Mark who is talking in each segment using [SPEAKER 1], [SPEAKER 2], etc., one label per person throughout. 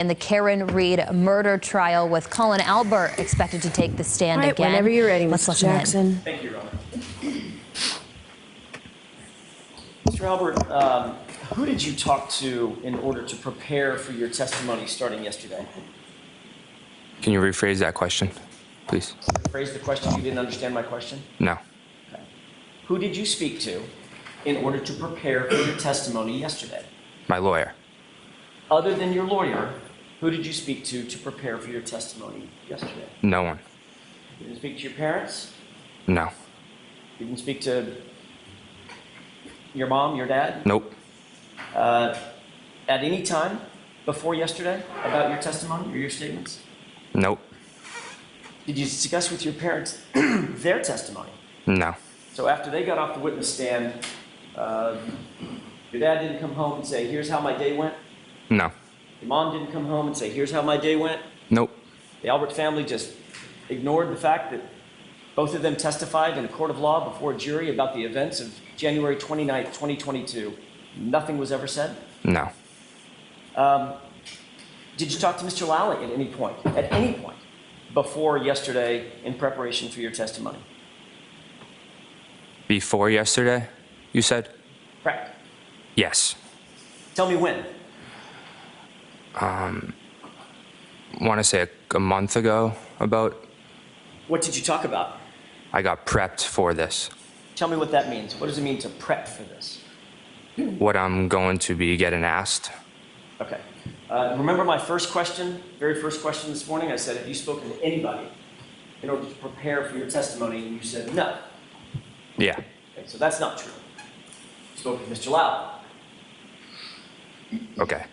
[SPEAKER 1] In the Karen Reed murder trial, with Colin Albert expected to take the stand again.
[SPEAKER 2] Whenever you're ready,
[SPEAKER 1] Let's
[SPEAKER 2] Mr.
[SPEAKER 1] listen
[SPEAKER 2] Jackson.
[SPEAKER 1] in.
[SPEAKER 3] Thank you, Your Honor. Mr. Albert, who did you talk to in order to prepare for your testimony starting yesterday?
[SPEAKER 4] Can you rephrase that question, please?
[SPEAKER 3] Phrase the question. You didn't understand my question?
[SPEAKER 4] No.
[SPEAKER 3] Okay. Who did you speak to in order to prepare for your testimony yesterday?
[SPEAKER 4] My lawyer.
[SPEAKER 3] Other than your lawyer, who did you speak to prepare for your testimony yesterday?
[SPEAKER 4] No one.
[SPEAKER 3] You didn't speak to your parents?
[SPEAKER 4] No.
[SPEAKER 3] You didn't speak to your mom, your dad?
[SPEAKER 4] Nope.
[SPEAKER 3] At any time before yesterday about your testimony or your statements?
[SPEAKER 4] Nope.
[SPEAKER 3] Did you discuss with your parents their testimony?
[SPEAKER 4] No.
[SPEAKER 3] So after they got off the witness stand, your dad didn't come home and say, here's how my day went?
[SPEAKER 4] No.
[SPEAKER 3] Your mom didn't come home and say, here's how my day went?
[SPEAKER 4] Nope.
[SPEAKER 3] The Albert family just ignored the fact that both of them testified in a court of law before a jury about the events of January 29th, 2022. Nothing was ever said?
[SPEAKER 4] No.
[SPEAKER 3] Did you talk to Mr. Lally at any point before yesterday in preparation for your testimony?
[SPEAKER 4] Before yesterday, you said?
[SPEAKER 3] Correct.
[SPEAKER 4] Yes.
[SPEAKER 3] Tell me when.
[SPEAKER 4] Want to say a month ago about.
[SPEAKER 3] What did you talk about?
[SPEAKER 4] I got prepped for this.
[SPEAKER 3] Tell me what that means. What does it mean to prep for this?
[SPEAKER 4] What I'm going to be getting asked.
[SPEAKER 3] Okay. Remember my first question, very first question this morning? I said, have you spoken to anybody in order to prepare for your testimony? And you said no.
[SPEAKER 4] Yeah.
[SPEAKER 3] Okay, so that's not true. You spoke with Mr. Lally.
[SPEAKER 4] Okay.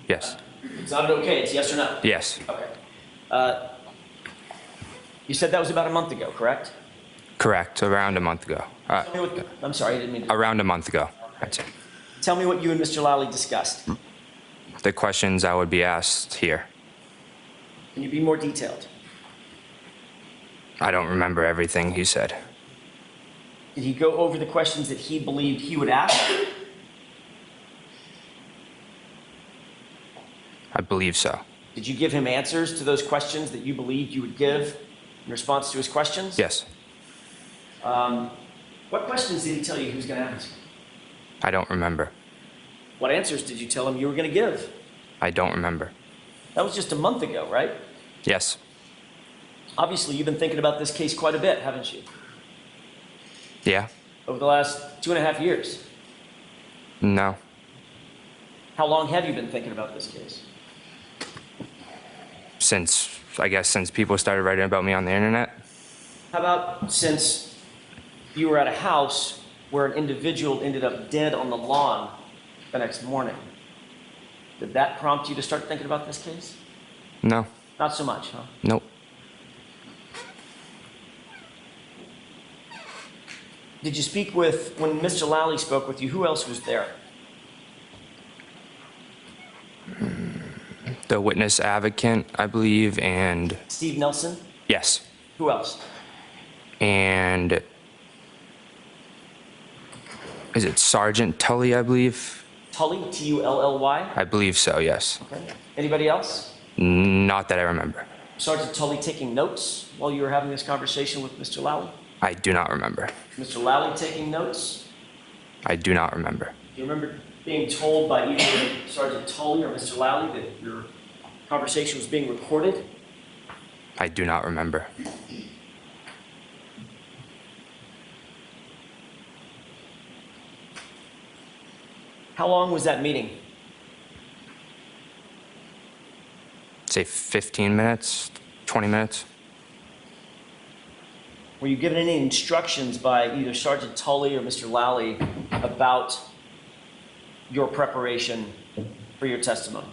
[SPEAKER 4] Yes.
[SPEAKER 3] It's not okay, it's yes or no?
[SPEAKER 4] Yes.
[SPEAKER 3] Okay. You said that was about a month ago, correct?
[SPEAKER 4] Correct. Around a month ago.
[SPEAKER 3] Tell me what, I'm sorry, I didn't mean to.
[SPEAKER 4] Around a month ago, I'd say.
[SPEAKER 3] Tell me what you and Mr. Lally discussed.
[SPEAKER 4] The questions I would be asked here.
[SPEAKER 3] Can you be more detailed?
[SPEAKER 4] I don't remember everything he said.
[SPEAKER 3] Did he go over the questions that he believed he would ask?
[SPEAKER 4] I believe so.
[SPEAKER 3] Did you give him answers to those questions that you believed you would give in response to his questions?
[SPEAKER 4] Yes.
[SPEAKER 3] What questions did he tell you he was going to ask?
[SPEAKER 4] I don't remember.
[SPEAKER 3] What answers did you tell him you were going to give?
[SPEAKER 4] I don't remember.
[SPEAKER 3] That was just a month ago, right?
[SPEAKER 4] Yes.
[SPEAKER 3] Obviously, you've been thinking about this case quite a bit, haven't you?
[SPEAKER 4] Yeah.
[SPEAKER 3] Over the last 2.5 years.
[SPEAKER 4] No.
[SPEAKER 3] How long have you been thinking about this case?
[SPEAKER 4] I guess since people started writing about me on the internet.
[SPEAKER 3] How about since you were at a house where an individual ended up dead on the lawn the next morning? Did that prompt you to start thinking about this case?
[SPEAKER 4] No.
[SPEAKER 3] Not so much, huh?
[SPEAKER 4] Nope.
[SPEAKER 3] Did you speak with, when Mr. Lally spoke with you, who else was there?
[SPEAKER 4] The witness advocate, I believe, and
[SPEAKER 3] Steve Nelson?
[SPEAKER 4] yes.
[SPEAKER 3] Who else?
[SPEAKER 4] And is it Sergeant Tully, I believe?
[SPEAKER 3] Tully, T-U-L-L-Y?
[SPEAKER 4] I believe so, yes.
[SPEAKER 3] Okay. Anybody else?
[SPEAKER 4] Not that I remember.
[SPEAKER 3] Sergeant Tully taking notes while you were having this conversation with Mr. Lally?
[SPEAKER 4] I do not remember.
[SPEAKER 3] Mr. Lally taking notes?
[SPEAKER 4] I do not remember.
[SPEAKER 3] Do you remember being told by either Sergeant Tully or Mr. Lally that your conversation was being recorded?
[SPEAKER 4] I do not remember.
[SPEAKER 3] How long was that meeting?
[SPEAKER 4] Say 15 minutes, 20 minutes.
[SPEAKER 3] Were you given any instructions by either Sergeant Tully or Mr. Lally about your preparation for your testimony?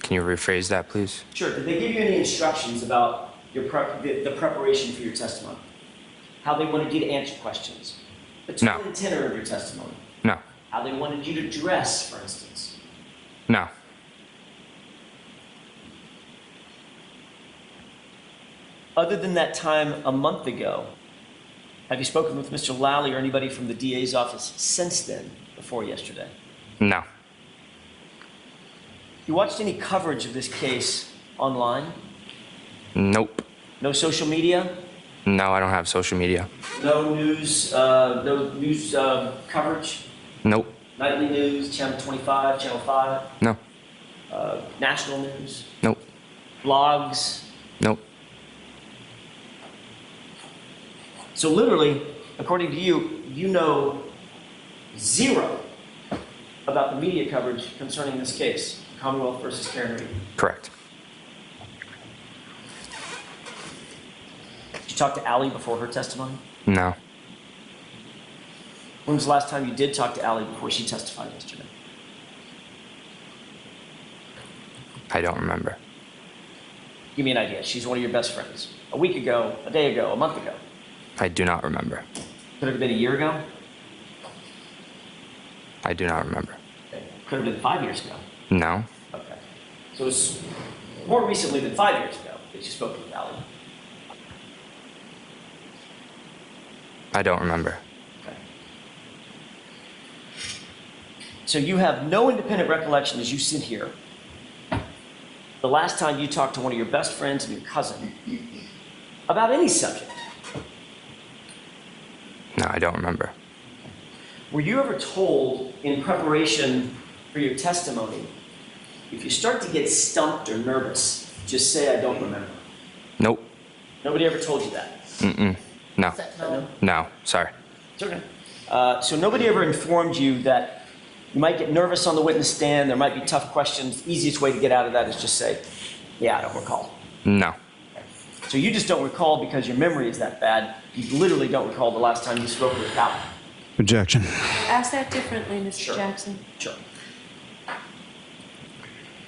[SPEAKER 4] Can you rephrase that, please?
[SPEAKER 3] Sure. Did they give you any instructions about your the preparation for your testimony? How they wanted you to answer questions? The tone and tenor of your testimony?
[SPEAKER 4] No.
[SPEAKER 3] How they wanted you to dress, for instance?
[SPEAKER 4] No.
[SPEAKER 3] Other than that time a month ago, have you spoken with Mr. Lally or anybody from the DA's office since then, before yesterday?
[SPEAKER 4] No.
[SPEAKER 3] You watched any coverage of this case online?
[SPEAKER 4] Nope.
[SPEAKER 3] No social media?
[SPEAKER 4] No, I don't have social media.
[SPEAKER 3] No news, coverage?
[SPEAKER 4] Nope.
[SPEAKER 3] Nightly news, Channel 25, Channel 5,
[SPEAKER 4] No.
[SPEAKER 3] national news,
[SPEAKER 4] Nope.
[SPEAKER 3] blogs.
[SPEAKER 4] Nope.
[SPEAKER 3] So literally, according to you, you know zero about the media coverage concerning this case, Commonwealth versus Karen Reed.
[SPEAKER 4] Correct.
[SPEAKER 3] Did you talk to Allie before her testimony?
[SPEAKER 4] No.
[SPEAKER 3] When was the last time you did talk to Allie before she testified yesterday?
[SPEAKER 4] I don't remember.
[SPEAKER 3] Give me an idea. She's one of your best friends. A week ago, a day ago, a month ago.
[SPEAKER 4] I do not remember.
[SPEAKER 3] Could it have been a year ago?
[SPEAKER 4] I do not remember.
[SPEAKER 3] Okay. Could have been 5 years ago.
[SPEAKER 4] No.
[SPEAKER 3] Okay. So it's more recently than 5 years ago that you spoke with Allie.
[SPEAKER 4] I don't remember.
[SPEAKER 3] Okay. So you have no independent recollection as you sit here the last time you talked to one of your best friends and your cousin about any subject.
[SPEAKER 4] No, I don't remember.
[SPEAKER 3] Were you ever told in preparation for your testimony, if you start to get stumped or nervous, just say, I don't remember?
[SPEAKER 4] Nope.
[SPEAKER 3] Nobody ever told you that?
[SPEAKER 4] Mm-mm. No.
[SPEAKER 3] No?
[SPEAKER 4] No. Sorry.
[SPEAKER 3] It's okay. So nobody ever informed you that you might get nervous on the witness stand, there might be tough questions. The easiest way to get out of that is just say, yeah, I don't recall.
[SPEAKER 4] No.
[SPEAKER 3] So you just don't recall because your memory is that bad. You literally don't recall the last time you spoke with Cal.
[SPEAKER 2] Objection.
[SPEAKER 5] Ask that differently, Mr.
[SPEAKER 3] Sure.
[SPEAKER 5] Jackson.
[SPEAKER 3] Sure.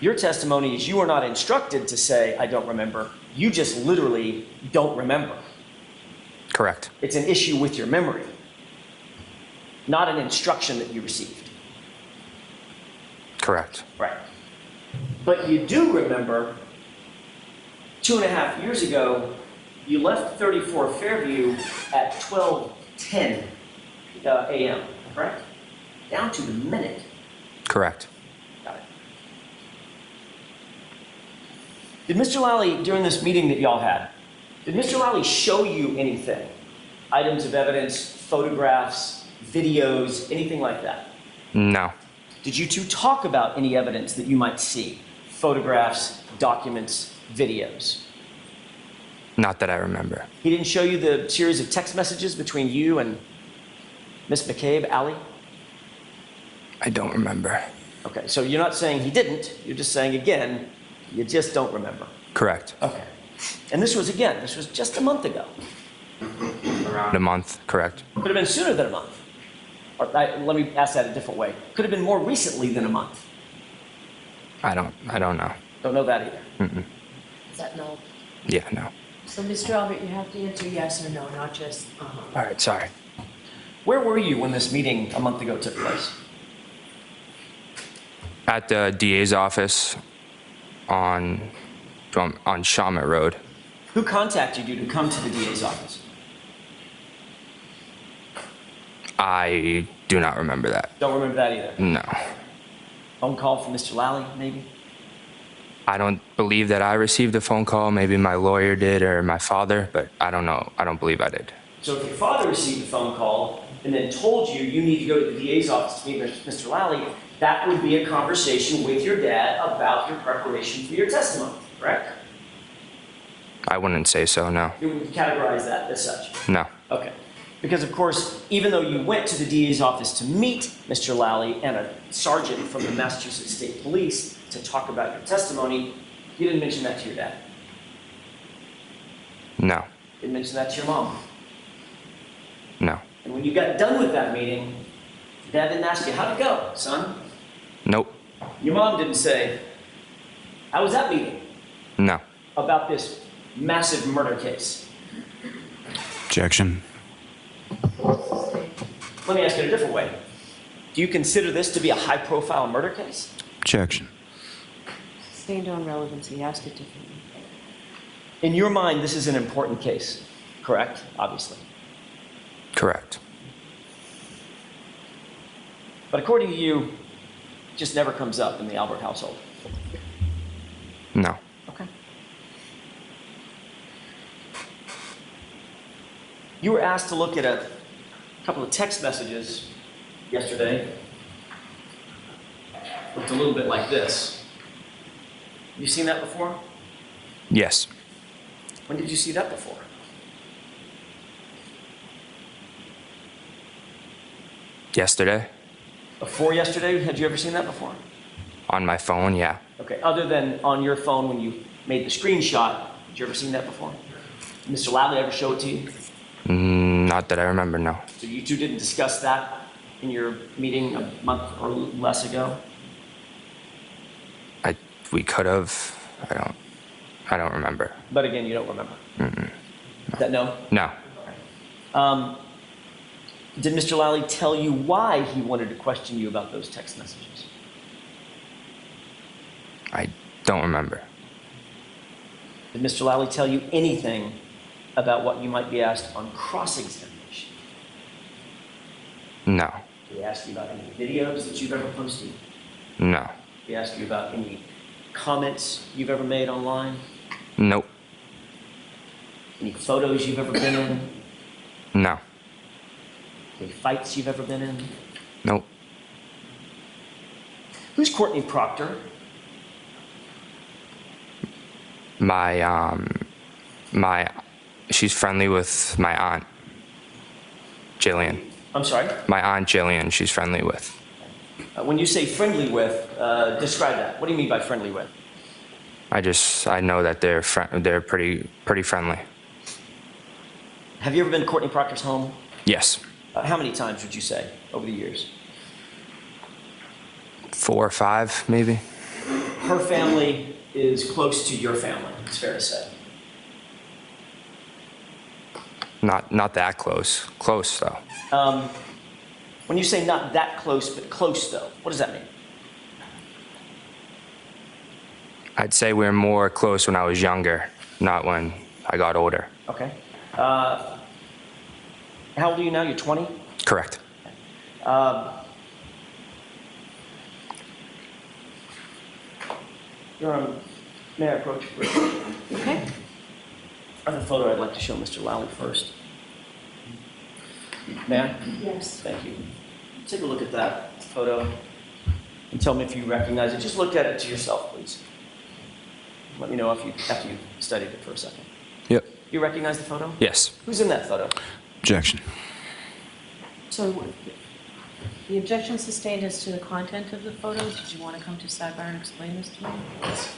[SPEAKER 3] Your testimony is you are not instructed to say, I don't remember. You just literally don't remember.
[SPEAKER 4] Correct.
[SPEAKER 3] It's an issue with your memory, not an instruction that you received.
[SPEAKER 4] Correct.
[SPEAKER 3] Right. But you do remember 2.5 years ago, you left 34 Fairview at 12:10 a.m., correct? Down to the minute.
[SPEAKER 4] Correct.
[SPEAKER 3] Got it. Did Mr. Lally, during this meeting that y'all had, did Mr. Lally show you anything? Items of evidence, photographs, videos, anything like that?
[SPEAKER 4] No.
[SPEAKER 3] Did you two talk about any evidence that you might see? Photographs, documents, videos?
[SPEAKER 4] Not that I remember.
[SPEAKER 3] He didn't show you the series of text messages between you and Miss McCabe, Allie?
[SPEAKER 4] I don't remember.
[SPEAKER 3] Okay, so you're not saying he didn't, you're just saying again, you just don't remember.
[SPEAKER 4] Correct.
[SPEAKER 3] Okay. And this was just a month ago.
[SPEAKER 4] Around a month. Correct.
[SPEAKER 3] Could have been sooner than a month. Or let me ask that a different way. Could have been more recently than a month.
[SPEAKER 4] I don't know.
[SPEAKER 3] Don't know that either.
[SPEAKER 4] Mm-mm.
[SPEAKER 5] Is that no?
[SPEAKER 4] Yeah, no.
[SPEAKER 5] So, Mr. Albert, you have to answer yes or no, not just uh-huh.
[SPEAKER 4] All right, sorry.
[SPEAKER 3] Where were you when this meeting a month ago took place?
[SPEAKER 4] At the DA's office on Shawmut Road.
[SPEAKER 3] Who contacted you to come to the DA's office?
[SPEAKER 4] I do not remember that.
[SPEAKER 3] Don't remember that either.
[SPEAKER 4] No.
[SPEAKER 3] Phone call from Mr. Lally, maybe?
[SPEAKER 4] I don't believe that I received a phone call. Maybe my lawyer did or my father, but I don't know. I don't believe I did.
[SPEAKER 3] So if your father received a phone call and then told you you need to go to the DA's office to meet Mr. Lally, that would be a conversation with your dad about your preparation for your testimony, correct?
[SPEAKER 4] I wouldn't say so, no.
[SPEAKER 3] You would categorize that as such?
[SPEAKER 4] No.
[SPEAKER 3] Okay. Because of course, even though you went to the DA's office to meet Mr. Lally and a sergeant from the Massachusetts State Police to talk about your testimony, you didn't mention that to your dad.
[SPEAKER 4] No.
[SPEAKER 3] Didn't mention that to your mom.
[SPEAKER 4] No.
[SPEAKER 3] And when you got done with that meeting, Dad didn't ask you, how'd it go, son?
[SPEAKER 4] Nope.
[SPEAKER 3] Your mom didn't say, how was that meeting
[SPEAKER 4] No.
[SPEAKER 3] about this massive murder case?
[SPEAKER 2] Objection.
[SPEAKER 3] Let me ask it a different way. Do you consider this to be a high-profile murder case?
[SPEAKER 2] Objection.
[SPEAKER 5] Sustained on relevancy. Ask it differently.
[SPEAKER 3] In your mind, this is an important case, correct? Obviously.
[SPEAKER 4] Correct.
[SPEAKER 3] But according to you, it just never comes up in the Albert household. You were asked to look at a couple of text messages yesterday. Looked a little bit like this. You seen that before?
[SPEAKER 4] Yes.
[SPEAKER 3] When did you see that before?
[SPEAKER 4] Yesterday.
[SPEAKER 3] Before yesterday? Had you ever seen that before?
[SPEAKER 4] On my phone, yeah.
[SPEAKER 3] Okay, other than on your phone when you made the screenshot, had you ever seen that before? Did Mr. Lally ever show it to you?
[SPEAKER 4] Not that I remember, no.
[SPEAKER 3] So you two didn't discuss that in your meeting a month or less ago?
[SPEAKER 4] We could have. I don't remember.
[SPEAKER 3] But again, you don't remember? Is that no?
[SPEAKER 4] No.
[SPEAKER 3] Did Mr. Lally tell you why he wanted to question you about those text messages?
[SPEAKER 4] I don't remember.
[SPEAKER 3] Did Mr. Lally tell you anything about what you might be asked on cross-examination?
[SPEAKER 4] No.
[SPEAKER 3] Did he ask you about any videos that you've ever posted?
[SPEAKER 4] No.
[SPEAKER 3] Did he ask you about any comments you've ever made online?
[SPEAKER 4] Nope.
[SPEAKER 3] Any photos you've ever been in?
[SPEAKER 4] No.
[SPEAKER 3] Any fights you've ever been in?
[SPEAKER 4] Nope.
[SPEAKER 3] Who's Courtney Proctor?
[SPEAKER 4] She's friendly with my aunt, Jillian.
[SPEAKER 3] I'm sorry?
[SPEAKER 4] My aunt Jillian, she's friendly with.
[SPEAKER 3] When you say friendly with, describe that. What do you mean by friendly with?
[SPEAKER 4] I know that they're pretty friendly.
[SPEAKER 3] Have you ever been to Courtney Proctor's home?
[SPEAKER 4] Yes.
[SPEAKER 3] How many times would you say over the years?
[SPEAKER 4] 4 or 5, maybe.
[SPEAKER 3] Her family is close to your family, it's fair to say.
[SPEAKER 4] Not that close. Close though.
[SPEAKER 3] When you say not that close, but close though, what does that mean?
[SPEAKER 4] I'd say we were more close when I was younger, not when I got older.
[SPEAKER 3] Okay. How old are you now? You're 20?
[SPEAKER 4] Correct.
[SPEAKER 3] May I approach you first?
[SPEAKER 5] Okay.
[SPEAKER 3] I have a photo I'd like to show Mr. Lally first. May I?
[SPEAKER 5] Yes.
[SPEAKER 3] Thank you. Take a look at that photo and tell me if you recognize it. Just look at it to yourself, please. Let me know after you've studied it for a second.
[SPEAKER 2] Yep.
[SPEAKER 3] You recognize the photo?
[SPEAKER 4] Yes.
[SPEAKER 3] Who's in that photo?
[SPEAKER 2] Objection.
[SPEAKER 5] So the objection sustained as to the content of the photo. Did you want to come to sidebar and explain this to me?
[SPEAKER 3] Yes.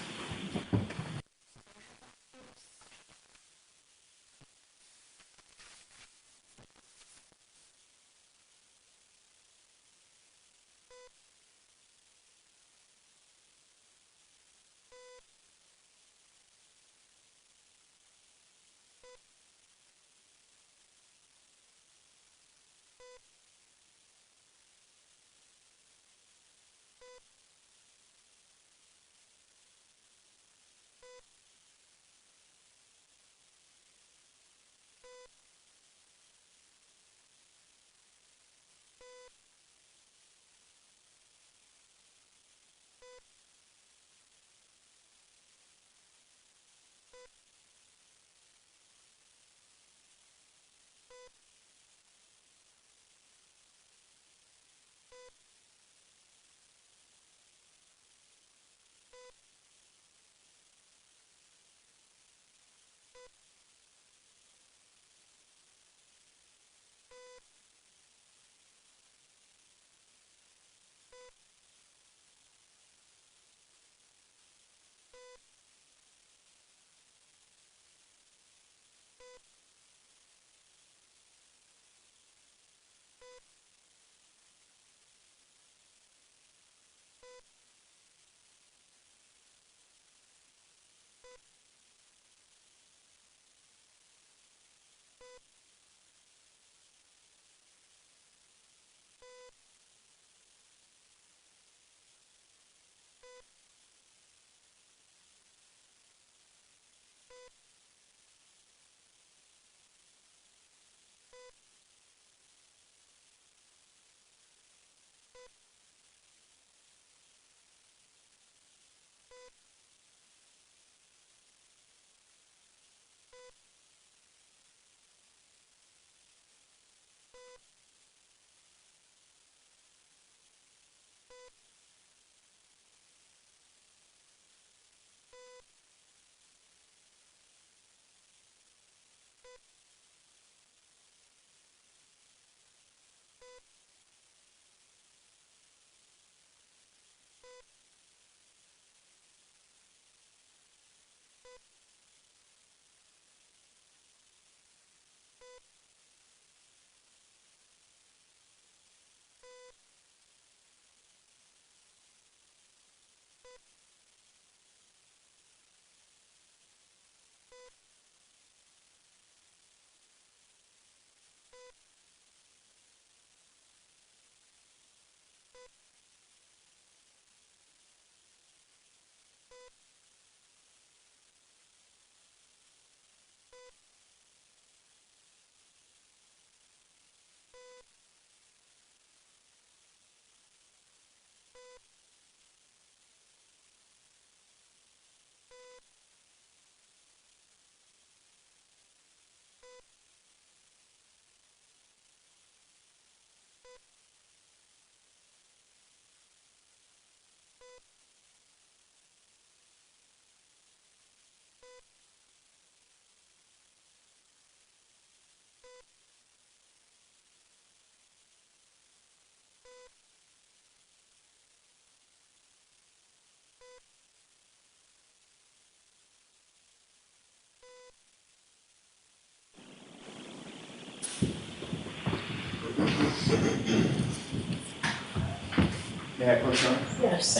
[SPEAKER 3] May I approach you?
[SPEAKER 5] Yes.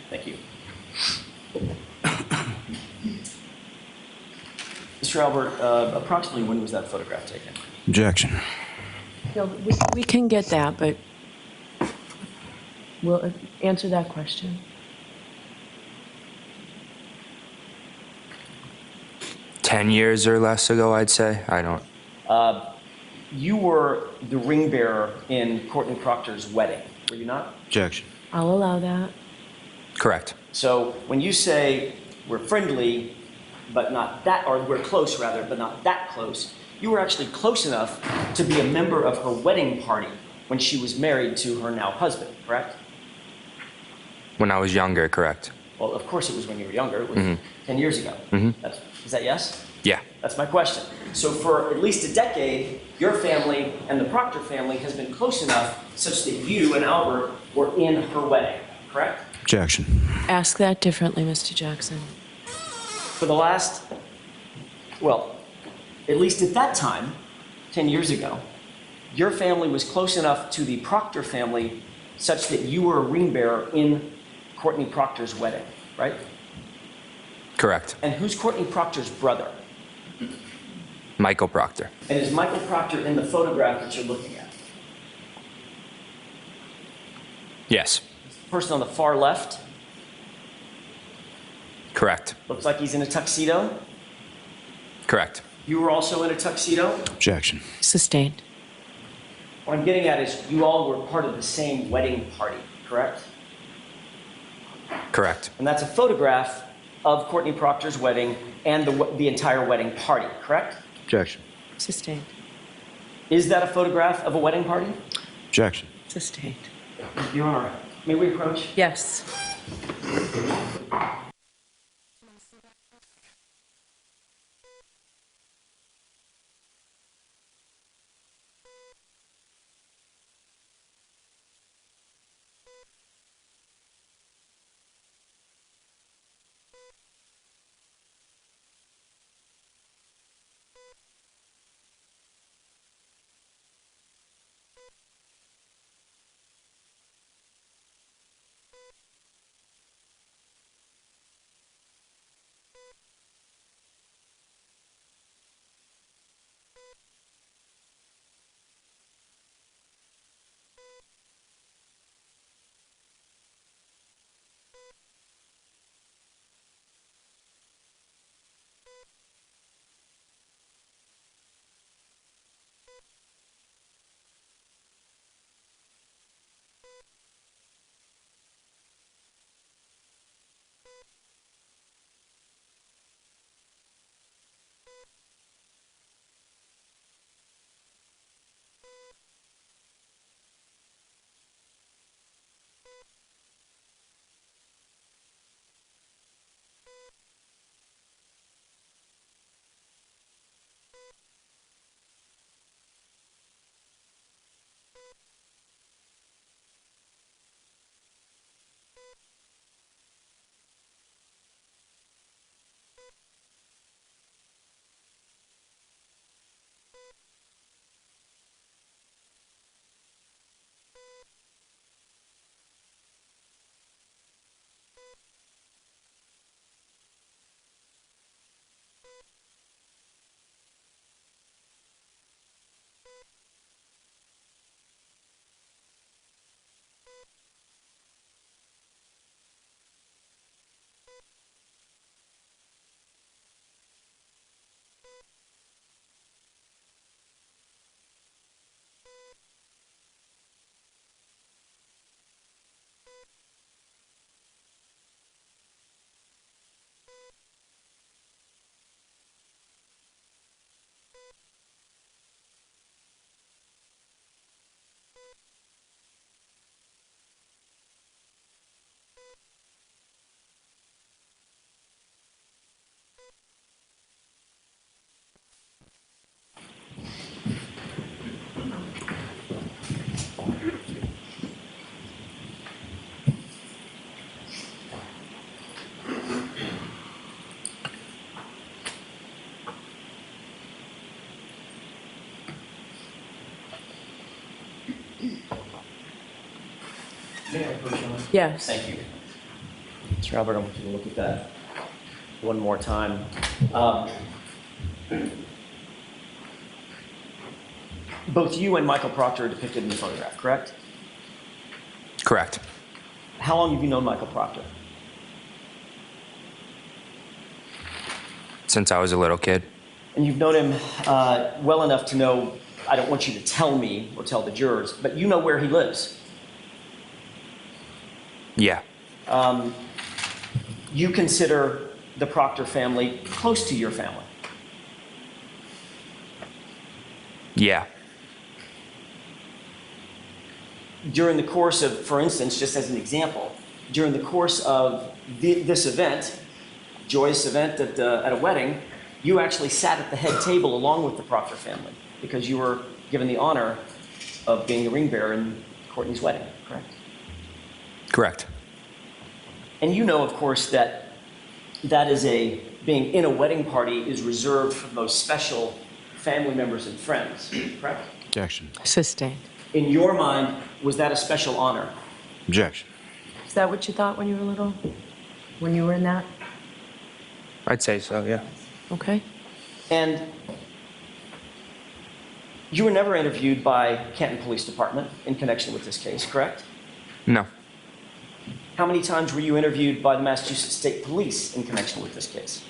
[SPEAKER 3] Thank you. Thank you. Mr. Albert, approximately when was that photograph taken?
[SPEAKER 2] Objection.
[SPEAKER 5] No, we can get that, but we'll answer that question.
[SPEAKER 4] Ten years or less ago, I'd say. I don't.
[SPEAKER 3] You were the ring bearer in Courtney Proctor's wedding, were you not?
[SPEAKER 2] Objection.
[SPEAKER 5] I'll allow that.
[SPEAKER 4] Correct.
[SPEAKER 3] So when you say we're friendly, but not that, or we're close rather, but not that close, you were actually close enough to be a member of her wedding party when she was married to her now husband, correct?
[SPEAKER 4] When I was younger, correct.
[SPEAKER 3] Well, of course it was when you were younger, it was 10 years ago. Is that yes?
[SPEAKER 4] Yeah.
[SPEAKER 3] That's my question. So for at least a decade, your family and the Proctor family has been close enough such that you and Albert were in her wedding, correct?
[SPEAKER 2] Objection.
[SPEAKER 5] Ask that differently, Mr. Jackson.
[SPEAKER 3] For the last, well, at least at that time, 10 years ago, your family was close enough to the Proctor family such that you were a ring bearer in Courtney Proctor's wedding, right?
[SPEAKER 4] Correct.
[SPEAKER 3] And who's Courtney Proctor's brother?
[SPEAKER 4] Michael Proctor.
[SPEAKER 3] And is Michael Proctor in the photograph that you're looking at?
[SPEAKER 4] Yes.
[SPEAKER 3] The person on the far left
[SPEAKER 4] Correct.
[SPEAKER 3] looks like he's in a tuxedo.
[SPEAKER 4] Correct.
[SPEAKER 3] You were also in a tuxedo.
[SPEAKER 2] Objection.
[SPEAKER 5] Sustained.
[SPEAKER 3] What I'm getting at is you all were part of the same wedding party, correct?
[SPEAKER 4] Correct.
[SPEAKER 3] And that's a photograph of Courtney Proctor's wedding and the entire wedding party, correct?
[SPEAKER 2] Objection.
[SPEAKER 5] Sustained.
[SPEAKER 3] Is that a photograph of a wedding party?
[SPEAKER 2] Objection.
[SPEAKER 5] Sustained.
[SPEAKER 3] Your Honor, may we approach?
[SPEAKER 5] Yes.
[SPEAKER 3] May I approach on?
[SPEAKER 5] Yes.
[SPEAKER 3] Thank you. Mr. Albert, I want you to look at that one more time. Both you and Michael Proctor are depicted in the photograph, correct?
[SPEAKER 4] Correct.
[SPEAKER 3] How long have you known Michael Proctor?
[SPEAKER 4] Since I was a little kid.
[SPEAKER 3] And you've known him well enough to know, I don't want you to tell me or tell the jurors, but you know where he lives.
[SPEAKER 4] Yeah.
[SPEAKER 3] You consider the Proctor family close to your family.
[SPEAKER 4] Yeah.
[SPEAKER 3] During the course of, for instance, just as an example, during the course of this event, joyous event at a wedding, you actually sat at the head table along with the Proctor family because you were given the honor of being the ring bearer in Courtney's wedding, correct?
[SPEAKER 4] Correct.
[SPEAKER 3] And you know, of course, that being in a wedding party is reserved for the most special family members and friends, correct?
[SPEAKER 2] Objection.
[SPEAKER 5] Sustained.
[SPEAKER 3] In your mind, was that a special honor?
[SPEAKER 2] Objection.
[SPEAKER 5] Is that what you thought when you were little? When you were in that?
[SPEAKER 4] I'd say so, yeah.
[SPEAKER 5] Okay.
[SPEAKER 3] And you were never interviewed by Canton Police Department in connection with this case, correct?
[SPEAKER 4] No.
[SPEAKER 3] How many times were you interviewed by the Massachusetts State Police in connection with this case?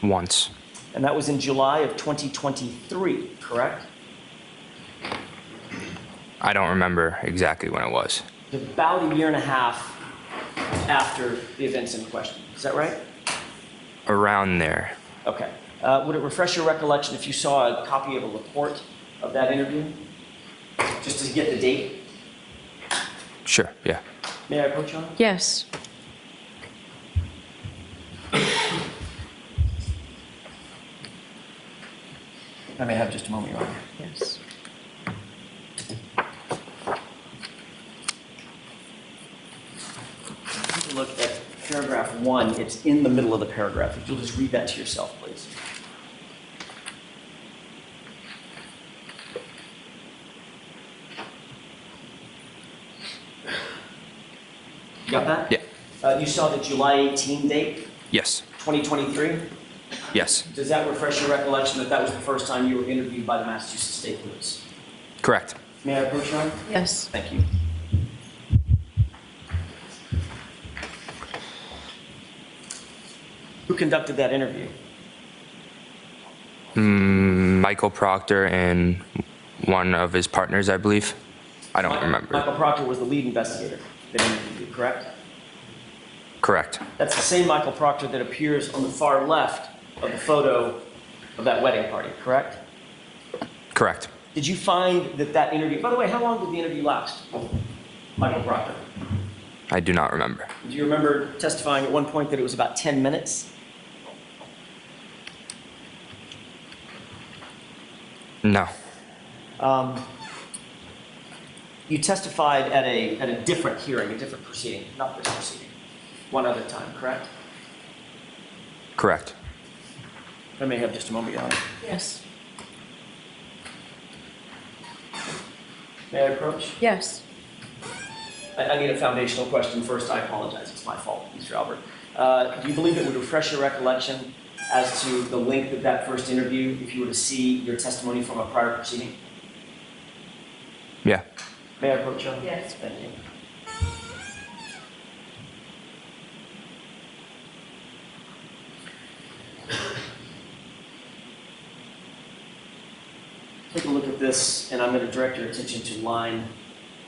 [SPEAKER 4] Once.
[SPEAKER 3] And that was in July of 2023, correct?
[SPEAKER 4] I don't remember exactly when it was.
[SPEAKER 3] About a year and a half after the events in question. Is that right?
[SPEAKER 4] Around there.
[SPEAKER 3] Okay. Would it refresh your recollection if you saw a copy of a report of that interview? Just to get the date?
[SPEAKER 4] Sure, yeah.
[SPEAKER 3] May I approach you on it?
[SPEAKER 5] Yes.
[SPEAKER 3] I may have just a moment, Your Honor.
[SPEAKER 5] Yes.
[SPEAKER 3] Take a look at paragraph 1. It's in the middle of the paragraph. If you'll just read that to yourself, please. You got that?
[SPEAKER 4] Yeah.
[SPEAKER 3] You saw the July 18 date,
[SPEAKER 4] Yes.
[SPEAKER 3] 2023?
[SPEAKER 4] Yes.
[SPEAKER 3] Does that refresh your recollection that that was the first time you were interviewed by the Massachusetts State Police?
[SPEAKER 4] Correct.
[SPEAKER 3] May I approach you on?
[SPEAKER 5] Yes.
[SPEAKER 3] Thank you. Who conducted that interview?
[SPEAKER 4] Michael Proctor and one of his partners, I believe. I don't remember.
[SPEAKER 3] Michael Proctor was the lead investigator that interviewed you, correct?
[SPEAKER 4] Correct.
[SPEAKER 3] That's the same Michael Proctor that appears on the far left of the photo of that wedding party, correct?
[SPEAKER 4] Correct.
[SPEAKER 3] Did you find that interview, by the way, how long did the interview last? Michael Proctor.
[SPEAKER 4] I do not remember.
[SPEAKER 3] Do you remember testifying at one point that it was about 10 minutes?
[SPEAKER 4] No.
[SPEAKER 3] You testified at a different hearing, a different proceeding, not this proceeding, one other time, correct?
[SPEAKER 4] Correct.
[SPEAKER 3] I may have just a moment, Your Honor.
[SPEAKER 5] Yes.
[SPEAKER 3] May I approach?
[SPEAKER 5] Yes.
[SPEAKER 3] I need a foundational question first. I apologize. It's my fault, Mr. Albert. Do you believe it would refresh your recollection as to the length of that first interview if you were to see your testimony from a prior proceeding?
[SPEAKER 4] Yeah.
[SPEAKER 3] May I approach, Your Honor?
[SPEAKER 5] Yes.
[SPEAKER 3] Thank you. Take a look at this, and I'm going to direct your attention to line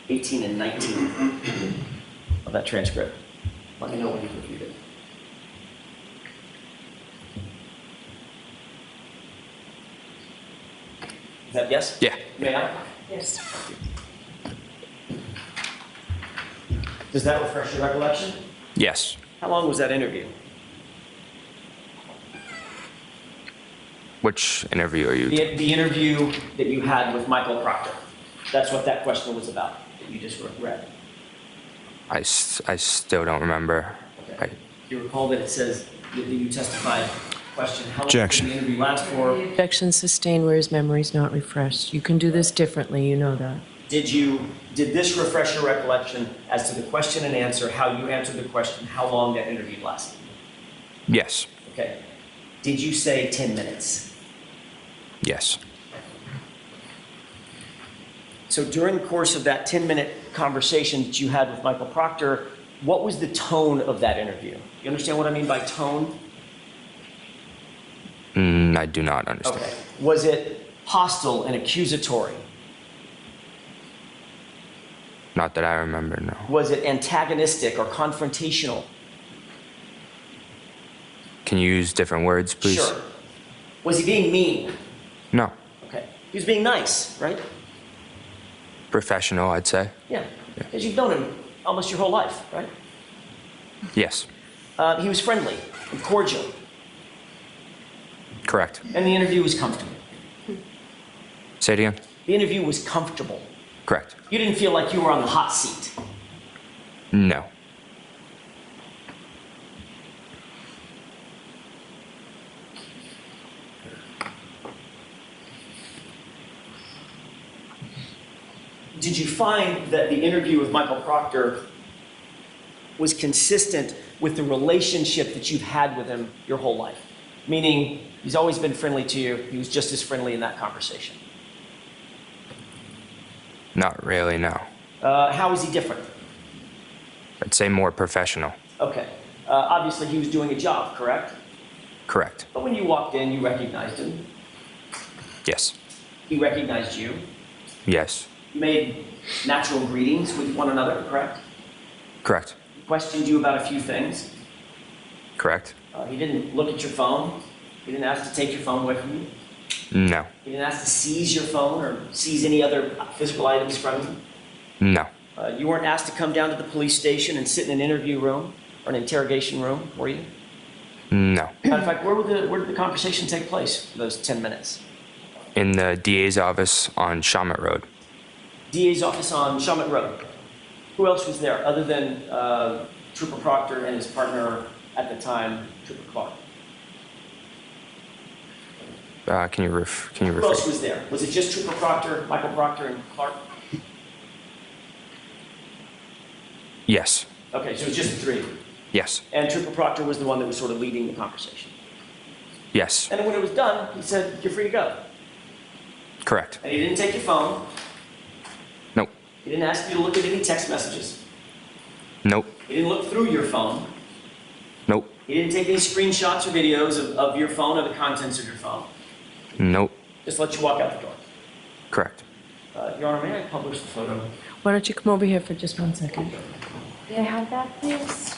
[SPEAKER 3] 18 and 19 of that transcript. Let me know when you've reviewed it. Is that yes?
[SPEAKER 4] Yeah.
[SPEAKER 3] May I?
[SPEAKER 5] Yes.
[SPEAKER 3] Does that refresh your recollection?
[SPEAKER 4] Yes.
[SPEAKER 3] How long was that interview?
[SPEAKER 4] Which interview are you?
[SPEAKER 3] The interview that you had with Michael Proctor. That's what that question was about, that you just read.
[SPEAKER 4] I still don't remember.
[SPEAKER 3] Okay. Do you recall that it says that you testified? Question, how long did
[SPEAKER 2] Objection.
[SPEAKER 3] the interview last for?
[SPEAKER 5] Objection sustained where his memory is not refreshed. You can do this differently, you know that.
[SPEAKER 3] Did this refresh your recollection as to the question and answer, how you answered the question, how long that interview lasted?
[SPEAKER 4] Yes.
[SPEAKER 3] Okay. Did you say 10 minutes?
[SPEAKER 4] Yes.
[SPEAKER 3] So during the course of that 10-minute conversation that you had with Michael Proctor, what was the tone of that interview? You understand what I mean by tone?
[SPEAKER 4] I do not understand.
[SPEAKER 3] Okay. Was it hostile and accusatory?
[SPEAKER 4] Not that I remember, no.
[SPEAKER 3] Was it antagonistic or confrontational?
[SPEAKER 4] Can you use different words, please?
[SPEAKER 3] Sure. Was he being mean?
[SPEAKER 4] No.
[SPEAKER 3] Okay. He was being nice, right?
[SPEAKER 4] Professional, I'd say.
[SPEAKER 3] Yeah. Because you've known him almost your whole life, right?
[SPEAKER 4] Yes.
[SPEAKER 3] He was friendly and cordial,
[SPEAKER 4] Correct.
[SPEAKER 3] and the interview was comfortable.
[SPEAKER 4] Say it again.
[SPEAKER 3] The interview was comfortable.
[SPEAKER 4] Correct.
[SPEAKER 3] You didn't feel like you were on the hot seat.
[SPEAKER 4] No.
[SPEAKER 3] Did you find that the interview with Michael Proctor was consistent with the relationship that you've had with him your whole life? Meaning, he's always been friendly to you. He was just as friendly in that conversation.
[SPEAKER 4] Not really, no.
[SPEAKER 3] How was he different?
[SPEAKER 4] I'd say more professional.
[SPEAKER 3] Okay. Obviously, he was doing a job, correct?
[SPEAKER 4] Correct.
[SPEAKER 3] But when you walked in, you recognized him.
[SPEAKER 4] Yes.
[SPEAKER 3] He recognized you.
[SPEAKER 4] Yes.
[SPEAKER 3] You made natural greetings with one another, correct?
[SPEAKER 4] Correct.
[SPEAKER 3] He questioned you about a few things.
[SPEAKER 4] Correct.
[SPEAKER 3] He didn't look at your phone. He didn't ask to take your phone away from you.
[SPEAKER 4] No.
[SPEAKER 3] He didn't ask to seize your phone or seize any other physical items from you.
[SPEAKER 4] No.
[SPEAKER 3] You weren't asked to come down to the police station and sit in an interview room or an interrogation room, were you?
[SPEAKER 4] No.
[SPEAKER 3] Matter of fact, where did the conversation take place for those 10 minutes?
[SPEAKER 4] In the DA's office on Shawmut Road.
[SPEAKER 3] DA's office on Shawmut Road. Who else was there other than Trooper Proctor and his partner at the time, Trooper Clark?
[SPEAKER 4] Can you
[SPEAKER 3] Who
[SPEAKER 4] repeat?
[SPEAKER 3] else was there? Was it just Trooper Proctor, Michael Proctor, and Clark?
[SPEAKER 4] Yes.
[SPEAKER 3] Okay, so it was just the three.
[SPEAKER 4] Yes.
[SPEAKER 3] And Trooper Proctor was the one that was sort of leading the conversation.
[SPEAKER 4] Yes.
[SPEAKER 3] And when it was done, he said, "You're free to go."
[SPEAKER 4] Correct.
[SPEAKER 3] And he didn't take your phone.
[SPEAKER 4] Nope.
[SPEAKER 3] He didn't ask you to look at any text messages.
[SPEAKER 4] Nope.
[SPEAKER 3] He didn't look through your phone.
[SPEAKER 4] Nope.
[SPEAKER 3] He didn't take any screenshots or videos of your phone or the contents of your phone.
[SPEAKER 4] Nope.
[SPEAKER 3] Just let you walk out the door.
[SPEAKER 4] Correct.
[SPEAKER 3] Your Honor, may I publish the photo?
[SPEAKER 5] Why don't you come over here for just 1 second?
[SPEAKER 1] May I have that, please?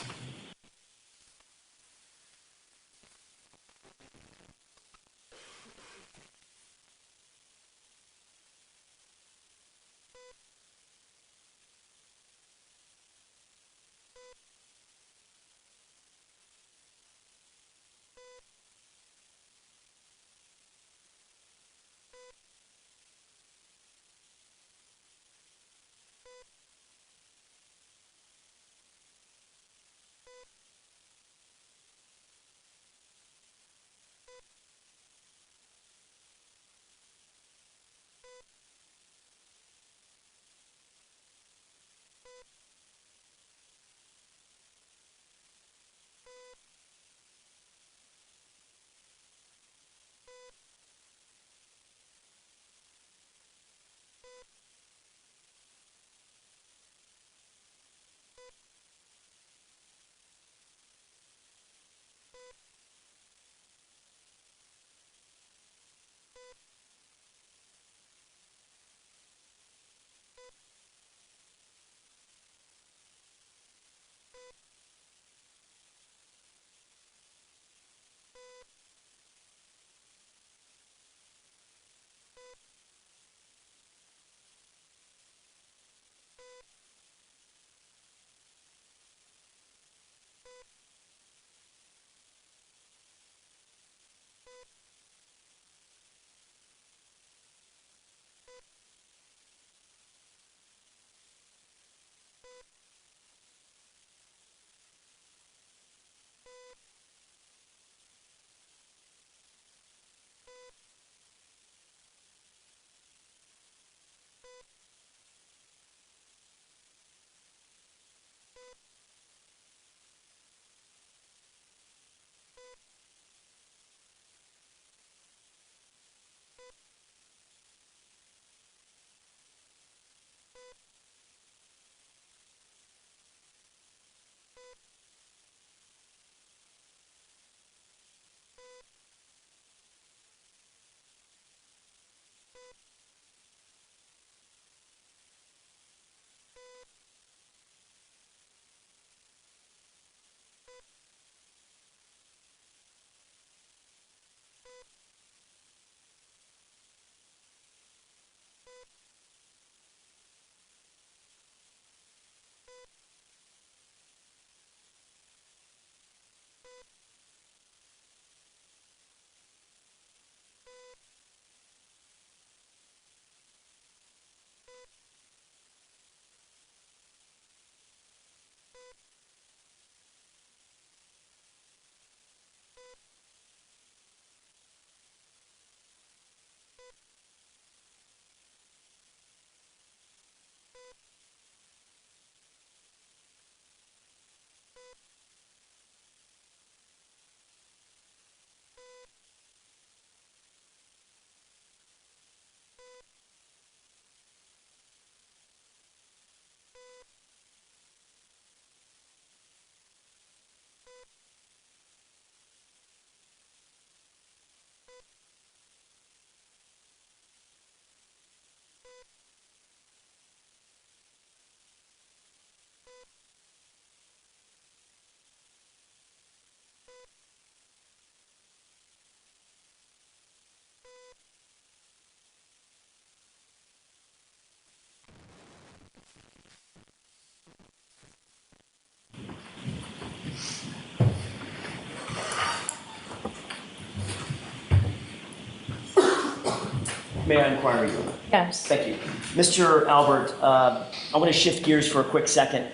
[SPEAKER 3] May I inquire you?
[SPEAKER 5] Yes.
[SPEAKER 3] Thank you. Mr. Albert, I want to shift gears for a quick second.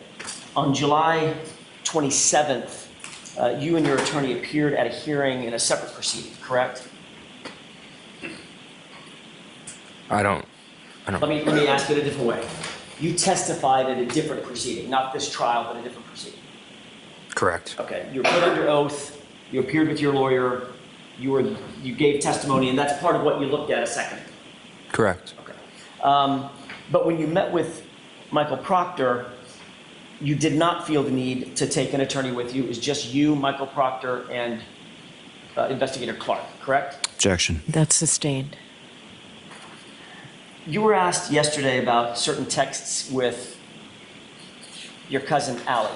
[SPEAKER 3] On July 27th, you and your attorney appeared at a hearing in a separate proceeding, correct?
[SPEAKER 4] Let
[SPEAKER 3] Let me ask it a different way. You testified at a different proceeding, not this trial, but a different proceeding.
[SPEAKER 4] Correct.
[SPEAKER 3] Okay, you were put under oath, you appeared with your lawyer, you gave testimony, and that's part of what you looked at a second ago.
[SPEAKER 4] Correct.
[SPEAKER 3] Okay. But when you met with Michael Proctor, you did not feel the need to take an attorney with you. It was just you, Michael Proctor, and Investigator Clark, correct?
[SPEAKER 2] Objection.
[SPEAKER 5] That's sustained.
[SPEAKER 3] You were asked yesterday about certain texts with your cousin Allie,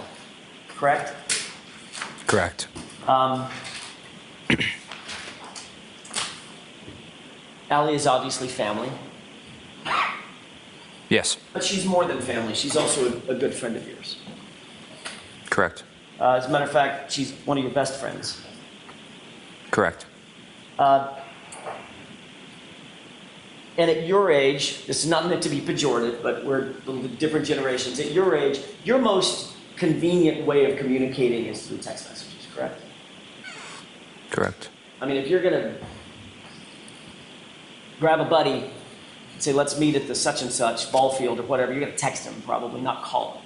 [SPEAKER 3] correct?
[SPEAKER 4] Correct.
[SPEAKER 3] Allie is obviously family,
[SPEAKER 4] Yes.
[SPEAKER 3] but she's more than family. She's also a good friend of yours.
[SPEAKER 4] Correct.
[SPEAKER 3] As a matter of fact, she's one of your best friends.
[SPEAKER 4] Correct.
[SPEAKER 3] And at your age, this is not meant to be pejorative, but we're different generations. At your age, your most convenient way of communicating is through text messages, correct?
[SPEAKER 4] Correct.
[SPEAKER 3] I mean, if you're going to grab a buddy and say, let's meet at the such and such ball field or whatever, you're going to text him probably, not call him.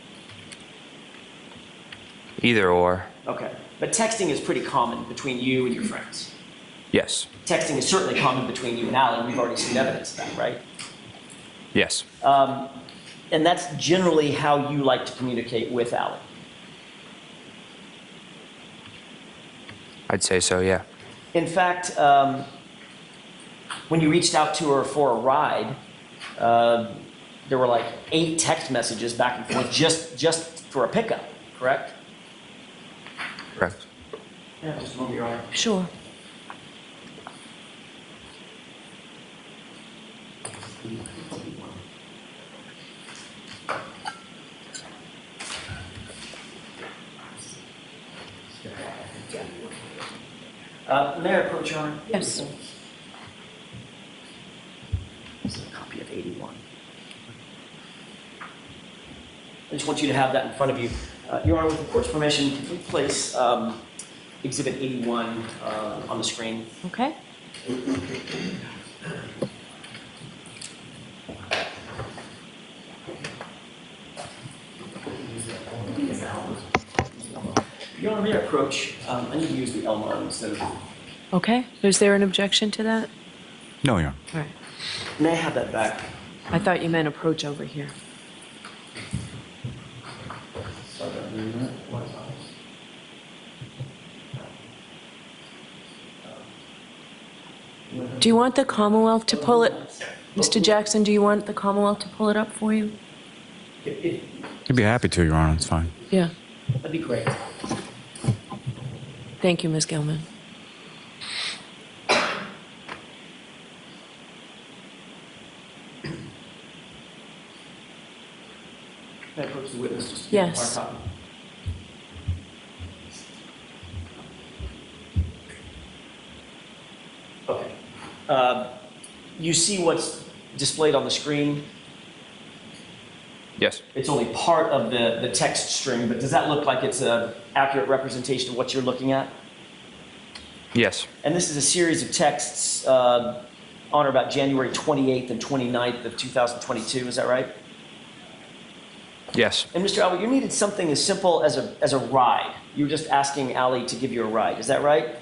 [SPEAKER 4] Either or.
[SPEAKER 3] Okay. But texting is pretty common between you and your friends.
[SPEAKER 4] Yes.
[SPEAKER 3] Texting is certainly common between you and Allie. We've already seen evidence of that, right?
[SPEAKER 4] Yes.
[SPEAKER 3] And that's generally how you like to communicate with Allie.
[SPEAKER 4] I'd say so, yeah.
[SPEAKER 3] In fact, when you reached out to her for a ride, there were like 8 text messages back and forth just for a pickup, correct?
[SPEAKER 4] Correct.
[SPEAKER 3] Yeah, just move your arm.
[SPEAKER 5] Sure.
[SPEAKER 3] May I approach your honor?
[SPEAKER 5] Yes.
[SPEAKER 3] This is a copy of 81. I just want you to have that in front of you. Your Honor, with the court's permission, can we place Exhibit 81 on the screen?
[SPEAKER 5] Okay.
[SPEAKER 3] Your Honor, may I approach? I need to use the Elmo instead of...
[SPEAKER 5] Okay. Is there an objection to that?
[SPEAKER 2] No, Your Honor.
[SPEAKER 5] All right.
[SPEAKER 3] May I have that back?
[SPEAKER 5] I thought you meant approach over here. Do you want the Commonwealth to pull it? Mr. Jackson, do you want the Commonwealth to pull it up for you?
[SPEAKER 2] I'd be happy to, Your Honor. It's fine.
[SPEAKER 5] Yeah.
[SPEAKER 3] That'd be great.
[SPEAKER 5] Thank you, Ms. Gilman.
[SPEAKER 3] May I approach the witness? Just to
[SPEAKER 5] Yes.
[SPEAKER 3] hard copy? Okay. You see what's displayed on the screen?
[SPEAKER 4] Yes.
[SPEAKER 3] It's only part of the text string, but does that look like it's an accurate representation of what you're looking at?
[SPEAKER 4] Yes.
[SPEAKER 3] And this is a series of texts on or about January 28th and 29th of 2022, is that right?
[SPEAKER 4] Yes.
[SPEAKER 3] And Mr. Albert, you needed something as simple as a ride. You were just asking Allie to give you a ride, is that right?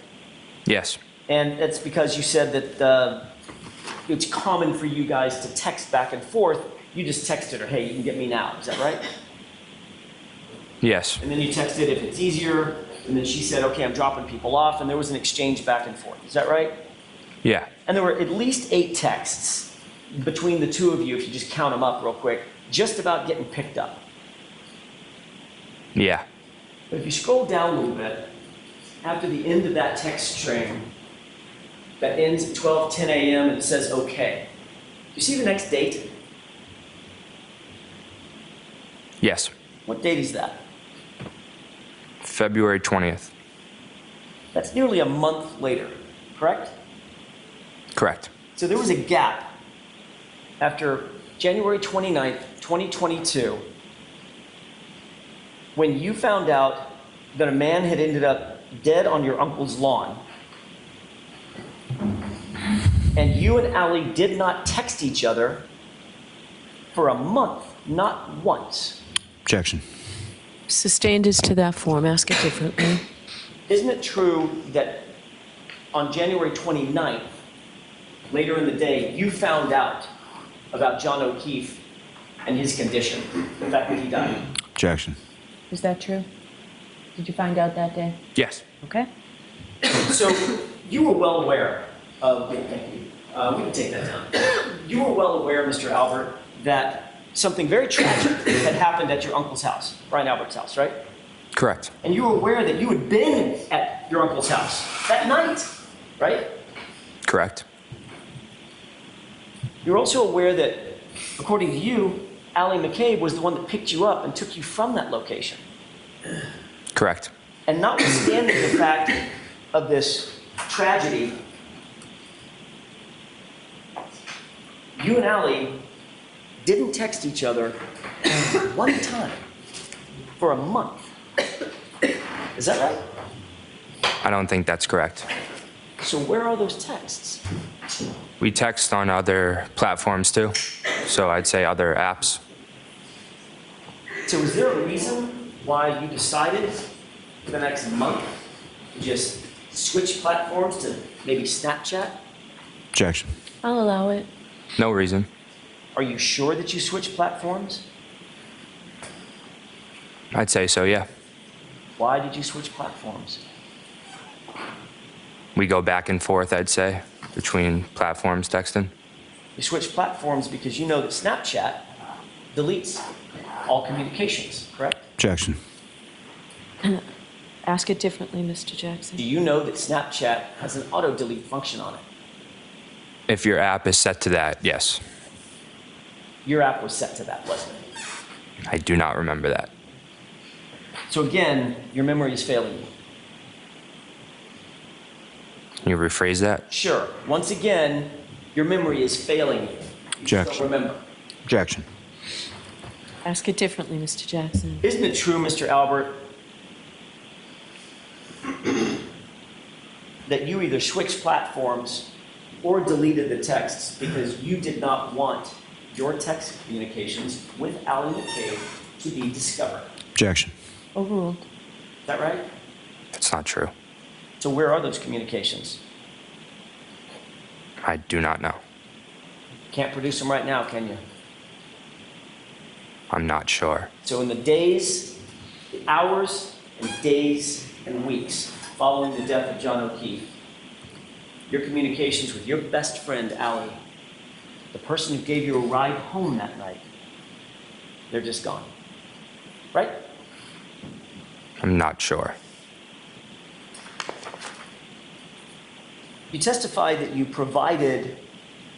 [SPEAKER 4] Yes.
[SPEAKER 3] And that's because you said that it's common for you guys to text back and forth. You just texted her, hey, you can get me now, is that right?
[SPEAKER 4] Yes.
[SPEAKER 3] And then you texted if it's easier, and then she said, okay, I'm dropping people off, and there was an exchange back and forth, is that right?
[SPEAKER 4] Yeah.
[SPEAKER 3] And there were at least 8 texts between the two of you, if you just count them up real quick, just about getting picked up.
[SPEAKER 4] Yeah.
[SPEAKER 3] But if you scroll down a little bit, after the end of that text string that ends at 12:10 a.m. and it says okay, do you see the next date?
[SPEAKER 4] Yes.
[SPEAKER 3] What date is that?
[SPEAKER 4] February 20th.
[SPEAKER 3] That's nearly a month later, correct?
[SPEAKER 4] Correct.
[SPEAKER 3] So there was a gap after January 29th, 2022, when you found out that a man had ended up dead on your uncle's lawn, and you and Allie did not text each other for a month, not once.
[SPEAKER 2] Objection.
[SPEAKER 5] Sustained is to that form. Ask it differently.
[SPEAKER 3] Isn't it true that on January 29th, later in the day, you found out about John O'Keefe and his condition, the fact that he died?
[SPEAKER 2] Objection.
[SPEAKER 5] Is that true? Did you find out that day?
[SPEAKER 4] Yes.
[SPEAKER 5] Okay.
[SPEAKER 3] So you were well aware of, thank you. We can take that down. You were well aware, Mr. Albert, that something very tragic had happened at your uncle's house, Brian Albert's house, right?
[SPEAKER 4] Correct.
[SPEAKER 3] And you were aware that you had been at your uncle's house that night, right?
[SPEAKER 4] Correct.
[SPEAKER 3] You're also aware that, according to you, Allie McCabe was the one that picked you up and took you from that location.
[SPEAKER 4] Correct.
[SPEAKER 3] And notwithstanding the fact of this tragedy, you and Allie didn't text each other one time for a month. Is that right?
[SPEAKER 4] I don't think that's correct.
[SPEAKER 3] So where are those texts?
[SPEAKER 4] We text on other platforms too, so I'd say other apps.
[SPEAKER 3] So is there a reason why you decided for the next month to just switch platforms to maybe Snapchat?
[SPEAKER 2] Objection.
[SPEAKER 5] I'll allow it.
[SPEAKER 4] No reason.
[SPEAKER 3] Are you sure that you switched platforms?
[SPEAKER 4] I'd say so, yeah.
[SPEAKER 3] Why did you switch platforms?
[SPEAKER 4] We go back and forth, I'd say, between platforms texting.
[SPEAKER 3] You switched platforms because you know that Snapchat deletes all communications, correct?
[SPEAKER 2] Objection.
[SPEAKER 5] Ask it differently, Mr. Jackson.
[SPEAKER 3] Do you know that Snapchat has an auto-delete function on it?
[SPEAKER 4] If your app is set to that, yes.
[SPEAKER 3] Your app was set to that, wasn't it?
[SPEAKER 4] I do not remember that.
[SPEAKER 3] So again, your memory is failing you.
[SPEAKER 4] Can you rephrase that?
[SPEAKER 3] Sure. Once again, your memory is failing you. You just
[SPEAKER 2] Objection.
[SPEAKER 3] don't remember.
[SPEAKER 2] Objection.
[SPEAKER 5] Ask it differently, Mr. Jackson.
[SPEAKER 3] Isn't it true, Mr. Albert, that you either switched platforms or deleted the texts because you did not want your text communications with Allie McCabe to be discovered?
[SPEAKER 2] Objection.
[SPEAKER 5] Overruled.
[SPEAKER 3] Is that right?
[SPEAKER 4] That's not true.
[SPEAKER 3] So where are those communications?
[SPEAKER 4] I do not know.
[SPEAKER 3] Can't produce them right now, can you?
[SPEAKER 4] I'm not sure.
[SPEAKER 3] So in the days, the hours, and days and weeks following the death of John O'Keefe, your communications with your best friend, Allie, the person who gave you a ride home that night, they're just gone. Right?
[SPEAKER 4] I'm not sure.
[SPEAKER 3] You testified that you provided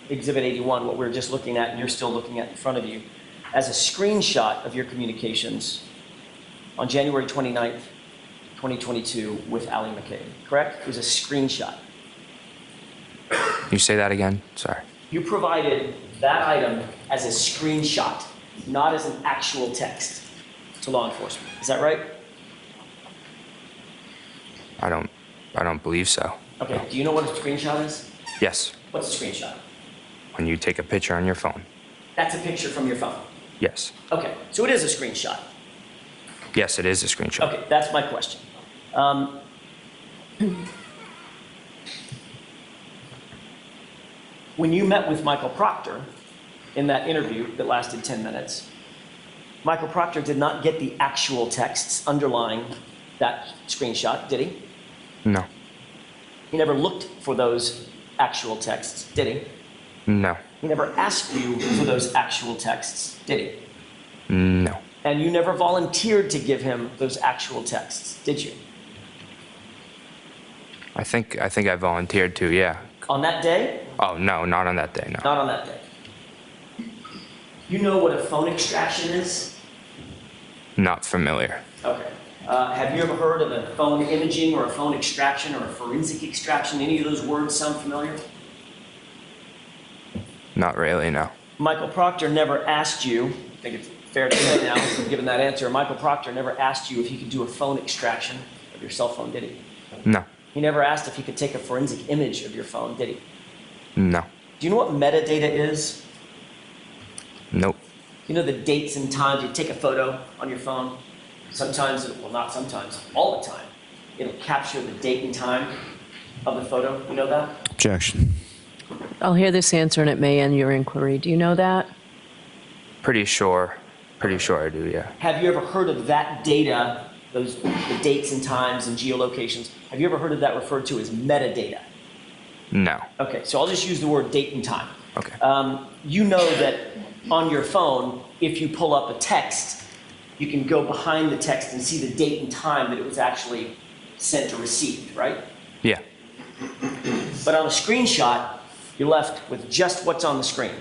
[SPEAKER 3] Exhibit 81, what we were just looking at and you're still looking at in front of you, as a screenshot of your communications on January 29th, 2022 with Allie McCabe, correct? It was a screenshot.
[SPEAKER 4] Can you say that again? Sorry.
[SPEAKER 3] You provided that item as a screenshot, not as an actual text to law enforcement. Is that right?
[SPEAKER 4] I don't believe so.
[SPEAKER 3] Okay, do you know what a screenshot is?
[SPEAKER 4] Yes.
[SPEAKER 3] What's a screenshot?
[SPEAKER 4] When you take a picture on your phone.
[SPEAKER 3] That's a picture from your phone.
[SPEAKER 4] Yes.
[SPEAKER 3] Okay, so it is a screenshot.
[SPEAKER 4] Yes, it is a screenshot.
[SPEAKER 3] Okay, that's my question. When you met with Michael Proctor in that interview that lasted 10 minutes, Michael Proctor did not get the actual texts underlying that screenshot, did he?
[SPEAKER 4] No.
[SPEAKER 3] He never looked for those actual texts, did he?
[SPEAKER 4] No.
[SPEAKER 3] He never asked you for those actual texts, did he?
[SPEAKER 4] No.
[SPEAKER 3] And you never volunteered to give him those actual texts, did you?
[SPEAKER 4] I think I volunteered to, yeah.
[SPEAKER 3] On that day?
[SPEAKER 4] Oh, no, not on that day, no.
[SPEAKER 3] Not on that day. You know what a phone extraction is?
[SPEAKER 4] Not familiar.
[SPEAKER 3] Okay. Have you ever heard of a phone imaging or a phone extraction or a forensic extraction? Any of those words sound familiar?
[SPEAKER 4] Not really, no.
[SPEAKER 3] Michael Proctor never asked you, I think it's fair to say now, given that answer, Michael Proctor never asked you if he could do a phone extraction of your cell phone, did he?
[SPEAKER 4] No.
[SPEAKER 3] He never asked if he could take a forensic image of your phone, did he?
[SPEAKER 4] No.
[SPEAKER 3] Do you know what metadata is?
[SPEAKER 4] Nope.
[SPEAKER 3] You know the dates and times. You take a photo on your phone. Sometimes, well, not sometimes, all the time, it'll capture the date and time of the photo. You know that?
[SPEAKER 2] Objection.
[SPEAKER 5] I'll hear this answer and it may end your inquiry. Do you know that?
[SPEAKER 4] Pretty sure I do, yeah.
[SPEAKER 3] Have you ever heard of that data, the dates and times and geolocations? Have you ever heard of that referred to as metadata?
[SPEAKER 4] No.
[SPEAKER 3] Okay, so I'll just use the word date and time.
[SPEAKER 4] Okay.
[SPEAKER 3] You know that on your phone, if you pull up a text, you can go behind the text and see the date and time that it was actually sent or received, right?
[SPEAKER 4] Yeah.
[SPEAKER 3] But on a screenshot, you're left with just what's on the screen.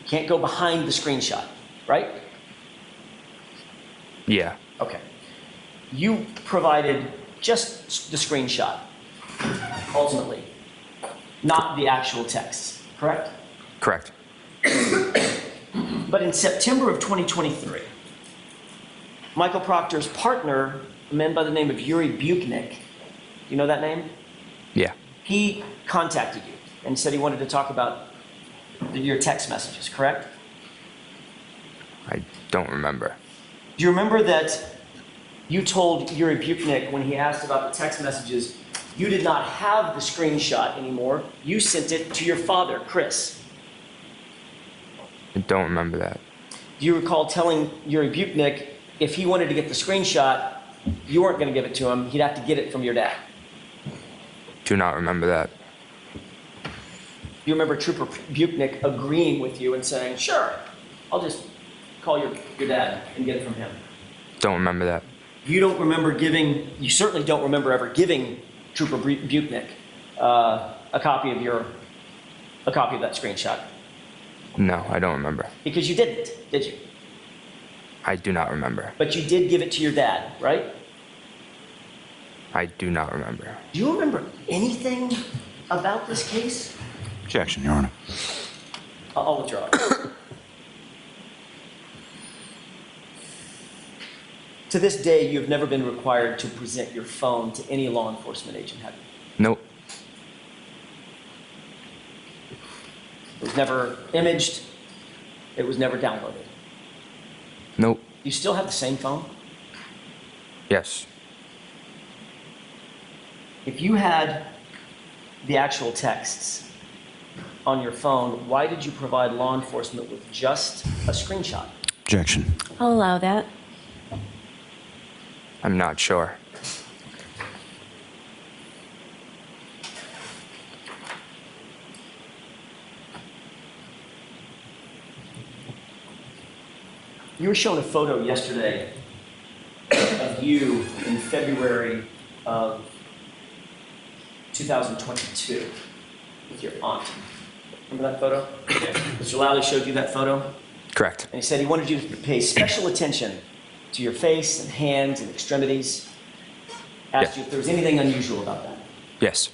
[SPEAKER 3] You can't go behind the screenshot, right?
[SPEAKER 4] Yeah.
[SPEAKER 3] Okay. You provided just the screenshot, ultimately, not the actual text, correct?
[SPEAKER 4] Correct.
[SPEAKER 3] But in September of 2023, Michael Proctor's partner, a man by the name of Yuri Buknik, you know that name?
[SPEAKER 4] Yeah.
[SPEAKER 3] He contacted you and said he wanted to talk about your text messages, correct?
[SPEAKER 4] I don't remember.
[SPEAKER 3] Do you remember that you told Yuri Buknik when he asked about the text messages, you did not have the screenshot anymore, you sent it to your father, Chris?
[SPEAKER 4] I don't remember that.
[SPEAKER 3] Do you recall telling Yuri Buknik if he wanted to get the screenshot, you weren't going to give it to him, he'd have to get it from your dad?
[SPEAKER 4] Do not remember that.
[SPEAKER 3] Do you remember Trooper Buknik agreeing with you and saying, sure, I'll just call your dad and get it from him?
[SPEAKER 4] Don't remember that.
[SPEAKER 3] You don't remember giving, you certainly don't remember ever giving Trooper Buknik a copy of that screenshot.
[SPEAKER 4] No, I don't remember.
[SPEAKER 3] Because you didn't, did you?
[SPEAKER 4] I do not remember.
[SPEAKER 3] But you did give it to your dad, right?
[SPEAKER 4] I do not remember.
[SPEAKER 3] Do you remember anything about this case?
[SPEAKER 2] Objection, Your Honor.
[SPEAKER 3] I'll withdraw it. To this day, you have never been required to present your phone to any law enforcement agent, have you?
[SPEAKER 4] Nope.
[SPEAKER 3] It was never imaged. It was never downloaded.
[SPEAKER 4] Nope.
[SPEAKER 3] You still have the same phone?
[SPEAKER 4] Yes.
[SPEAKER 3] If you had the actual texts on your phone, why did you provide law enforcement with just a screenshot?
[SPEAKER 2] Objection.
[SPEAKER 5] I'll allow that.
[SPEAKER 4] I'm not sure.
[SPEAKER 3] You were shown a photo yesterday of you in February of 2022 with your aunt. Remember that photo? Mr. Lally showed you that photo,
[SPEAKER 4] Correct.
[SPEAKER 3] and he said he wanted you to pay special attention to your face and hands and extremities. Asked you if there was anything unusual about that.
[SPEAKER 4] Yes.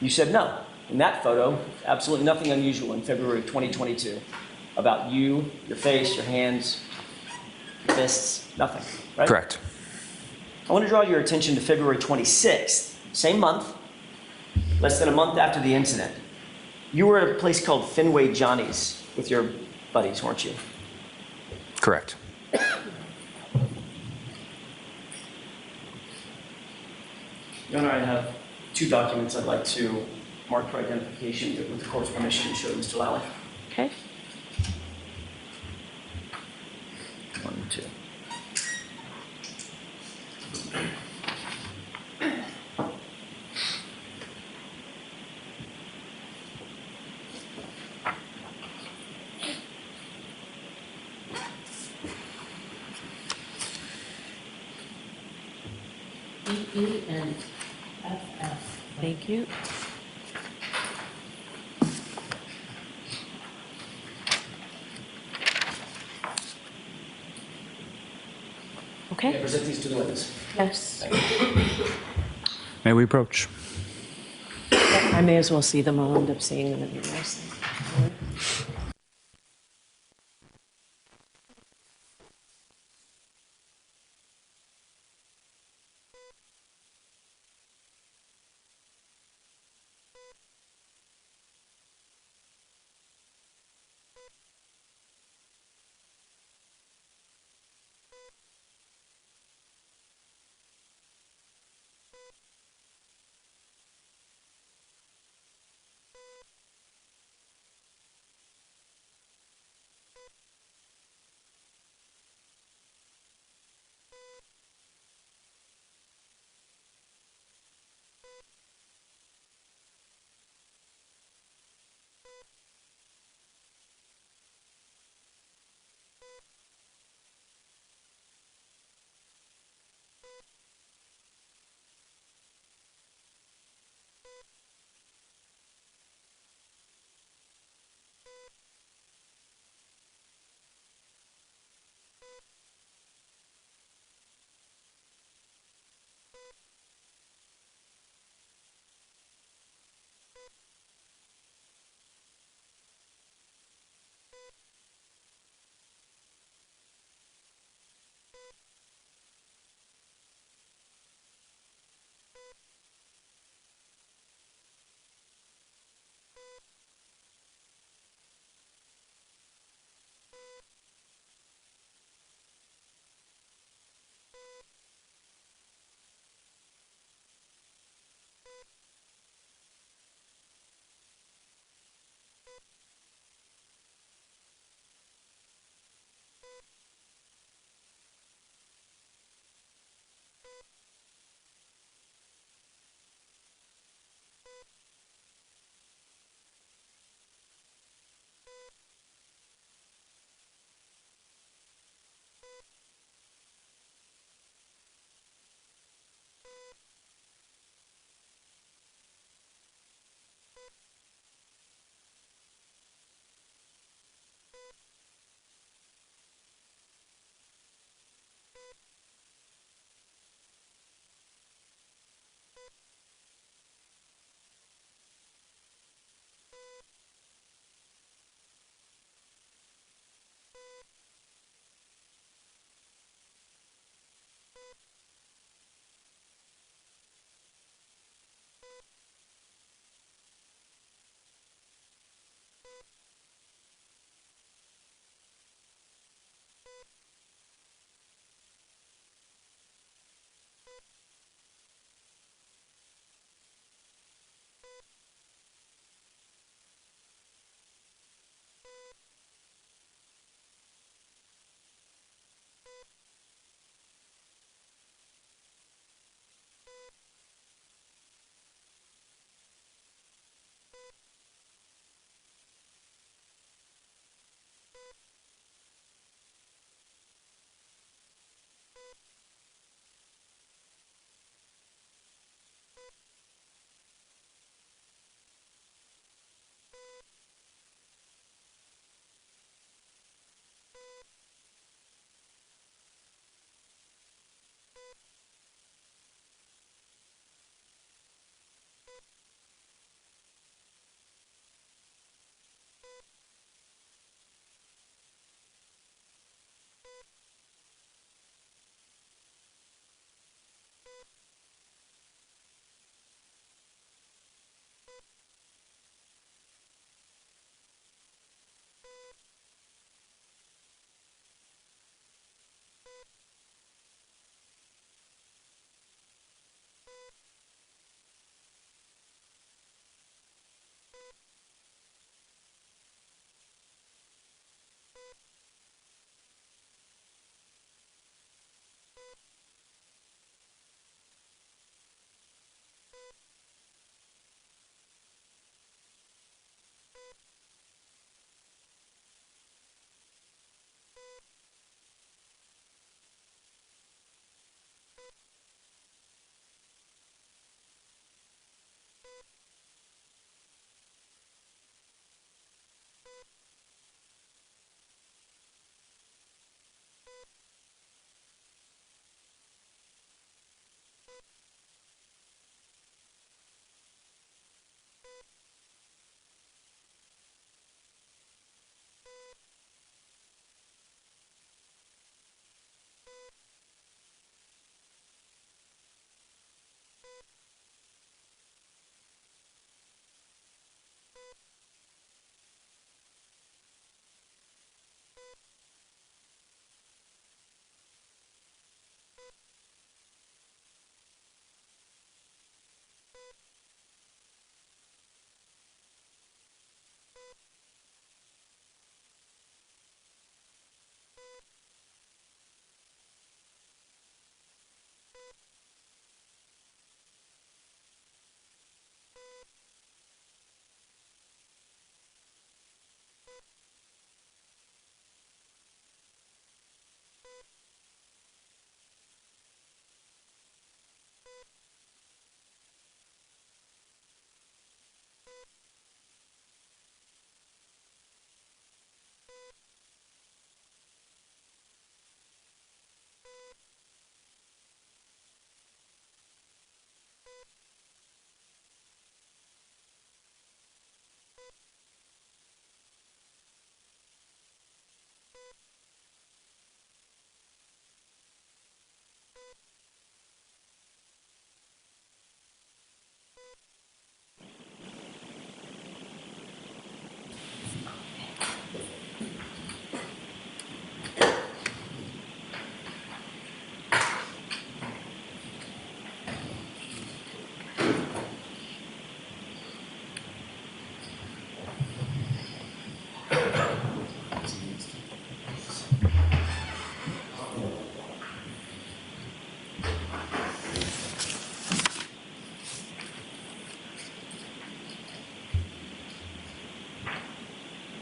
[SPEAKER 3] You said no. In that photo, absolutely nothing unusual in February of 2022 about you, your face, your hands, your fists, nothing, right?
[SPEAKER 4] Correct.
[SPEAKER 3] I want to draw your attention to February 26th, same month, less than a month after the incident. You were at a place called Fenway Johnny's with your buddies, weren't you?
[SPEAKER 4] Correct.
[SPEAKER 3] Your Honor, I have two documents I'd like to mark for identification with the court's permission to show to Mr. Lally.
[SPEAKER 5] Okay.
[SPEAKER 3] 1 and 2.
[SPEAKER 6] EE and FF.
[SPEAKER 5] Thank you.
[SPEAKER 3] May I
[SPEAKER 5] Okay.
[SPEAKER 3] present these to the witness?
[SPEAKER 5] Yes.
[SPEAKER 2] May we approach?
[SPEAKER 5] I may as well see them. I'll end up seeing them in the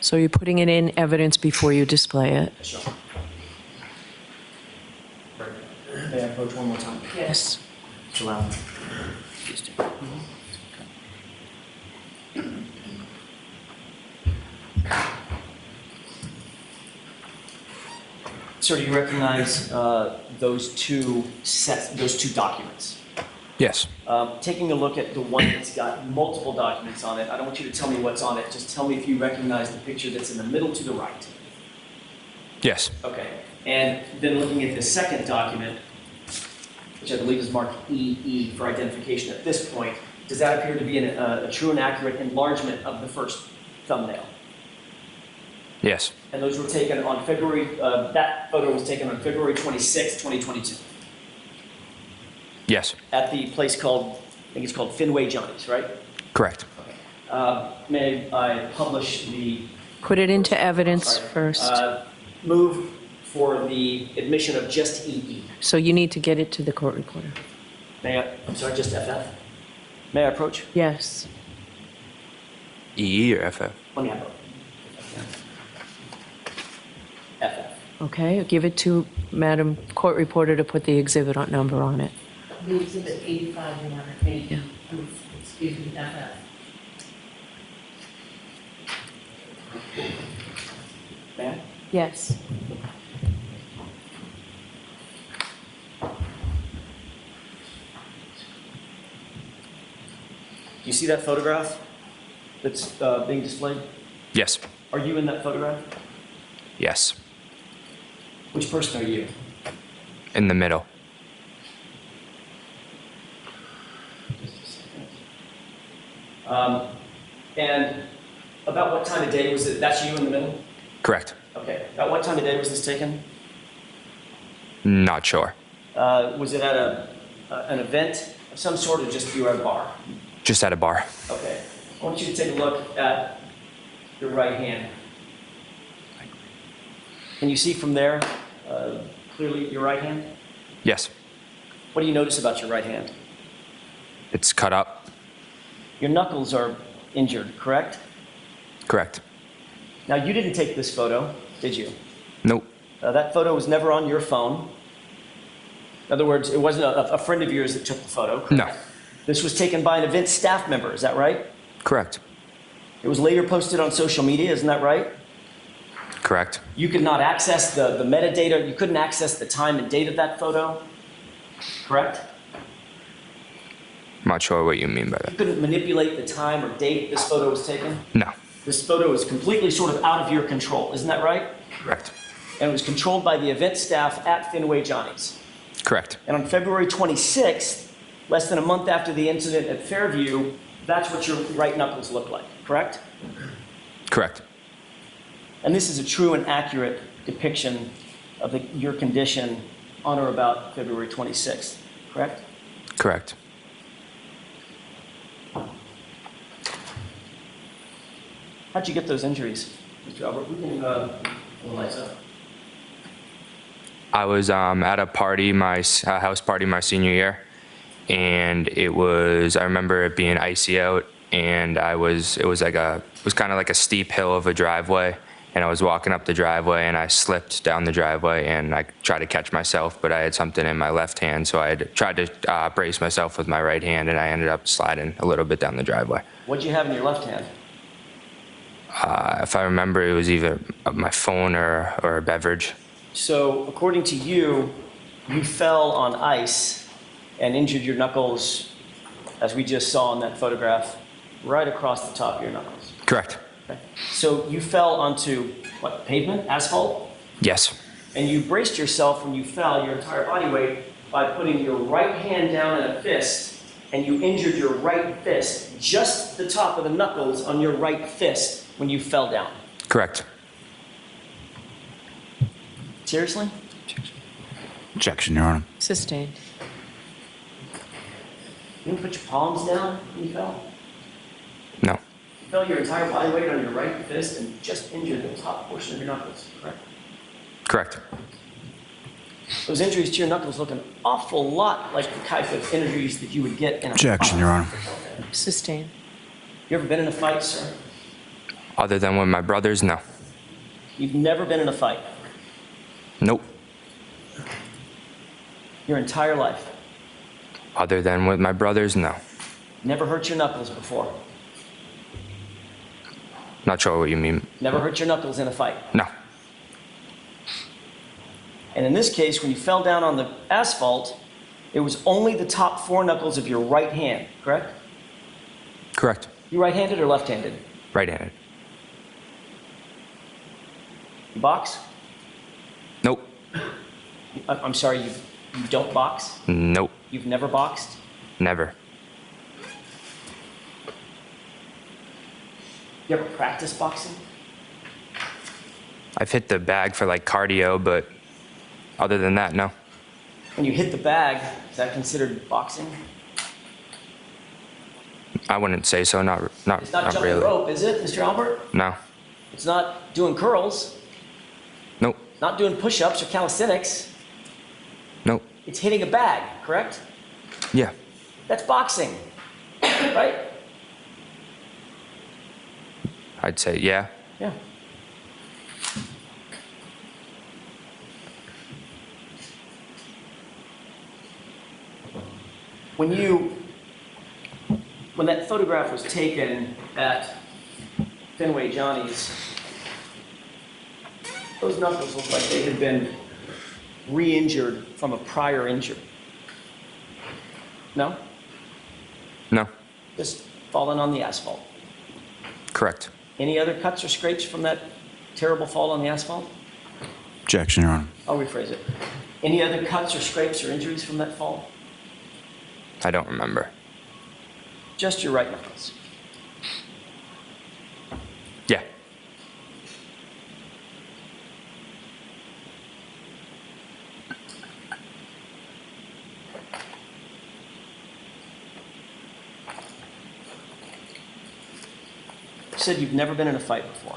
[SPEAKER 5] So you're putting it in evidence before you display it?
[SPEAKER 3] Sure. May I approach one more time?
[SPEAKER 5] Yes.
[SPEAKER 3] It's allowed. Please do. Sir, do you recognize those two documents?
[SPEAKER 4] Yes.
[SPEAKER 3] Taking a look at the one that's got multiple documents on it, I don't want you to tell me what's on it. Just tell me if you recognize the picture that's in the middle to the right.
[SPEAKER 4] Yes.
[SPEAKER 3] Okay. And then looking at the second document, which I believe is marked EE for identification at this point, does that appear to be a true and accurate enlargement of the first thumbnail?
[SPEAKER 4] Yes.
[SPEAKER 3] And those were taken on that photo was taken on February 26, 2022.
[SPEAKER 4] Yes.
[SPEAKER 3] At the place called, I think it's called Fenway Johnny's, right?
[SPEAKER 4] Correct.
[SPEAKER 3] May I publish the...
[SPEAKER 5] Put it into evidence first.
[SPEAKER 3] Move for the admission of just EE.
[SPEAKER 5] So you need to get it to the court reporter.
[SPEAKER 3] May I, I'm sorry, just FF? May I approach?
[SPEAKER 5] Yes.
[SPEAKER 4] EE or FF?
[SPEAKER 3] Let me have it. FF.
[SPEAKER 5] Okay, give it to Madam Court Reporter to put the exhibit number on it.
[SPEAKER 6] The exhibit 85, Your Honor, 80,
[SPEAKER 5] Yeah.
[SPEAKER 6] excuse me, FF.
[SPEAKER 3] May I?
[SPEAKER 5] Yes.
[SPEAKER 3] Do you see that photograph that's being displayed?
[SPEAKER 4] Yes.
[SPEAKER 3] Are you in that photograph?
[SPEAKER 4] Yes.
[SPEAKER 3] Which person are you?
[SPEAKER 4] In the middle.
[SPEAKER 3] And about what time of day was it? That's you in the middle?
[SPEAKER 4] Correct.
[SPEAKER 3] Okay. About what time of day was this taken?
[SPEAKER 4] Not sure.
[SPEAKER 3] Was it at an event of some sort or just you were at a bar?
[SPEAKER 4] Just at a bar.
[SPEAKER 3] Okay. I want you to take a look at your right hand. Can you see from there clearly your right hand?
[SPEAKER 4] Yes.
[SPEAKER 3] What do you notice about your right hand?
[SPEAKER 4] It's cut up.
[SPEAKER 3] Your knuckles are injured, correct?
[SPEAKER 4] Correct.
[SPEAKER 3] Now, you didn't take this photo, did you?
[SPEAKER 4] Nope.
[SPEAKER 3] That photo was never on your phone. In other words, it wasn't a friend of yours that took the photo, correct?
[SPEAKER 4] No.
[SPEAKER 3] This was taken by an event staff member, is that right?
[SPEAKER 4] Correct.
[SPEAKER 3] It was later posted on social media, isn't that right?
[SPEAKER 4] Correct.
[SPEAKER 3] You could not access the metadata, you couldn't access the time and date of that photo, correct?
[SPEAKER 4] I'm not sure what you mean by
[SPEAKER 3] You
[SPEAKER 4] that.
[SPEAKER 3] couldn't manipulate the time or date this photo was taken?
[SPEAKER 4] No.
[SPEAKER 3] This photo is completely sort of out of your control, isn't that right?
[SPEAKER 4] Correct.
[SPEAKER 3] And it was controlled by the event staff at Fenway Johnny's.
[SPEAKER 4] Correct.
[SPEAKER 3] And on February 26th, less than a month after the incident at Fairview, that's what your right knuckles look like, correct?
[SPEAKER 4] Correct.
[SPEAKER 3] And this is a true and accurate depiction of your condition on or about February 26th, correct?
[SPEAKER 4] Correct.
[SPEAKER 3] How'd you get those injuries, Mr. Albert? We can pull the lights up.
[SPEAKER 4] I was at a party, house party my senior year, and I remember it being icy out, and it was kind of like a steep hill of a driveway, and I was walking up the driveway, and I slipped down the driveway, and I tried to catch myself, but I had something in my left hand, so I had tried to brace myself with my right hand, and I ended up sliding a little bit down the driveway.
[SPEAKER 3] What'd you have in your left hand?
[SPEAKER 4] If I remember, it was either my phone or a beverage.
[SPEAKER 3] So, according to you, you fell on ice and injured your knuckles, as we just saw in that photograph, right across the top of your knuckles.
[SPEAKER 4] Correct.
[SPEAKER 3] Okay. So you fell onto, what, pavement, asphalt?
[SPEAKER 4] Yes.
[SPEAKER 3] And you braced yourself when you fell, your entire body weight, by putting your right hand down in a fist, and you injured your right fist, just the top of the knuckles on your right fist when you fell down.
[SPEAKER 4] Correct.
[SPEAKER 3] Seriously?
[SPEAKER 2] Objection, Your Honor.
[SPEAKER 5] Sustained.
[SPEAKER 3] You didn't put your palms down when you fell?
[SPEAKER 4] No.
[SPEAKER 3] You fell your entire body weight on your right fist and just injured the top portion of your knuckles, correct?
[SPEAKER 4] Correct.
[SPEAKER 3] Those injuries to your knuckles look an awful lot like the type of injuries that you would get in a
[SPEAKER 2] Objection, Your Honor.
[SPEAKER 5] Sustained.
[SPEAKER 3] You ever been in a fight, sir?
[SPEAKER 4] Other than with my brothers, no.
[SPEAKER 3] You've never been in a fight
[SPEAKER 4] Nope.
[SPEAKER 3] your entire life.
[SPEAKER 4] Other than with my brothers, no.
[SPEAKER 3] Never hurt your knuckles before.
[SPEAKER 4] Not sure what you mean.
[SPEAKER 3] Never hurt your knuckles in a fight.
[SPEAKER 4] No.
[SPEAKER 3] And in this case, when you fell down on the asphalt, it was only the top 4 knuckles of your right hand, correct?
[SPEAKER 4] Correct.
[SPEAKER 3] You right-handed or left-handed?
[SPEAKER 4] Right-handed.
[SPEAKER 3] You box?
[SPEAKER 4] Nope.
[SPEAKER 3] I'm sorry, you don't box?
[SPEAKER 4] Nope.
[SPEAKER 3] You've never boxed?
[SPEAKER 4] Never.
[SPEAKER 3] You ever practice boxing?
[SPEAKER 4] I've hit the bag for like cardio, but other than that, no.
[SPEAKER 3] When you hit the bag, is that considered boxing?
[SPEAKER 4] I wouldn't say so. Not
[SPEAKER 3] It's not jumping
[SPEAKER 4] really.
[SPEAKER 3] rope, is it, Mr. Albert?
[SPEAKER 4] No.
[SPEAKER 3] It's not doing curls,
[SPEAKER 4] Nope.
[SPEAKER 3] not doing push-ups or calisthenics.
[SPEAKER 4] Nope.
[SPEAKER 3] It's hitting a bag, correct?
[SPEAKER 4] Yeah.
[SPEAKER 3] That's boxing, right?
[SPEAKER 4] I'd say yeah.
[SPEAKER 3] Yeah. When that photograph was taken at Fenway Johnny's, those knuckles looked like they had been re-injured from a prior injury. No?
[SPEAKER 4] No.
[SPEAKER 3] Just falling on the asphalt.
[SPEAKER 4] Correct.
[SPEAKER 3] Any other cuts or scrapes from that terrible fall on the asphalt?
[SPEAKER 2] Objection, Your Honor.
[SPEAKER 3] I'll rephrase it. Any other cuts or scrapes or injuries from that fall?
[SPEAKER 4] I don't remember.
[SPEAKER 3] Just your right knuckles.
[SPEAKER 4] Yeah.
[SPEAKER 3] You said you've never been in a fight before.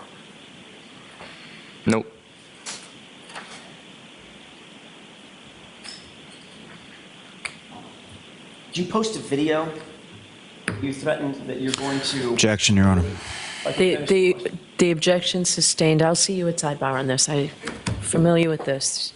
[SPEAKER 4] Nope.
[SPEAKER 3] Did you post a video? You threatened that you're going to...
[SPEAKER 2] Objection, Your Honor.
[SPEAKER 5] The objection sustained. I'll see you at Sidebar on this. I'm familiar with this.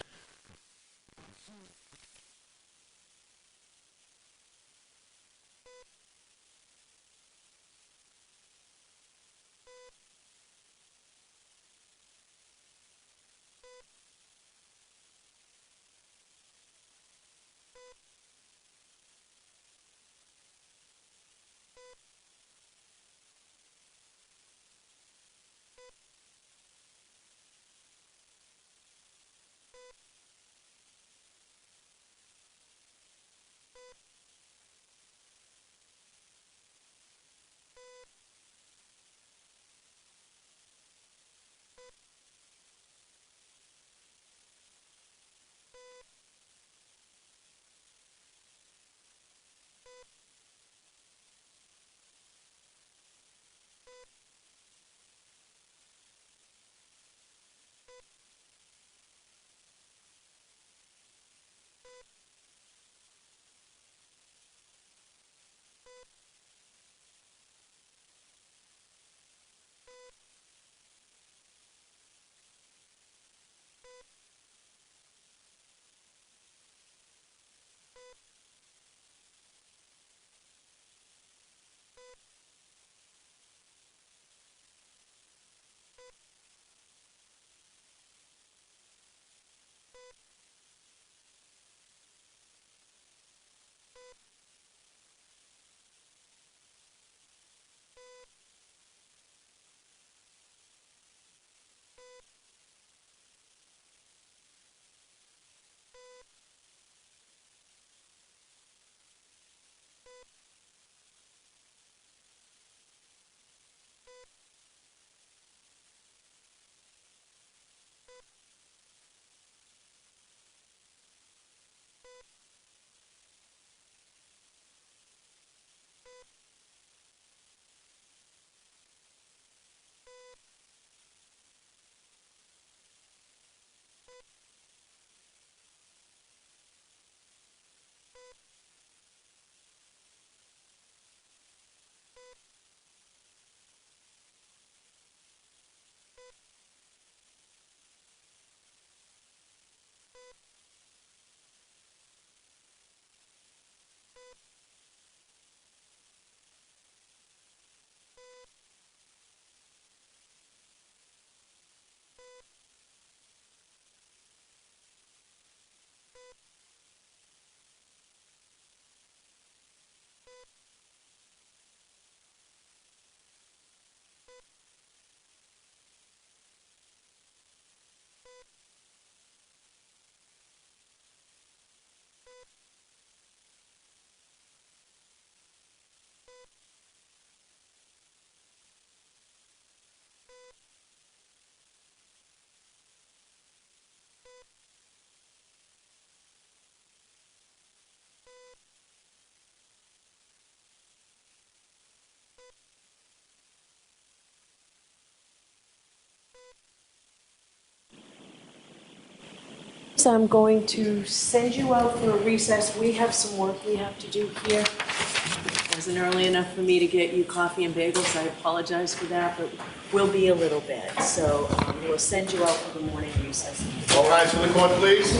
[SPEAKER 5] adjournments. I'm going to send you out for a recess. We have some work we have to do here. It wasn't early enough for me to get you coffee and bagels. I apologize for that, but we'll be a little bit. So we'll send you out for the morning recess.
[SPEAKER 7] All rise for the court, please.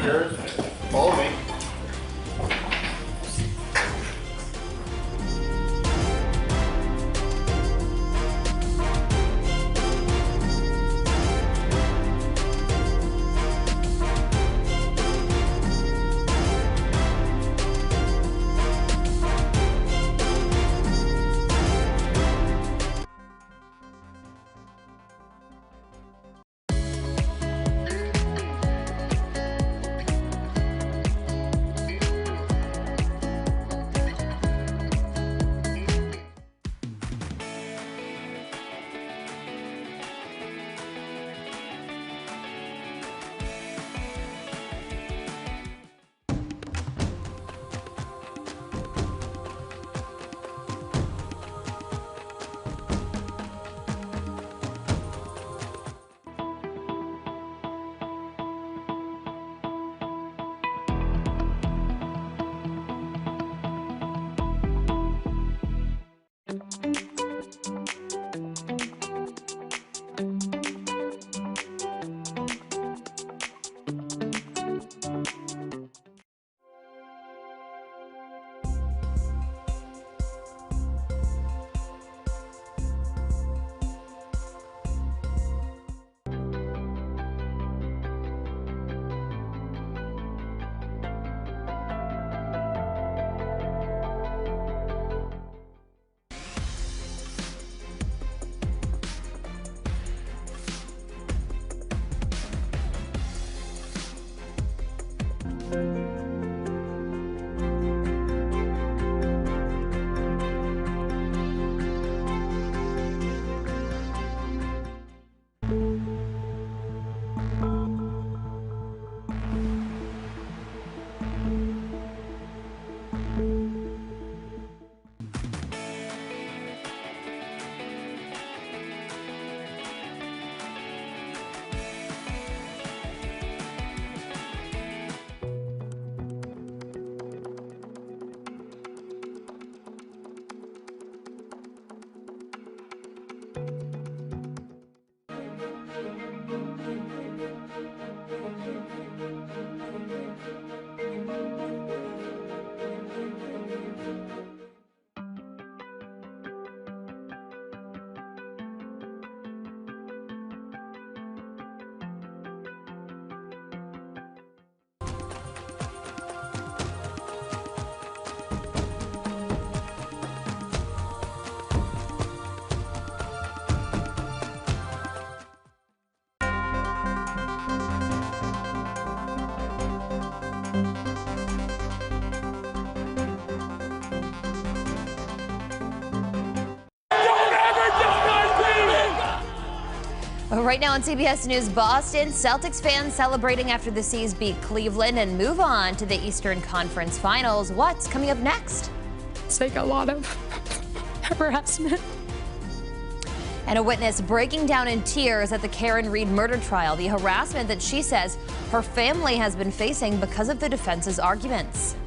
[SPEAKER 7] Yours. Follow me.
[SPEAKER 1] Right now on CBS News Boston, Celtics fans celebrating after the C's beat Cleveland and move on to the Eastern Conference Finals. What's coming up next?
[SPEAKER 8] It's like a lot of harassment.
[SPEAKER 1] And a witness breaking down in tears at the Karen Reed murder trial, the harassment that she says her family has been facing because of the defense's arguments.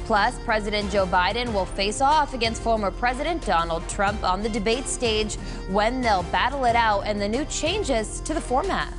[SPEAKER 1] Plus, President Joe Biden will face off against former President Donald Trump on the debate stage when they'll battle it out and the new changes to the format.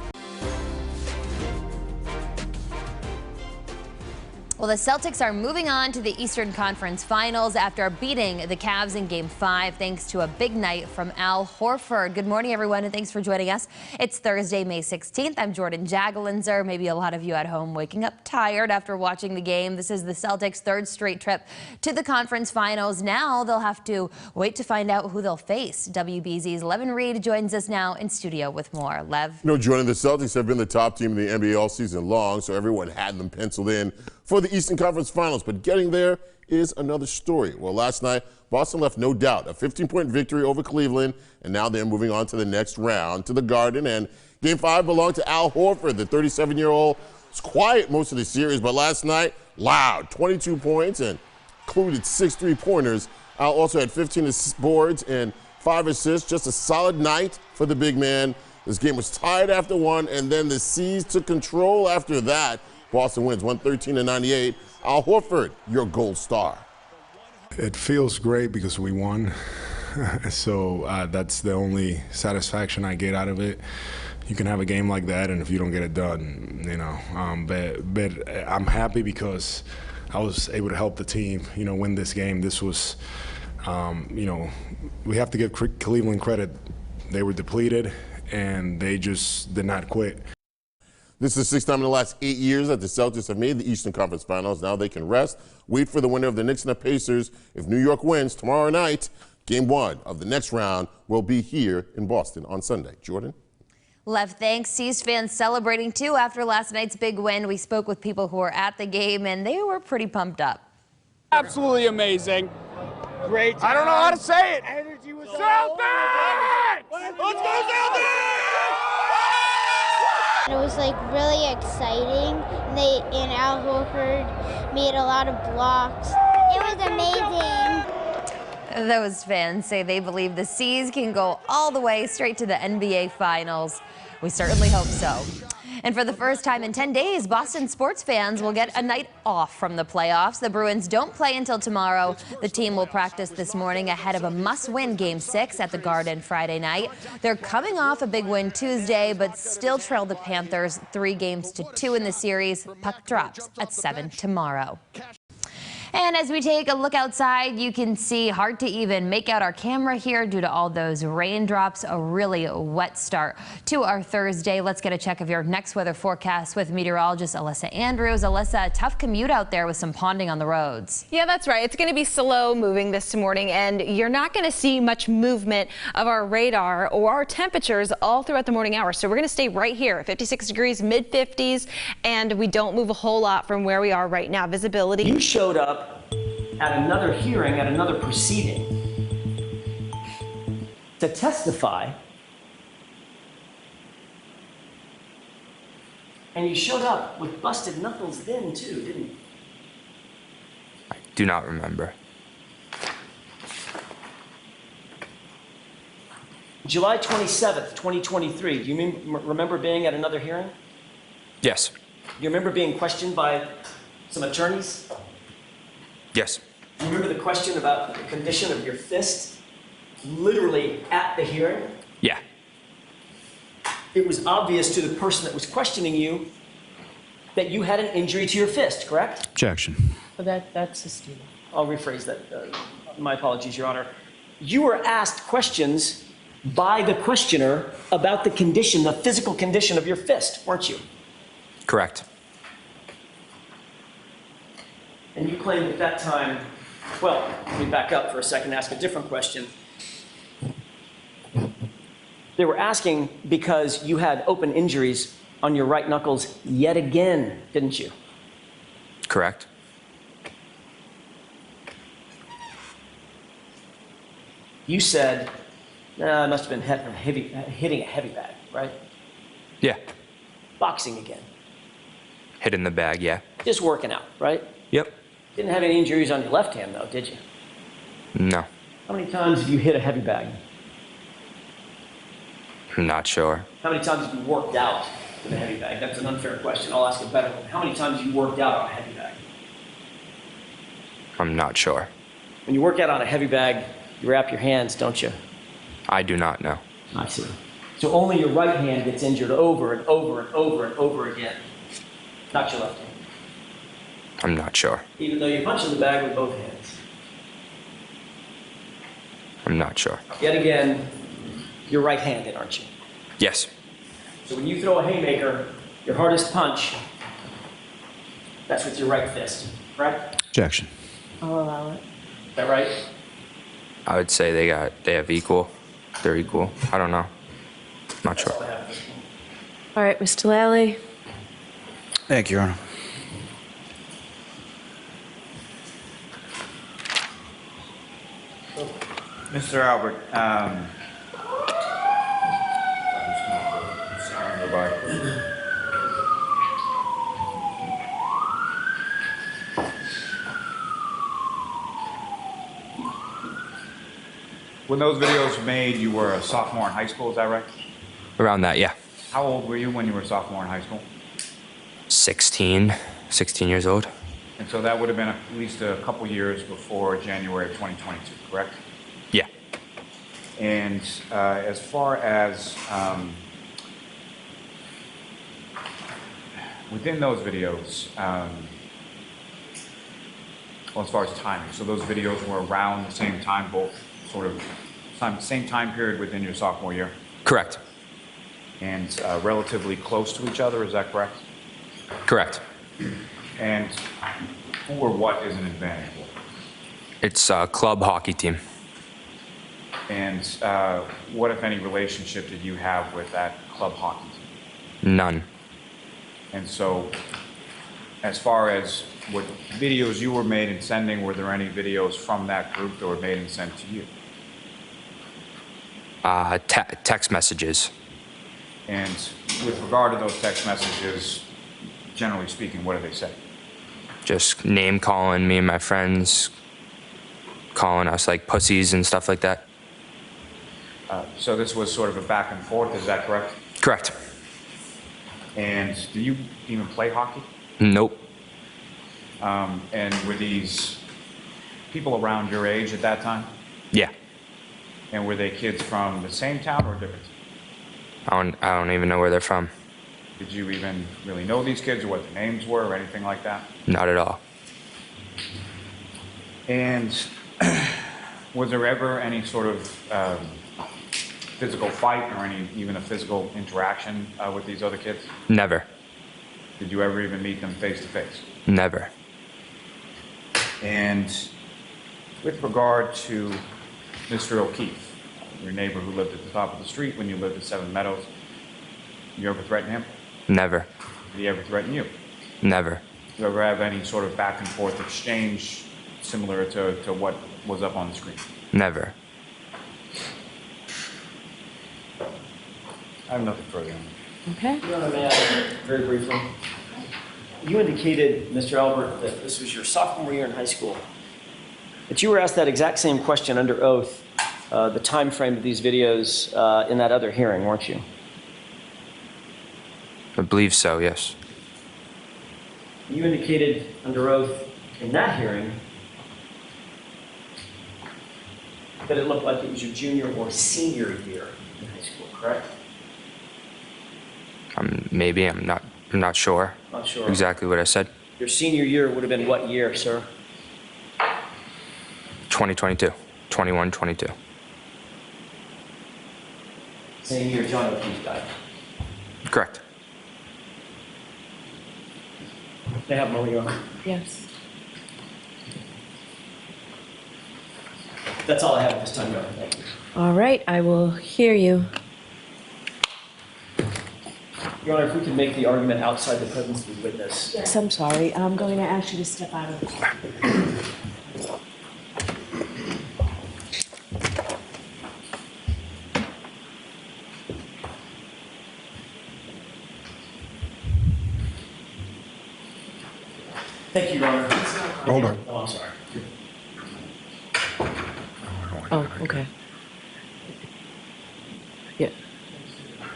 [SPEAKER 1] Well, the Celtics are moving on to the Eastern Conference Finals after beating the Cavs in Game 5 thanks to a big night from Al Horford. Good morning, everyone, and thanks for joining us. It's Thursday, May 16th. I'm Jordan Jagelinzer. Maybe a lot of you at home waking up tired after watching the game. This is the Celtics' third straight trip to the conference finals. Now they'll have to wait to find out who they'll face. WBZ's Levin Reed joins us now in studio with more. Lev.
[SPEAKER 7] You know, Jordan, the Celtics have been the top team in the NBA all season long, so everyone had them penciled in for the Eastern Conference Finals, but getting there is another story. Well, last night, Boston left no doubt a 15-point victory over Cleveland, and now they're moving on to the next round, to the Garden, and Game 5 belonged to Al Horford. The 37-year-old was quiet most of the series, but last night, loud, 22 points and included 6 3-pointers. Al also had 15 boards and 5 assists, just a solid night for the big man. This game was tied after one, and then the C's took control after that. Boston wins 113-98. Al Horford, your gold star.
[SPEAKER 9] It feels great because we won. So that's the only satisfaction I get out of it. You can have a game like that, and if you don't get it done, you know. But I'm happy because I was able to help the team, you know, win this game. This was, you know, we have to give Cleveland credit. They were depleted, and they just did not quit.
[SPEAKER 7] This is the 6th time in the last 8 years that the Celtics have made the Eastern Conference Finals. Now they can rest, wait for the winner of the Knicks and the Pacers. If New York wins tomorrow night, Game 1 of the next round will be here in Boston on Sunday. Jordan?
[SPEAKER 1] Lev, thanks. C's fans celebrating too after last night's big win. We spoke with people who were at the game, and they were pretty pumped up.
[SPEAKER 10] Absolutely amazing. Great time. I don't know how to say it. Energy was Celtics! Let's go Celtics!
[SPEAKER 11] It was like really exciting. And Al Horford made a lot of blocks. It was amazing.
[SPEAKER 1] Those fans say they believe the C's can go all the way straight to the NBA Finals. We certainly hope so. And for the first time in 10 days, Boston sports fans will get a night off from the playoffs. The Bruins don't play until tomorrow. The team will practice this morning ahead of a must-win Game 6 at the Garden Friday night. They're coming off a big win Tuesday, but still trail the Panthers 3-2 in the series. Puck drops at 7 tomorrow. And as we take a look outside, you can see hard to even make out our camera here due to all those raindrops. A really wet start to our Thursday. Let's get a check of your next weather forecast with meteorologist Alyssa Andrews. Alyssa, a tough commute out there with some ponding on the roads.
[SPEAKER 12] Yeah, that's right. It's going to be slow moving this morning, and you're not going to see much movement of our radar or our temperatures all throughout the morning hours. So we're going to stay right here at 56 degrees, mid-50s, and we don't move a whole lot from where we are right now. Visibility.
[SPEAKER 3] You showed up at another hearing, at another proceeding, to testify, and you showed up with busted knuckles then too, didn't you?
[SPEAKER 4] I do not remember.
[SPEAKER 3] July 27th, 2023, do you remember being at another hearing?
[SPEAKER 4] Yes.
[SPEAKER 3] You remember being questioned by some attorneys?
[SPEAKER 4] Yes.
[SPEAKER 3] Do you remember the question about the condition of your fist, literally at the hearing?
[SPEAKER 4] Yeah.
[SPEAKER 3] It was obvious to the person that was questioning you that you had an injury to your fist, correct?
[SPEAKER 2] Objection.
[SPEAKER 5] That's a steal.
[SPEAKER 3] I'll rephrase that. My apologies, Your Honor. You were asked questions by the questioner about the condition, the physical condition of your fist, weren't you?
[SPEAKER 4] Correct.
[SPEAKER 3] And you claimed at that time, well, let me back up for a second and ask a different question. They were asking because you had open injuries on your right knuckles yet again, didn't you?
[SPEAKER 4] Correct.
[SPEAKER 3] You said, I must have been hitting a heavy bag, right?
[SPEAKER 4] Yeah.
[SPEAKER 3] Boxing again.
[SPEAKER 4] Hit in the bag, yeah.
[SPEAKER 3] Just working out, right?
[SPEAKER 4] Yep.
[SPEAKER 3] Didn't have any injuries on your left hand, though, did you?
[SPEAKER 4] No.
[SPEAKER 3] How many times have you hit a heavy bag?
[SPEAKER 4] I'm not sure.
[SPEAKER 3] How many times have you worked out with a heavy bag? That's an unfair question. I'll ask a better one. How many times have you worked out on a heavy bag?
[SPEAKER 4] I'm not sure.
[SPEAKER 3] When you work out on a heavy bag, you wrap your hands, don't you?
[SPEAKER 4] I do not know.
[SPEAKER 3] I see. So only your right hand gets injured over and over and over and over again, not your left hand.
[SPEAKER 4] I'm not sure.
[SPEAKER 3] Even though you punch in the bag with both hands.
[SPEAKER 4] I'm not sure.
[SPEAKER 3] Yet again, you're right-handed, aren't you?
[SPEAKER 4] Yes.
[SPEAKER 3] So when you throw a haymaker, your hardest punch, that's with your right fist, correct?
[SPEAKER 2] Objection.
[SPEAKER 5] I'll allow it.
[SPEAKER 3] Is that right?
[SPEAKER 4] I would say they have equal. They're equal. I don't know. Not sure.
[SPEAKER 3] That's all I have at this point.
[SPEAKER 5] All right, Mr. Lally.
[SPEAKER 2] Thank you, Your Honor.
[SPEAKER 13] Mr. Albert, when those videos were made, you were a sophomore in high school, is that right?
[SPEAKER 4] Around that, yeah.
[SPEAKER 2] How old were you when you were a sophomore in high school?
[SPEAKER 4] 16 years old.
[SPEAKER 2] And so that would have been at least a couple years before January of 2022, correct?
[SPEAKER 4] Yeah.
[SPEAKER 2] And as far as within those videos, well, as far as timing, so those videos were around the same time, both sort of same time period within your sophomore year?
[SPEAKER 4] Correct.
[SPEAKER 2] And relatively close to each other, is that correct?
[SPEAKER 4] Correct.
[SPEAKER 2] And who or what is an advantage?
[SPEAKER 4] It's a club hockey team.
[SPEAKER 2] And what, if any, relationship did you have with that club hockey team?
[SPEAKER 4] None.
[SPEAKER 2] And so, as far as what videos you were made and sending, were there any videos from that group that were made and sent to you?
[SPEAKER 4] Text messages.
[SPEAKER 2] And with regard to those text messages, generally speaking, what do they say?
[SPEAKER 4] Just name calling me and my friends, calling us like pussies and stuff like that.
[SPEAKER 2] So this was sort of a back and forth, is that correct?
[SPEAKER 4] Correct.
[SPEAKER 2] And do you even play hockey?
[SPEAKER 4] Nope.
[SPEAKER 2] And were these people around your age at that time?
[SPEAKER 4] Yeah.
[SPEAKER 2] And were they kids from the same town or different?
[SPEAKER 4] I don't even know where they're from.
[SPEAKER 2] Did you even really know these kids or what their names were or anything like that?
[SPEAKER 4] Not at all.
[SPEAKER 2] And was there ever any sort of physical fight or even a physical interaction with these other kids?
[SPEAKER 4] Never.
[SPEAKER 2] Did you ever even meet them face to face?
[SPEAKER 4] Never.
[SPEAKER 2] And with regard to Mr. O'Keefe, your neighbor who lived at the top of the street when you lived at Seven Meadows, you ever threaten him?
[SPEAKER 4] Never.
[SPEAKER 2] Did he ever threaten you?
[SPEAKER 4] Never.
[SPEAKER 2] Did you ever have any sort of back and forth exchange similar to what was up on the screen?
[SPEAKER 4] Never.
[SPEAKER 2] I have nothing further on that.
[SPEAKER 5] Okay.
[SPEAKER 3] Your Honor, may I, very briefly? You indicated, Mr. Albert, that this was your sophomore year in high school, that you were asked that exact same question under oath, the time frame of these videos in that other hearing, weren't you?
[SPEAKER 4] I believe so, yes.
[SPEAKER 3] You indicated under oath in that hearing that it looked like it was your junior or senior year in high school, correct?
[SPEAKER 4] Maybe, I'm not sure.
[SPEAKER 3] Not sure.
[SPEAKER 4] Exactly what I said.
[SPEAKER 3] Your senior year would have been what year, sir?
[SPEAKER 4] 2022. 21, 22.
[SPEAKER 3] Same year John O'Keefe died.
[SPEAKER 4] Correct.
[SPEAKER 3] May I have a moment, Your Honor?
[SPEAKER 5] Yes.
[SPEAKER 3] That's all I have at this time, Your Honor. Thank you.
[SPEAKER 5] All right, I will hear you.
[SPEAKER 3] Your Honor, if we could make the argument outside the presence of the witness.
[SPEAKER 5] Yes, I'm sorry. I'm going to ask you to step out of the car.
[SPEAKER 3] Thank you, Your Honor.
[SPEAKER 9] Hold on.
[SPEAKER 3] Oh, I'm sorry.
[SPEAKER 5] Oh, okay. Yeah.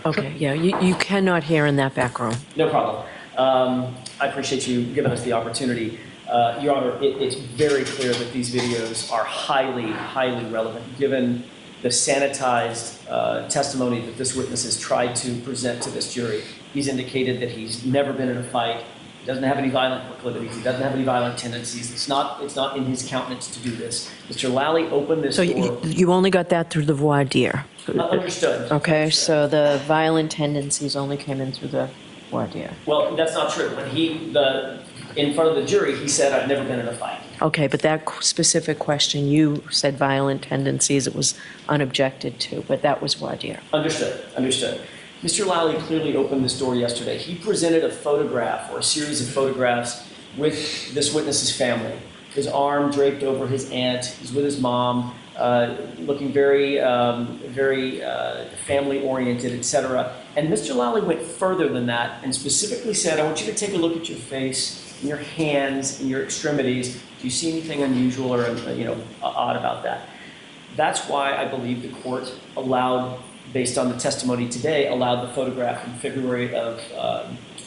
[SPEAKER 5] Okay, yeah, you cannot hear in that back room.
[SPEAKER 3] No problem. I appreciate you giving us the opportunity. Your Honor, it's very clear that these videos are highly, highly relevant, given the sanitized testimony that this witness has tried to present to this jury. He's indicated that he's never been in a fight, doesn't have any violent proclivities, he doesn't have any violent tendencies. It's not in his countenance to do this. Mr. Lally opened this
[SPEAKER 5] So
[SPEAKER 3] door.
[SPEAKER 5] you only got that through the voir dire?
[SPEAKER 3] Understood.
[SPEAKER 5] Okay, so the violent tendencies only came in through the voir dire.
[SPEAKER 3] Well, that's not true. When in front of the jury, he said, I've never been in a fight.
[SPEAKER 5] Okay, but that specific question, you said violent tendencies, it was unobjected to, but that was voir dire.
[SPEAKER 3] Understood, understood. Mr. Lally clearly opened this door yesterday. He presented a photograph or a series of photographs with this witness's family. His arm draped over his aunt, he's with his mom, looking very, very family-oriented, etc. And Mr. Lally went further than that and specifically said, I want you to take a look at your face, and your hands, and your extremities. Do you see anything unusual or odd about that? That's why I believe the court allowed based on the testimony today, allowed the photograph in February of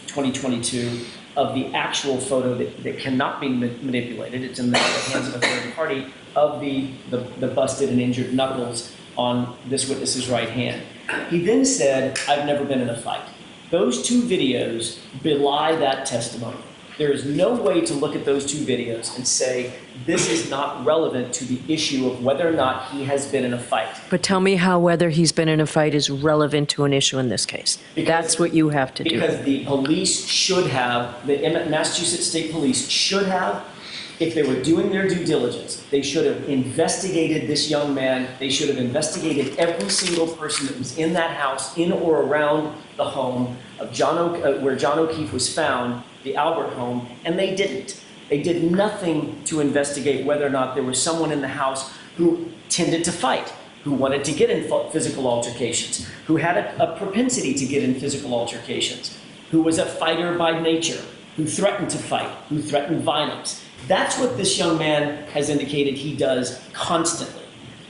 [SPEAKER 3] 2022 of the actual photo that cannot be manipulated. It's in the hands of a third party of the busted and injured knuckles on this witness's right hand. He then said, "I've never been in a fight." Those two videos belie that testimony. There is no way to look at those two videos and say, this is not relevant to the issue of whether or not he has been in a fight.
[SPEAKER 5] But tell me how whether he's been in a fight is relevant to an issue in this case. That's what you have to do.
[SPEAKER 3] Because the police should have, the Massachusetts State Police should have, if they were doing their due diligence, they should have investigated this young man. They should have investigated every single person that was in that house, in or around the home of where John O'Keefe was found, the Albert home, and they didn't. They did nothing to investigate whether or not there was someone in the house who tended to fight, who wanted to get in physical altercations, who had a propensity to get in physical altercations, who was a fighter by nature, who threatened to fight, who threatened violence. That's what this young man has indicated he does constantly.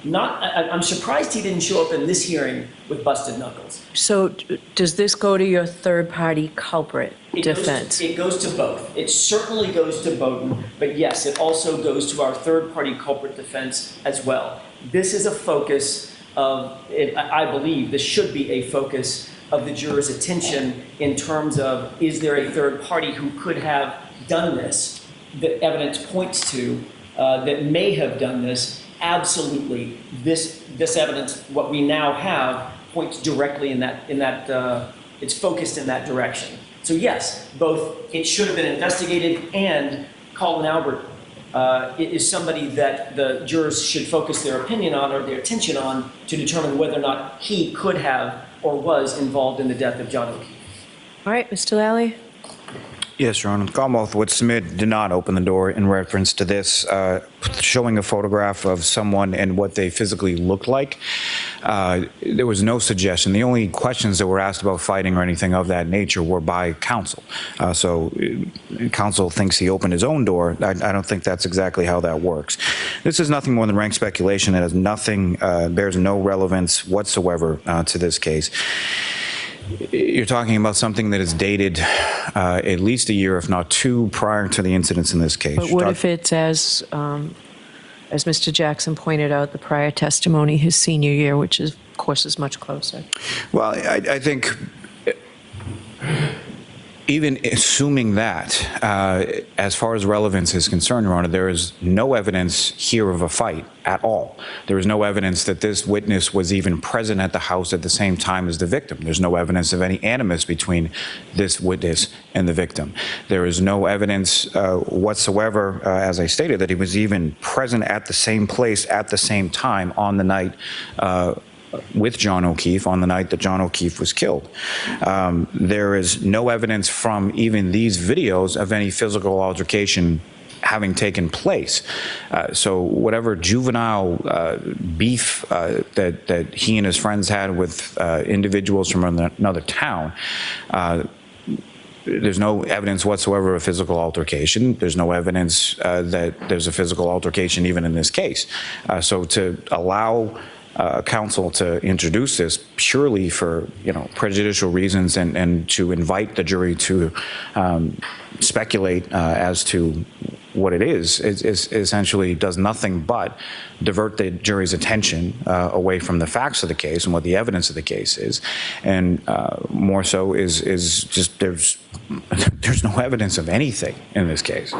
[SPEAKER 3] I'm surprised he didn't show up in this hearing with busted knuckles.
[SPEAKER 5] So does this go to your third-party culprit defense?
[SPEAKER 3] It goes to both. It certainly goes to Bowden, but yes, it also goes to our third-party culprit defense as well. This is a focus of, I believe, this should be a focus of the jurors' attention in terms of, is there a third party who could have done this, that evidence points to, that may have done this? Absolutely, this evidence, what we now have, points directly in that it's focused in that direction. So yes, both it should have been investigated, and Colin Albert is somebody that the jurors should focus their opinion on or their attention on to determine whether or not he could have or was involved in the death of John O'Keefe.
[SPEAKER 5] All right, Mr. Lally.
[SPEAKER 13] Yes, Your Honor. The Commonwealth would submit did not open the door in reference to this, showing a photograph of someone and what they physically looked like. There was no suggestion. The only questions that were asked about fighting or anything of that nature were by counsel. So counsel thinks he opened his own door. I don't think that's exactly how that works. This is nothing more than rank speculation. It has nothing, bears no relevance whatsoever to this case. You're talking about something that is dated at least a year, if not two, prior to the incidents in this case.
[SPEAKER 5] But what if it's, as Mr. Jackson pointed out, the prior testimony, his senior year, which is, of course, is much closer?
[SPEAKER 13] Well, I think even assuming that, as far as relevance is concerned, Your Honor, there is no evidence here of a fight at all. There is no evidence that this witness was even present at the house at the same time as the victim. There's no evidence of any animus between this witness and the victim. There is no evidence whatsoever, as I stated, that he was even present at the same place at the same time on the night with John O'Keefe, on the night that John O'Keefe was killed. There is no evidence from even these videos of any physical altercation having taken place. So whatever juvenile beef that he and his friends had with individuals from another town, there's no evidence whatsoever of physical altercation. There's no evidence that there's a physical altercation even in this case. So to allow counsel to introduce this purely for prejudicial reasons and to invite the jury to speculate as to what it is essentially does nothing but divert the jury's attention away from the facts of the case and what the evidence of the case is, and more so is just there's no evidence of anything in this case.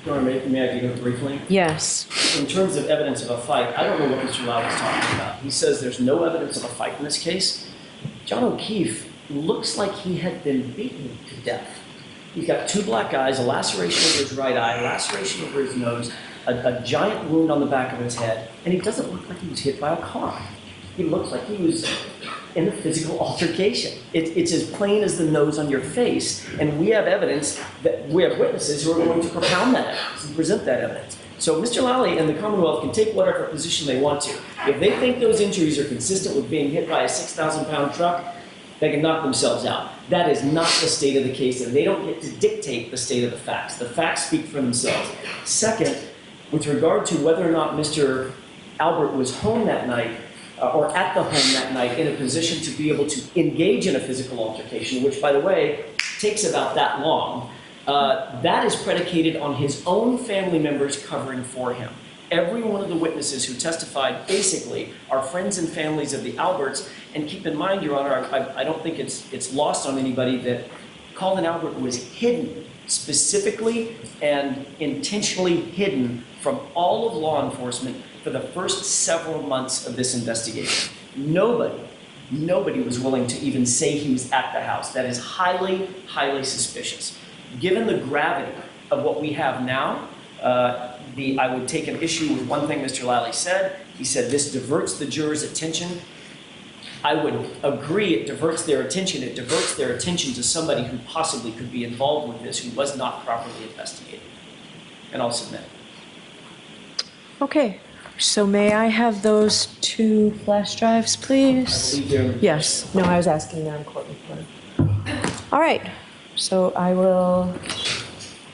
[SPEAKER 3] May I go briefly?
[SPEAKER 5] Yes.
[SPEAKER 3] In terms of evidence of a fight, I don't know what Mr. Lau is talking about. He says there's no evidence of a fight in this case. John O'Keefe looks like he had been beaten to death. He's got two black eyes, a laceration over his right eye, a laceration over his nose, a giant wound on the back of his head, and he doesn't look like he was hit by a car. He looks like he was in a physical altercation. It's as plain as the nose on your face, and we have evidence that we have witnesses who are going to propound that evidence and present that evidence. So Mr. Lally and the Commonwealth can take whatever position they want to. If they think those injuries are consistent with being hit by a 6,000-pound truck, they can knock themselves out. That is not the state of the case, and they don't get to dictate the state of the facts. The facts speak for themselves. Second, with regard to whether or not Mr. Albert was home that night, or at the home that night, in a position to be able to engage in a physical altercation, which, by the way, takes about that long, that is predicated on his own family members covering for him. Every one of the witnesses who testified basically are friends and families of the Alberts. And keep in mind, Your Honor, I don't think it's lost on anybody that Colin Albert was hidden, specifically and intentionally hidden from all of law enforcement for the first several months of this investigation. Nobody was willing to even say he was at the house. That is highly, highly suspicious. Given the gravity of what we have now, I would take an issue with one thing Mr. Lally said. He said this diverts the jurors' attention. I would agree it diverts their attention. It diverts their attention to somebody who possibly could be involved with this, who was not properly investigated. And I'll submit.
[SPEAKER 5] Okay, so may I have those 2 flash drives, please? Yes. No, I was asking Madam Courtney. All right, so I will...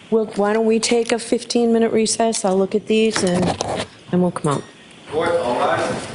[SPEAKER 5] why don't we take a 15-minute recess? I'll look at these and we'll come out.
[SPEAKER 10] Court, all right.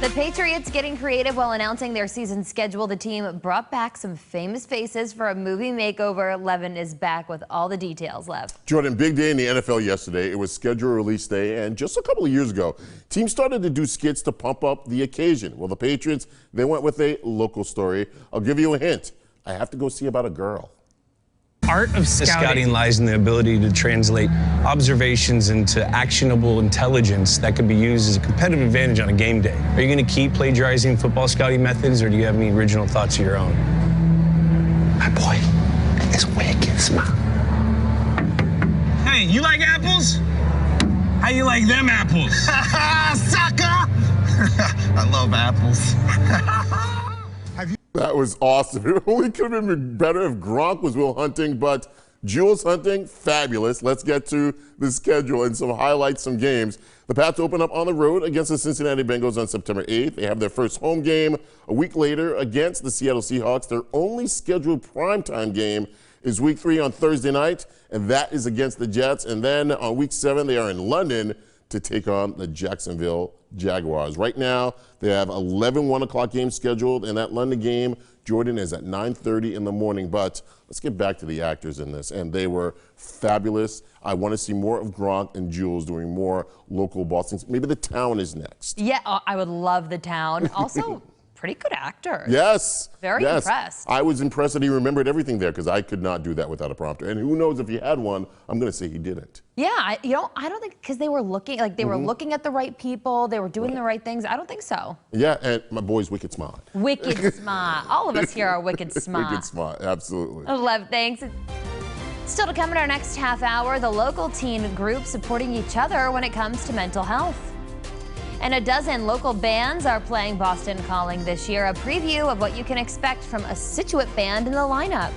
[SPEAKER 1] The Patriots getting creative while announcing their season schedule. The team brought back some famous faces for a movie makeover. Levin is back with all the details, Lev.
[SPEAKER 7] Jordan, big day in the NFL yesterday. It was scheduled release day, and just a couple of years ago, teams started to do skits to pump up the occasion. Well, the Patriots, they went with a local story. I'll give you a hint. I have to go see about a girl.
[SPEAKER 14] Art of scouting lies in the ability to translate observations into actionable intelligence that could be used as a competitive advantage on a game day. Are you going to keep plagiarizing football scouting methods, or do you have any original thoughts of your own? My boy is wicked smart. Hey, you like apples? How you like them apples? Sucker! I love apples.
[SPEAKER 7] That was awesome. It only could have been better if Gronk was Will Hunting, but Jules Hunting, fabulous. Let's get to the schedule and some highlights, some games. The Pats open up on the road against the Cincinnati Bengals on September 8th. They have their first home game a week later against the Seattle Seahawks. Their only scheduled primetime game is week 3 on Thursday night, and that is against the Jets. And then on week 7, they are in London to take on the Jacksonville Jaguars. Right now, they have 11 1 o'clock games scheduled, and that London game, Jordan, is at 9:30 in the morning. But let's get back to the actors in this, and they were fabulous. I want to see more of Gronk and Jules doing more local Boston. Maybe The Town is next.
[SPEAKER 1] Yeah, I would love The Town. Also, pretty good actor.
[SPEAKER 7] Yes.
[SPEAKER 1] Very impressed.
[SPEAKER 7] I was impressed that he remembered everything there, because I could not do that without a prompter. And who knows if he had one, I'm going to say he didn't.
[SPEAKER 1] Yeah, I don't think, because they were looking, were looking at the right people, they were doing the right things. I don't think so.
[SPEAKER 7] Yeah, and my boy's wicked smart.
[SPEAKER 1] Wicked smart. All of us here are wicked smart.
[SPEAKER 7] Wicked smart, absolutely.
[SPEAKER 1] Lev, thanks. Still to come in our next half hour, the local teen group supporting each other when it comes to mental health. And a dozen local bands are playing Boston Calling this year. A preview of what you can expect from a Scituate band in the lineup.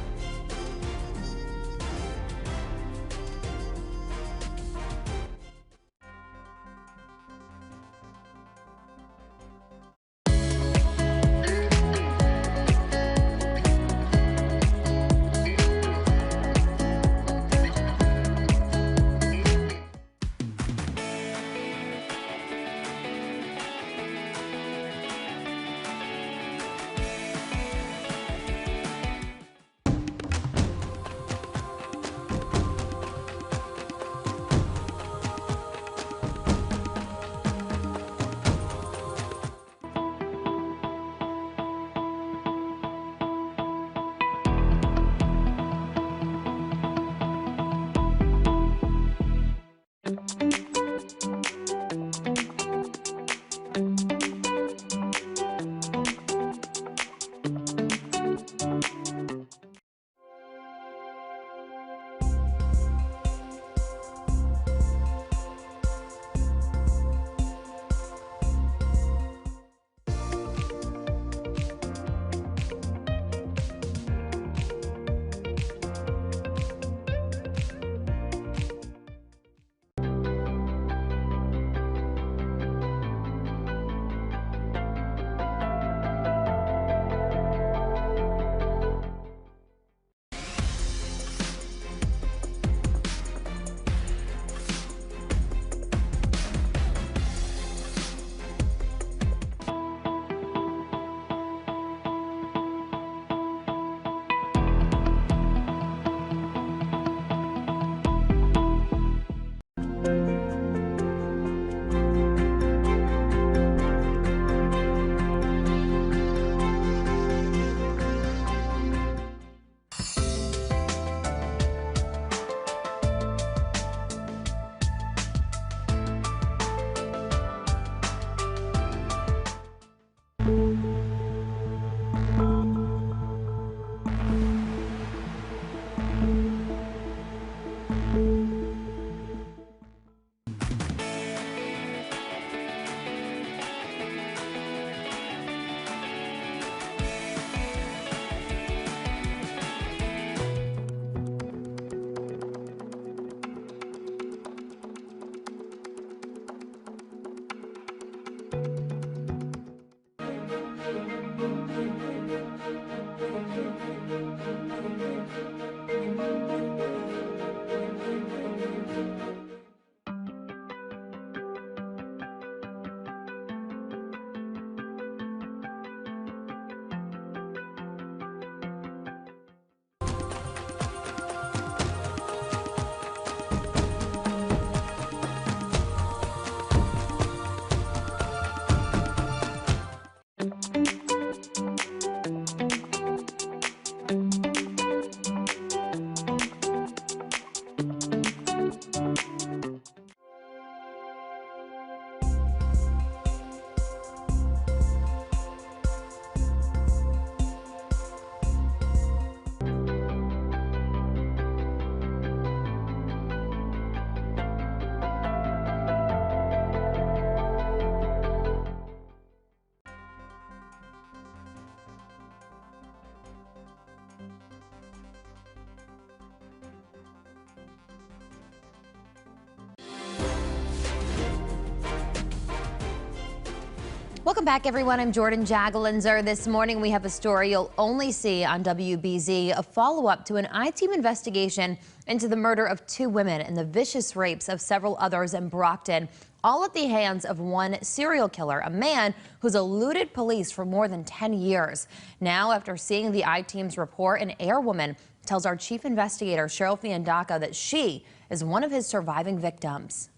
[SPEAKER 1] Welcome back, everyone. I'm Jordan Jagelinzer. This morning, we have a story you'll only see on WBZ, a follow-up to an I-Team investigation into the murder of 2 women and the vicious rapes of several others in Brockton, all at the hands of one serial killer, a man who's eluded police for more than 10 years. Now, after seeing the I-Team's report, an airwoman tells our chief investigator, Cheryl Fiandaca, that she is one of his surviving victims.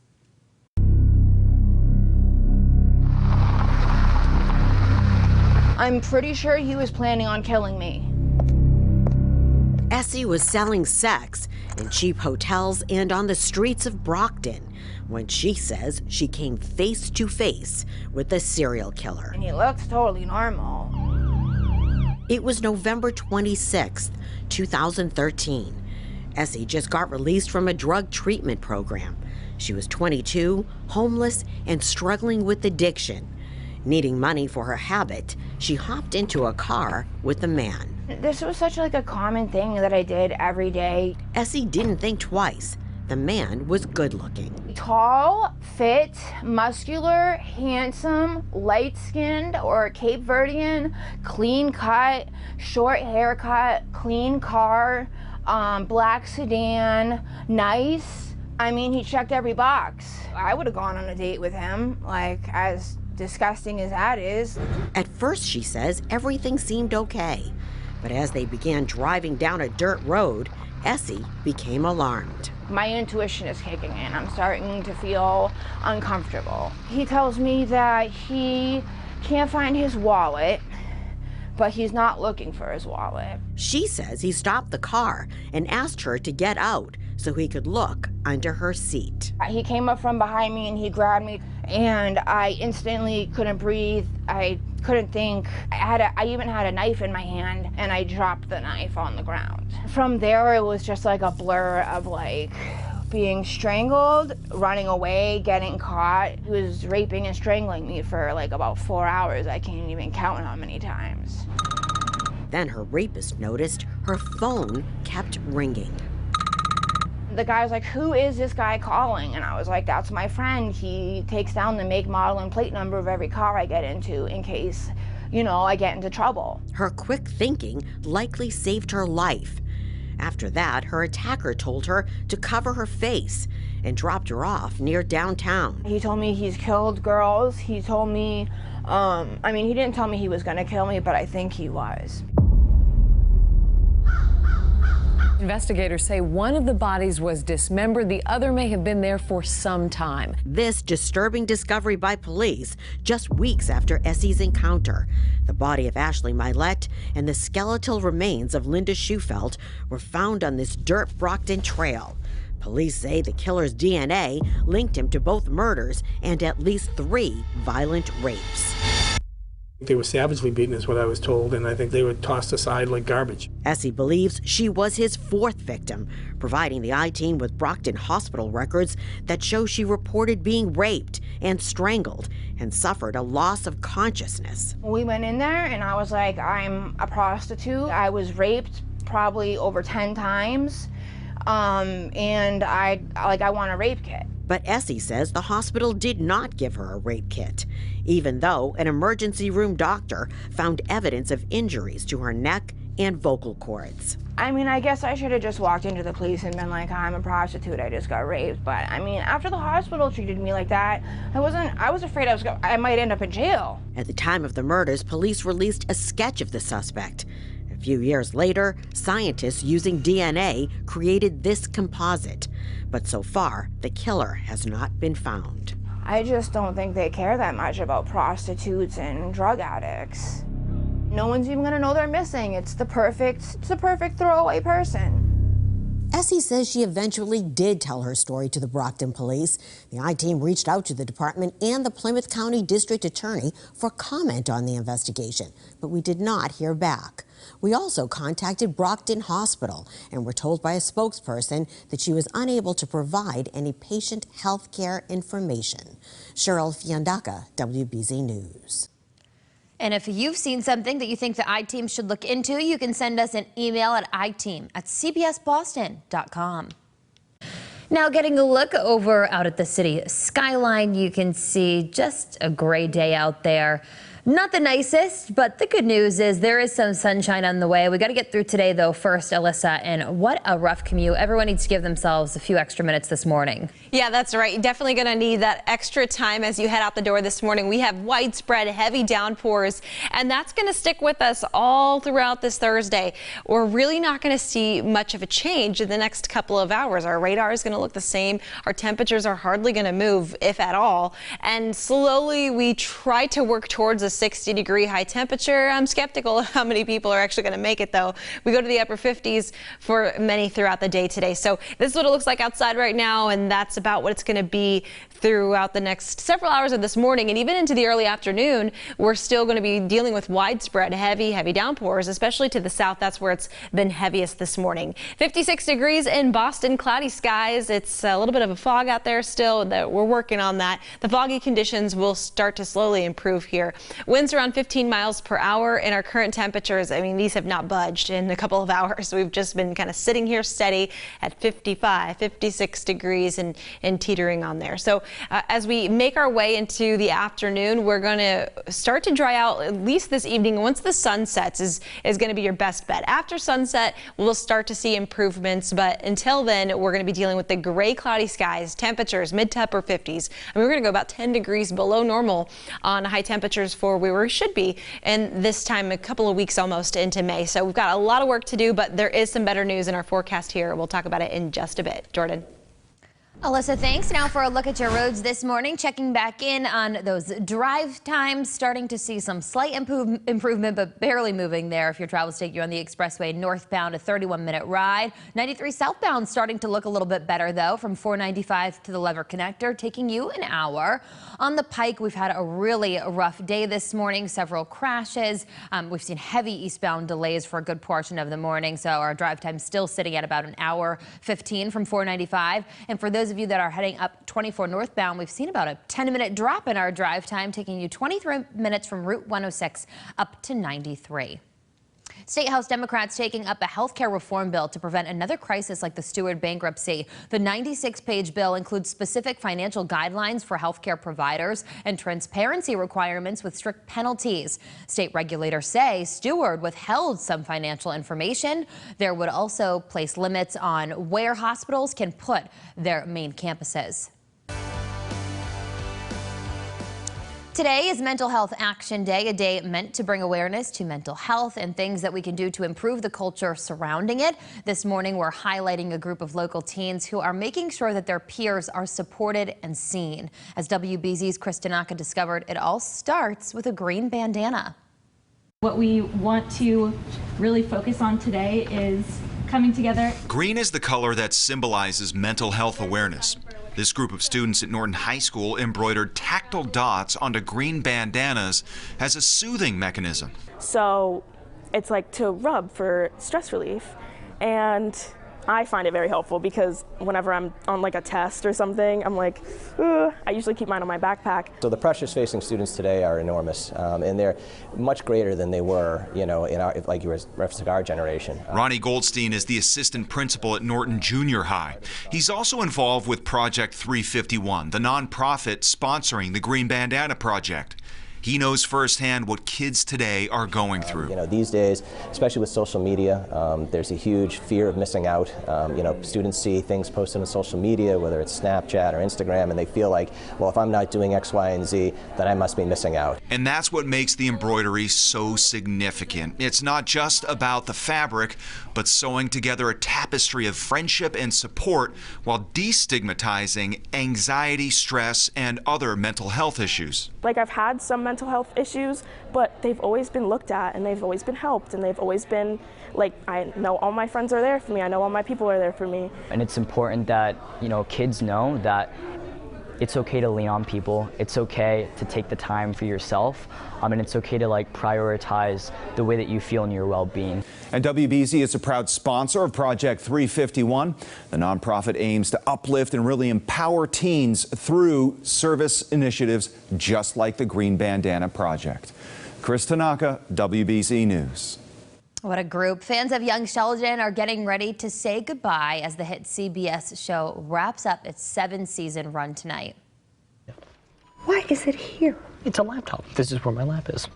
[SPEAKER 15] I'm pretty sure he was planning on killing me.
[SPEAKER 16] Essie was selling sex in cheap hotels and on the streets of Brockton when she says she came face to face with the serial killer.
[SPEAKER 15] And he looks totally normal.
[SPEAKER 16] It was November 26th, 2013. Essie just got released from a drug treatment program. She was 22, homeless, and struggling with addiction. Needing money for her habit, she hopped into a car with the man.
[SPEAKER 15] This was such like a common thing that I did every day.
[SPEAKER 16] Essie didn't think twice. The man was good looking.
[SPEAKER 15] Tall, fit, muscular, handsome, light-skinned or Cape Verdean, clean cut, short haircut, clean car, black sedan, nice. I mean, he checked every box. I would have gone on a date with him, like, as disgusting as that is.
[SPEAKER 16] At first, she says, everything seemed okay. But as they began driving down a dirt road, Essie became alarmed.
[SPEAKER 15] My intuition is kicking in. I'm starting to feel uncomfortable. He tells me that he can't find his wallet, but he's not looking for his wallet.
[SPEAKER 16] She says he stopped the car and asked her to get out so he could look under her seat.
[SPEAKER 15] He came up from behind me and he grabbed me, and I instantly couldn't breathe. I couldn't think. I even had a knife in my hand, and I dropped the knife on the ground. From there, it was just like a blur of like being strangled, running away, getting caught. He was raping and strangling me for like about 4 hours. I can't even count how many times.
[SPEAKER 16] Then her rapist noticed her phone kept ringing.
[SPEAKER 15] The guy was like, "Who is this guy calling?" And I was like, "That's my friend. He takes down the make, model, and plate number of every car I get into in case, you know, I get into trouble."
[SPEAKER 16] Her quick thinking likely saved her life. After that, her attacker told her to cover her face and dropped her off near downtown.
[SPEAKER 15] He told me he's killed girls. He told me, I mean, he didn't tell me he was gonna kill me, but I think he was.
[SPEAKER 17] Investigators say one of the bodies was dismembered. The other may have been there for some time.
[SPEAKER 16] This disturbing discovery by police just weeks after Essie's encounter. The body of Ashley Milet and the skeletal remains of Linda Schufelt were found on this dirt Brockton trail. Police say the killer's DNA linked him to both murders and at least 3 violent rapes.
[SPEAKER 18] They were savagely beaten is what I was told, and I think they were tossed aside like garbage.
[SPEAKER 16] Essie believes she was his 4th victim, providing the I-Team with Brockton hospital records that show she reported being raped and strangled and suffered a loss of consciousness.
[SPEAKER 15] We went in there and I was like, I'm a prostitute. I was raped probably over 10 times, and I want a rape kit.
[SPEAKER 16] But Essie says the hospital did not give her a rape kit, even though an emergency room doctor found evidence of injuries to her neck and vocal cords.
[SPEAKER 15] I mean, I guess I should have just walked into the police and been like, I'm a prostitute, I just got raped. But I mean, after the hospital treated me like that, I was afraid I might end up in jail.
[SPEAKER 16] At the time of the murders, police released a sketch of the suspect. A few years later, scientists using DNA created this composite. But so far, the killer has not been found.
[SPEAKER 15] I just don't think they care that much about prostitutes and drug addicts. No one's even gonna know they're missing. It's the perfect throwaway person.
[SPEAKER 16] Essie says she eventually did tell her story to the Brockton police. The I-Team reached out to the department and the Plymouth County District Attorney for comment on the investigation, but we did not hear back. We also contacted Brockton Hospital and were told by a spokesperson that she was unable to provide any patient health care information. Cheryl Fiandaca, WBZ News.
[SPEAKER 1] And if you've seen something that you think the I-Team should look into, you can send us an email at iteam@cbsboston.com. Now, getting a look over out at the city skyline, you can see just a gray day out there. Not the nicest, but the good news is there is some sunshine on the way. We got to get through today, though, first, Alyssa, and what a rough commute. Everyone needs to give themselves a few extra minutes this morning.
[SPEAKER 12] Yeah, that's right. You're definitely going to need that extra time as you head out the door this morning. We have widespread heavy downpours, and that's going to stick with us all throughout this Thursday. We're really not going to see much of a change in the next couple of hours. Our radar is going to look the same. Our temperatures are hardly going to move, if at all. And slowly we try to work towards a 60-degree high temperature. I'm skeptical of how many people are actually going to make it, though. We go to the upper 50s for many throughout the day today. So this is what it looks like outside right now, and that's about what it's going to be throughout the next several hours of this morning, and even into the early afternoon. We're still going to be dealing with widespread heavy downpours, especially to the south. That's where it's been heaviest this morning. 56 degrees in Boston, cloudy skies. It's a little bit of a fog out there still. We're working on that. The foggy conditions will start to slowly improve here. Winds around 15 miles per hour, and our current temperatures, I mean, these have not budged in a couple of hours. We've just been kind of sitting here steady at 55, 56 degrees and teetering on there. So as we make our way into the afternoon, we're going to start to dry out at least this evening. Once the sun sets is going to be your best bet. After sunset, we'll start to see improvements, but until then, we're going to be dealing with the gray, cloudy skies, temperatures mid to upper 50s. I mean, we're going to go about 10 degrees below normal on high temperatures for where we should be, and this time a couple of weeks almost into May. So we've got a lot of work to do, but there is some better news in our forecast here. We'll talk about it in just a bit. Jordan.
[SPEAKER 1] Alyssa, thanks. Now for a look at your roads this morning, checking back in on those drive times, starting to see some slight improvement, but barely moving there. If your travels take you on the expressway northbound, a 31-minute ride. 93 southbound starting to look a little bit better, though, from 495 to the Lever Connector, taking you an hour. On the Pike, we've had a really rough day this morning, several crashes. We've seen heavy eastbound delays for a good portion of the morning, so our drive time still sitting at about an hour 15 from 495. And for those of you that are heading up 24 northbound, we've seen about a 10-minute drop in our drive time, taking you 23 minutes from Route 106 up to 93. State House Democrats taking up a health care reform bill to prevent another crisis like the Steward bankruptcy. The 96-page bill includes specific financial guidelines for health care providers and transparency requirements with strict penalties. State regulators say Steward withheld some financial information. There would also place limits on where hospitals can put their main campuses. Today is Mental Health Action Day, a day meant to bring awareness to mental health and things that we can do to improve the culture surrounding it. This morning, we're highlighting a group of local teens who are making sure that their peers are supported and seen. As WBZ's Chris Tanaka discovered, it all starts with a green bandana.
[SPEAKER 19] What we want to really focus on today is coming together.
[SPEAKER 20] Green is the color that symbolizes mental health awareness. This group of students at Norton High School embroidered tactile dots onto green bandanas as a soothing mechanism.
[SPEAKER 21] So it's like to rub for stress relief, and I find it very helpful because whenever I'm on like a test or something, I'm like, I usually keep mine on my backpack.
[SPEAKER 22] So the pressures facing students today are enormous, and they're much greater than they were, you know, in our, like you were referencing our generation.
[SPEAKER 20] Ronnie Goldstein is the assistant principal at Norton Junior High. He's also involved with Project 351, the nonprofit sponsoring the Green Bandana Project. He knows firsthand what kids today are going through.
[SPEAKER 22] You know, these days, especially with social media, there's a huge fear of missing out. You know, students see things posted on social media, whether it's Snapchat or Instagram, and they feel like, well, if I'm not doing X, Y, and Z, then I must be missing out.
[SPEAKER 20] And that's what makes the embroidery so significant. It's not just about the fabric, but sewing together a tapestry of friendship and support while destigmatizing anxiety, stress, and other mental health issues.
[SPEAKER 21] Like, I've had some mental health issues, but they've always been looked at and they've always been helped and they've always been, like, I know all my friends are there for me, I know all my people are there for me.
[SPEAKER 6] And it's important that, you know, kids know that it's okay to lean on people. It's okay to take the time for yourself, and it's okay to like prioritize the way that you feel in your well-being.
[SPEAKER 8] And WBZ is a proud sponsor of Project 351. The nonprofit aims to uplift and really empower teens through service initiatives just like the Green Bandana Project. Chris Tanaka, WBZ News.
[SPEAKER 1] What a group. Fans of Young Sheldon are getting ready to say goodbye as the hit CBS show wraps up its 7-season run tonight.
[SPEAKER 23] Why is it here?
[SPEAKER 24] It's a laptop. This is where my lap is.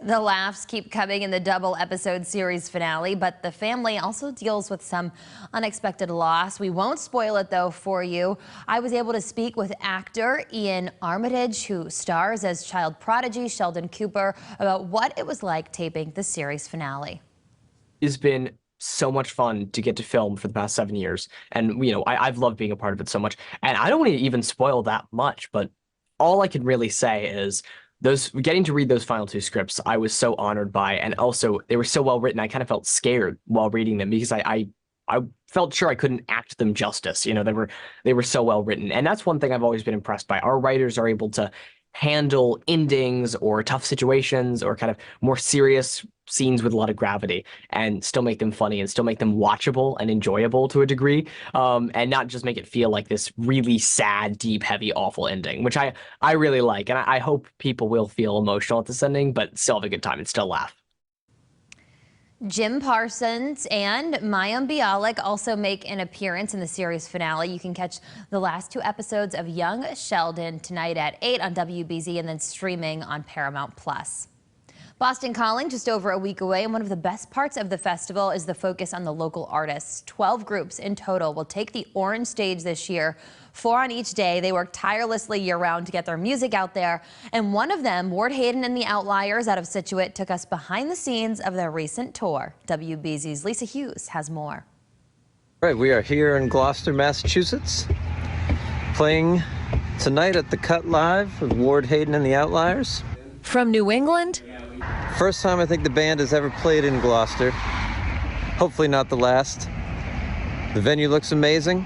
[SPEAKER 1] The laughs keep coming in the double-episode series finale, but the family also deals with some unexpected loss. We won't spoil it, though, for you. I was able to speak with actor Ian Armitage, who stars as child prodigy Sheldon Cooper, about what it was like taping the series finale.
[SPEAKER 25] It's been so much fun to get to film for the past 7 years. And, you know, I've loved being a part of it so much. And I don't want to even spoil that much, but all I can really say is getting to read those final 2 scripts, I was so honored by, and also they were so well written. I kind of felt scared while reading them because I felt sure I couldn't act them justice. You know, they were so well written, and that's one thing I've always been impressed by. Our writers are able to handle endings or tough situations or kind of more serious scenes with a lot of gravity and still make them funny and still make them watchable and enjoyable to a degree, and not just make it feel like this really sad, deep, heavy, awful ending, which I really like. And I hope people will feel emotional at this ending, but still have a good time and still laugh.
[SPEAKER 1] Jim Parsons and Mayim Bialik also make an appearance in the series finale. You can catch the last 2 episodes of Young Sheldon tonight at 8 on WBZ and then streaming on Paramount+. Boston Calling just over a week away, and one of the best parts of the festival is the focus on the local artists. 12 groups in total will take the orange stage this year, 4 on each day. They work tirelessly year-round to get their music out there, and one of them, Ward Hayden and the Outliers out of Scituate, took us behind the scenes of their recent tour. WBZ's Lisa Hughes has more.
[SPEAKER 26] Right, we are here in Gloucester, Massachusetts, playing tonight at the Cut Live with Ward Hayden and the Outliers.
[SPEAKER 17] From New England?
[SPEAKER 26] First time I think the band has ever played in Gloucester. Hopefully not the last. The venue looks amazing.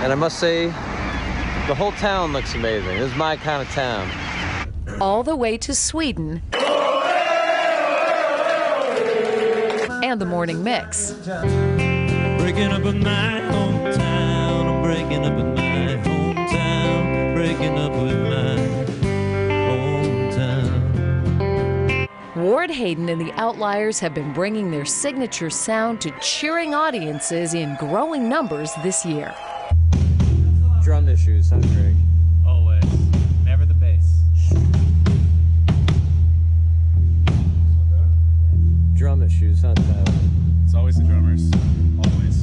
[SPEAKER 26] And I must say, the whole town looks amazing. This is my kind of town.
[SPEAKER 17] All the way to Sweden. And the morning mix.
[SPEAKER 27] Breaking up with my hometown. I'm breaking up with my hometown. Breaking up with my hometown.
[SPEAKER 17] Ward Hayden and the Outliers have been bringing their signature sound to cheering audiences in growing numbers this year.
[SPEAKER 26] Drum issues, huh, Greg?
[SPEAKER 28] Always. Never the bass.
[SPEAKER 26] Drum issues, huh, Tyler?
[SPEAKER 28] It's always the drummers. Always.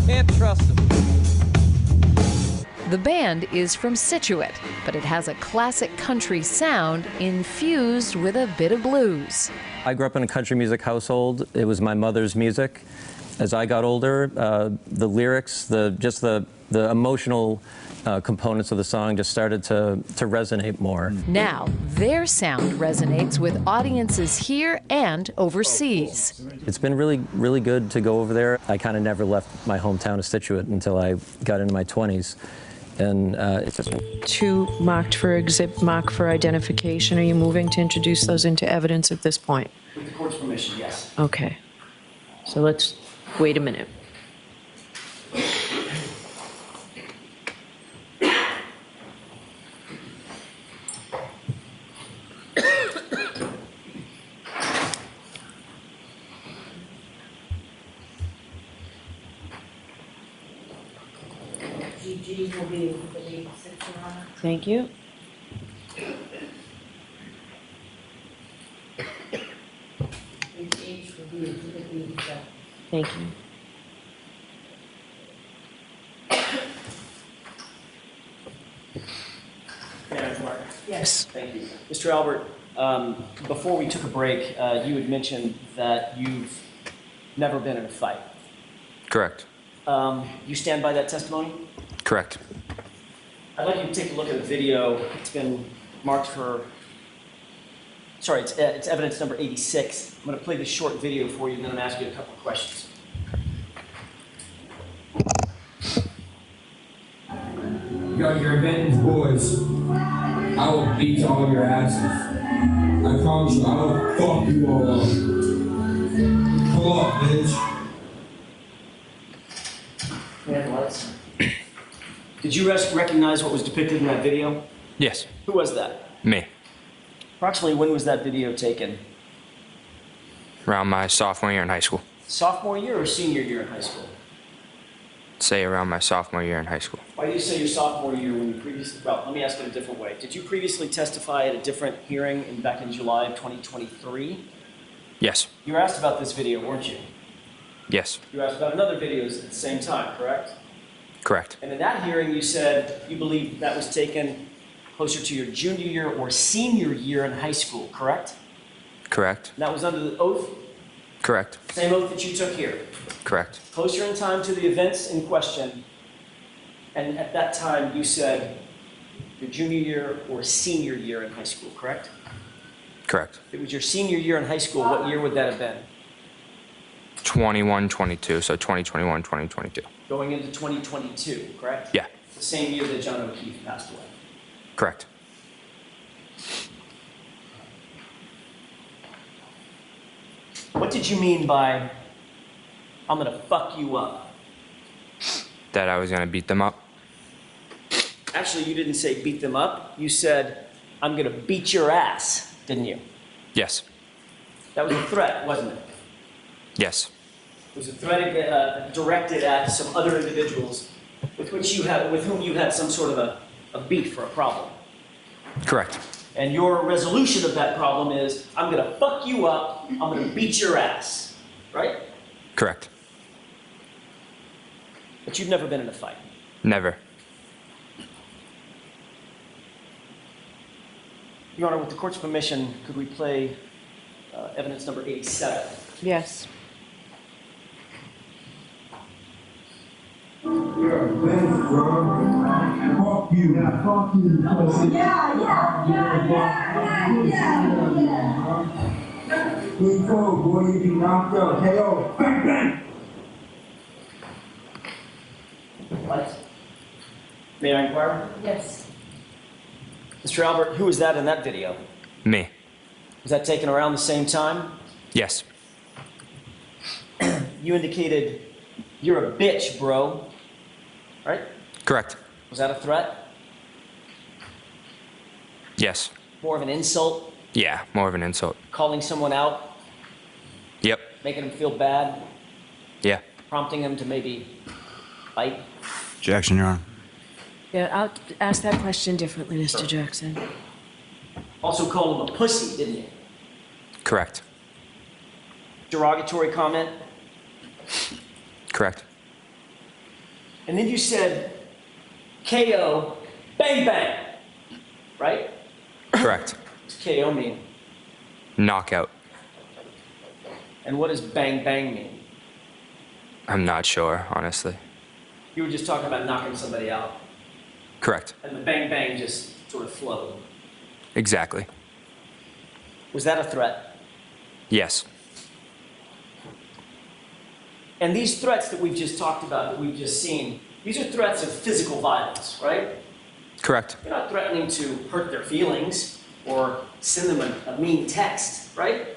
[SPEAKER 26] Can't trust them.
[SPEAKER 17] The band is from Scituate, but it has a classic country sound infused with a bit of blues.
[SPEAKER 26] I grew up in a country music household. It was my mother's music. As I got older, the lyrics, the emotional components of the song just started to resonate more.
[SPEAKER 17] Now, their sound resonates with audiences here and overseas.
[SPEAKER 26] It's been really, really good to go over there. I kind of never left my hometown of Scituate until I got into my 20s. And it's just
[SPEAKER 29] 2 marked for exhibit, marked for identification. Are you moving to introduce those into evidence at this point?
[SPEAKER 3] With the court's permission, yes.
[SPEAKER 29] Okay. So let's wait a minute. Thank you. Thank you.
[SPEAKER 3] Yes. Thank you. Mr. Albert, before we took a break, you had mentioned that you've never been in a fight.
[SPEAKER 4] Correct.
[SPEAKER 3] You stand by that testimony?
[SPEAKER 4] Correct.
[SPEAKER 3] I'd like you to take a look at a video. It's been marked for, sorry, it's evidence number 86. I'm going to play this short video for you, and then I'm going to ask you a couple of questions.
[SPEAKER 2] Yo, you're Benton's boys. I will beat all your asses. I promise you, I will fuck you all up. Pull up, bitch.
[SPEAKER 3] Yeah, lights. Did you recognize what was depicted in that video?
[SPEAKER 4] Yes.
[SPEAKER 3] Who was that?
[SPEAKER 4] Me.
[SPEAKER 3] Approximately when was that video taken?
[SPEAKER 4] Around my sophomore year in high school.
[SPEAKER 3] Sophomore year or senior year in high school?
[SPEAKER 4] Say around my sophomore year in high school.
[SPEAKER 3] Why do you say your sophomore year when you previously, well, let me ask it a different way. Did you previously testify at a different hearing back in July of 2023?
[SPEAKER 4] Yes.
[SPEAKER 3] You were asked about this video, weren't you?
[SPEAKER 4] Yes.
[SPEAKER 3] You were asked about another video at the same time, correct?
[SPEAKER 4] Correct.
[SPEAKER 3] And in that hearing, you said you believe that was taken closer to your junior year or senior year in high school, correct?
[SPEAKER 4] Correct.
[SPEAKER 3] And that was under the oath?
[SPEAKER 4] Correct.
[SPEAKER 3] Same oath that you took here?
[SPEAKER 4] Correct.
[SPEAKER 3] Closer in time to the events in question, and at that time you said your junior year or senior year in high school, correct?
[SPEAKER 4] Correct.
[SPEAKER 3] If it was your senior year in high school, what year would that have been?
[SPEAKER 4] 21, 22, so 2021, 2022.
[SPEAKER 3] Going into 2022, correct?
[SPEAKER 4] Yeah.
[SPEAKER 3] The same year that John O'Keefe passed away.
[SPEAKER 4] Correct.
[SPEAKER 3] What did you mean by, I'm gonna fuck you up?
[SPEAKER 4] That I was going to beat them up?
[SPEAKER 3] Actually, you didn't say beat them up. You said, I'm gonna beat your ass, didn't you?
[SPEAKER 4] Yes.
[SPEAKER 3] That was a threat, wasn't it?
[SPEAKER 4] Yes.
[SPEAKER 3] It was a threat directed at some other individuals with whom you had some sort of a beef or a problem.
[SPEAKER 4] Correct.
[SPEAKER 3] And your resolution of that problem is, I'm gonna fuck you up, I'm gonna beat your ass, right?
[SPEAKER 4] Correct.
[SPEAKER 3] But you've never been in a fight.
[SPEAKER 4] Never.
[SPEAKER 3] Your Honor, with the court's permission, could we play evidence number 87?
[SPEAKER 29] Yes.
[SPEAKER 2] You're a bitch, bro. Fuck you. Yeah, fuck you. Good code, boy. You be knocked out. KO. Bang, bang.
[SPEAKER 3] Lights. May I inquire?
[SPEAKER 29] Yes.
[SPEAKER 3] Mr. Albert, who was that in that video?
[SPEAKER 4] Me.
[SPEAKER 3] Was that taken around the same time?
[SPEAKER 4] Yes.
[SPEAKER 3] You indicated, you're a bitch, bro. Right?
[SPEAKER 4] Correct.
[SPEAKER 3] Was that a threat?
[SPEAKER 4] Yes.
[SPEAKER 3] More of an insult?
[SPEAKER 4] Yeah, more of an insult.
[SPEAKER 3] Calling someone out?
[SPEAKER 4] Yep.
[SPEAKER 3] Making them feel bad?
[SPEAKER 4] Yeah.
[SPEAKER 3] Prompting them to maybe fight?
[SPEAKER 5] Objection, Your Honor.
[SPEAKER 29] Yeah, I'll ask that question differently, Mr. Jackson.
[SPEAKER 3] Also called him a pussy, didn't you?
[SPEAKER 4] Correct.
[SPEAKER 3] Derogatory comment?
[SPEAKER 4] Correct.
[SPEAKER 3] And then you said, KO, bang bang, right?
[SPEAKER 4] Correct.
[SPEAKER 3] What's KO mean?
[SPEAKER 4] Knockout.
[SPEAKER 3] And what does bang bang mean?
[SPEAKER 4] I'm not sure, honestly.
[SPEAKER 3] You were just talking about knocking somebody out.
[SPEAKER 4] Correct.
[SPEAKER 3] And the bang bang just sort of flowed.
[SPEAKER 4] Exactly.
[SPEAKER 3] Was that a threat?
[SPEAKER 4] Yes.
[SPEAKER 3] And these threats that we've just talked about, that we've just seen, these are threats of physical violence, right?
[SPEAKER 4] Correct.
[SPEAKER 3] You're not threatening to hurt their feelings or send them a mean text, right?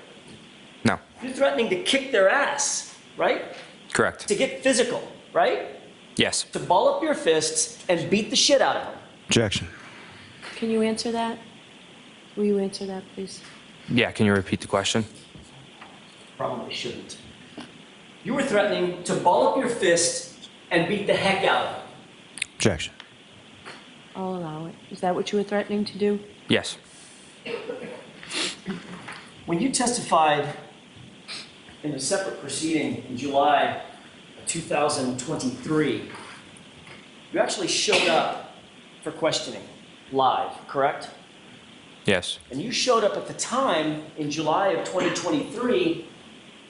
[SPEAKER 4] No.
[SPEAKER 3] You're threatening to kick their ass, right?
[SPEAKER 4] Correct.
[SPEAKER 3] To get physical, right?
[SPEAKER 4] Yes.
[SPEAKER 3] To ball up your fists and beat the shit out of them.
[SPEAKER 5] Objection.
[SPEAKER 29] Can you answer that? Will you answer that, please?
[SPEAKER 4] Yeah, can you repeat the question?
[SPEAKER 3] Probably shouldn't. You were threatening to ball up your fist and beat the heck out of them.
[SPEAKER 5] Objection.
[SPEAKER 29] I'll allow it. Is that what you were threatening to do?
[SPEAKER 4] Yes.
[SPEAKER 3] When you testified in a separate proceeding in July of 2023, you actually showed up for questioning live, correct?
[SPEAKER 4] Yes.
[SPEAKER 3] And you showed up at the time in July of 2023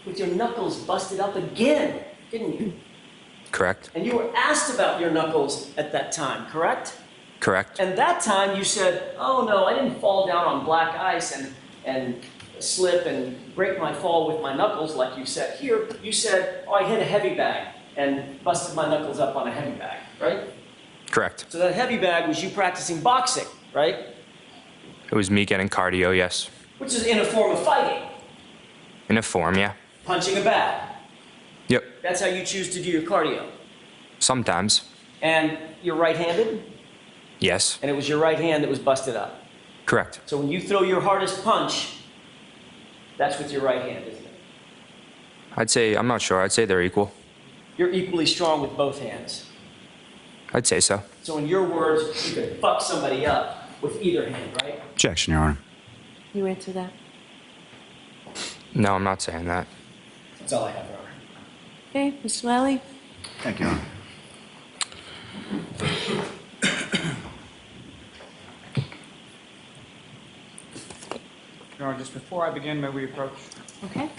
[SPEAKER 3] with your knuckles busted up again, didn't you?
[SPEAKER 4] Correct.
[SPEAKER 3] And you were asked about your knuckles at that time, correct?
[SPEAKER 4] Correct.
[SPEAKER 3] And that time you said, oh no, I didn't fall down on black ice and slip and break my fall with my knuckles like you said here. You said, oh, I hit a heavy bag and busted my knuckles up on a heavy bag, right?
[SPEAKER 4] Correct.
[SPEAKER 3] So that heavy bag was you practicing boxing, right?
[SPEAKER 4] It was me getting cardio, yes.
[SPEAKER 3] Which is in a form of fighting.
[SPEAKER 4] In a form, yeah.
[SPEAKER 3] Punching a bag.
[SPEAKER 4] Yep.
[SPEAKER 3] That's how you choose to do your cardio.
[SPEAKER 4] Sometimes.
[SPEAKER 3] And you're right-handed?
[SPEAKER 4] Yes.
[SPEAKER 3] And it was your right hand that was busted up.
[SPEAKER 4] Correct.
[SPEAKER 3] So when you throw your hardest punch, that's with your right hand, isn't it?
[SPEAKER 4] I'd say, I'm not sure, I'd say they're equal.
[SPEAKER 3] You're equally strong with both hands.
[SPEAKER 4] I'd say so.
[SPEAKER 3] So in your words, you could fuck somebody up with either hand, right?
[SPEAKER 5] Objection, Your Honor.
[SPEAKER 29] You answer that.
[SPEAKER 4] No, I'm not saying that.
[SPEAKER 3] That's all I have, Your Honor.
[SPEAKER 29] Okay, Mr. Lally?
[SPEAKER 5] Thank you, Your Honor.
[SPEAKER 7] Your Honor, just before I begin, may we approach?
[SPEAKER 29] Okay.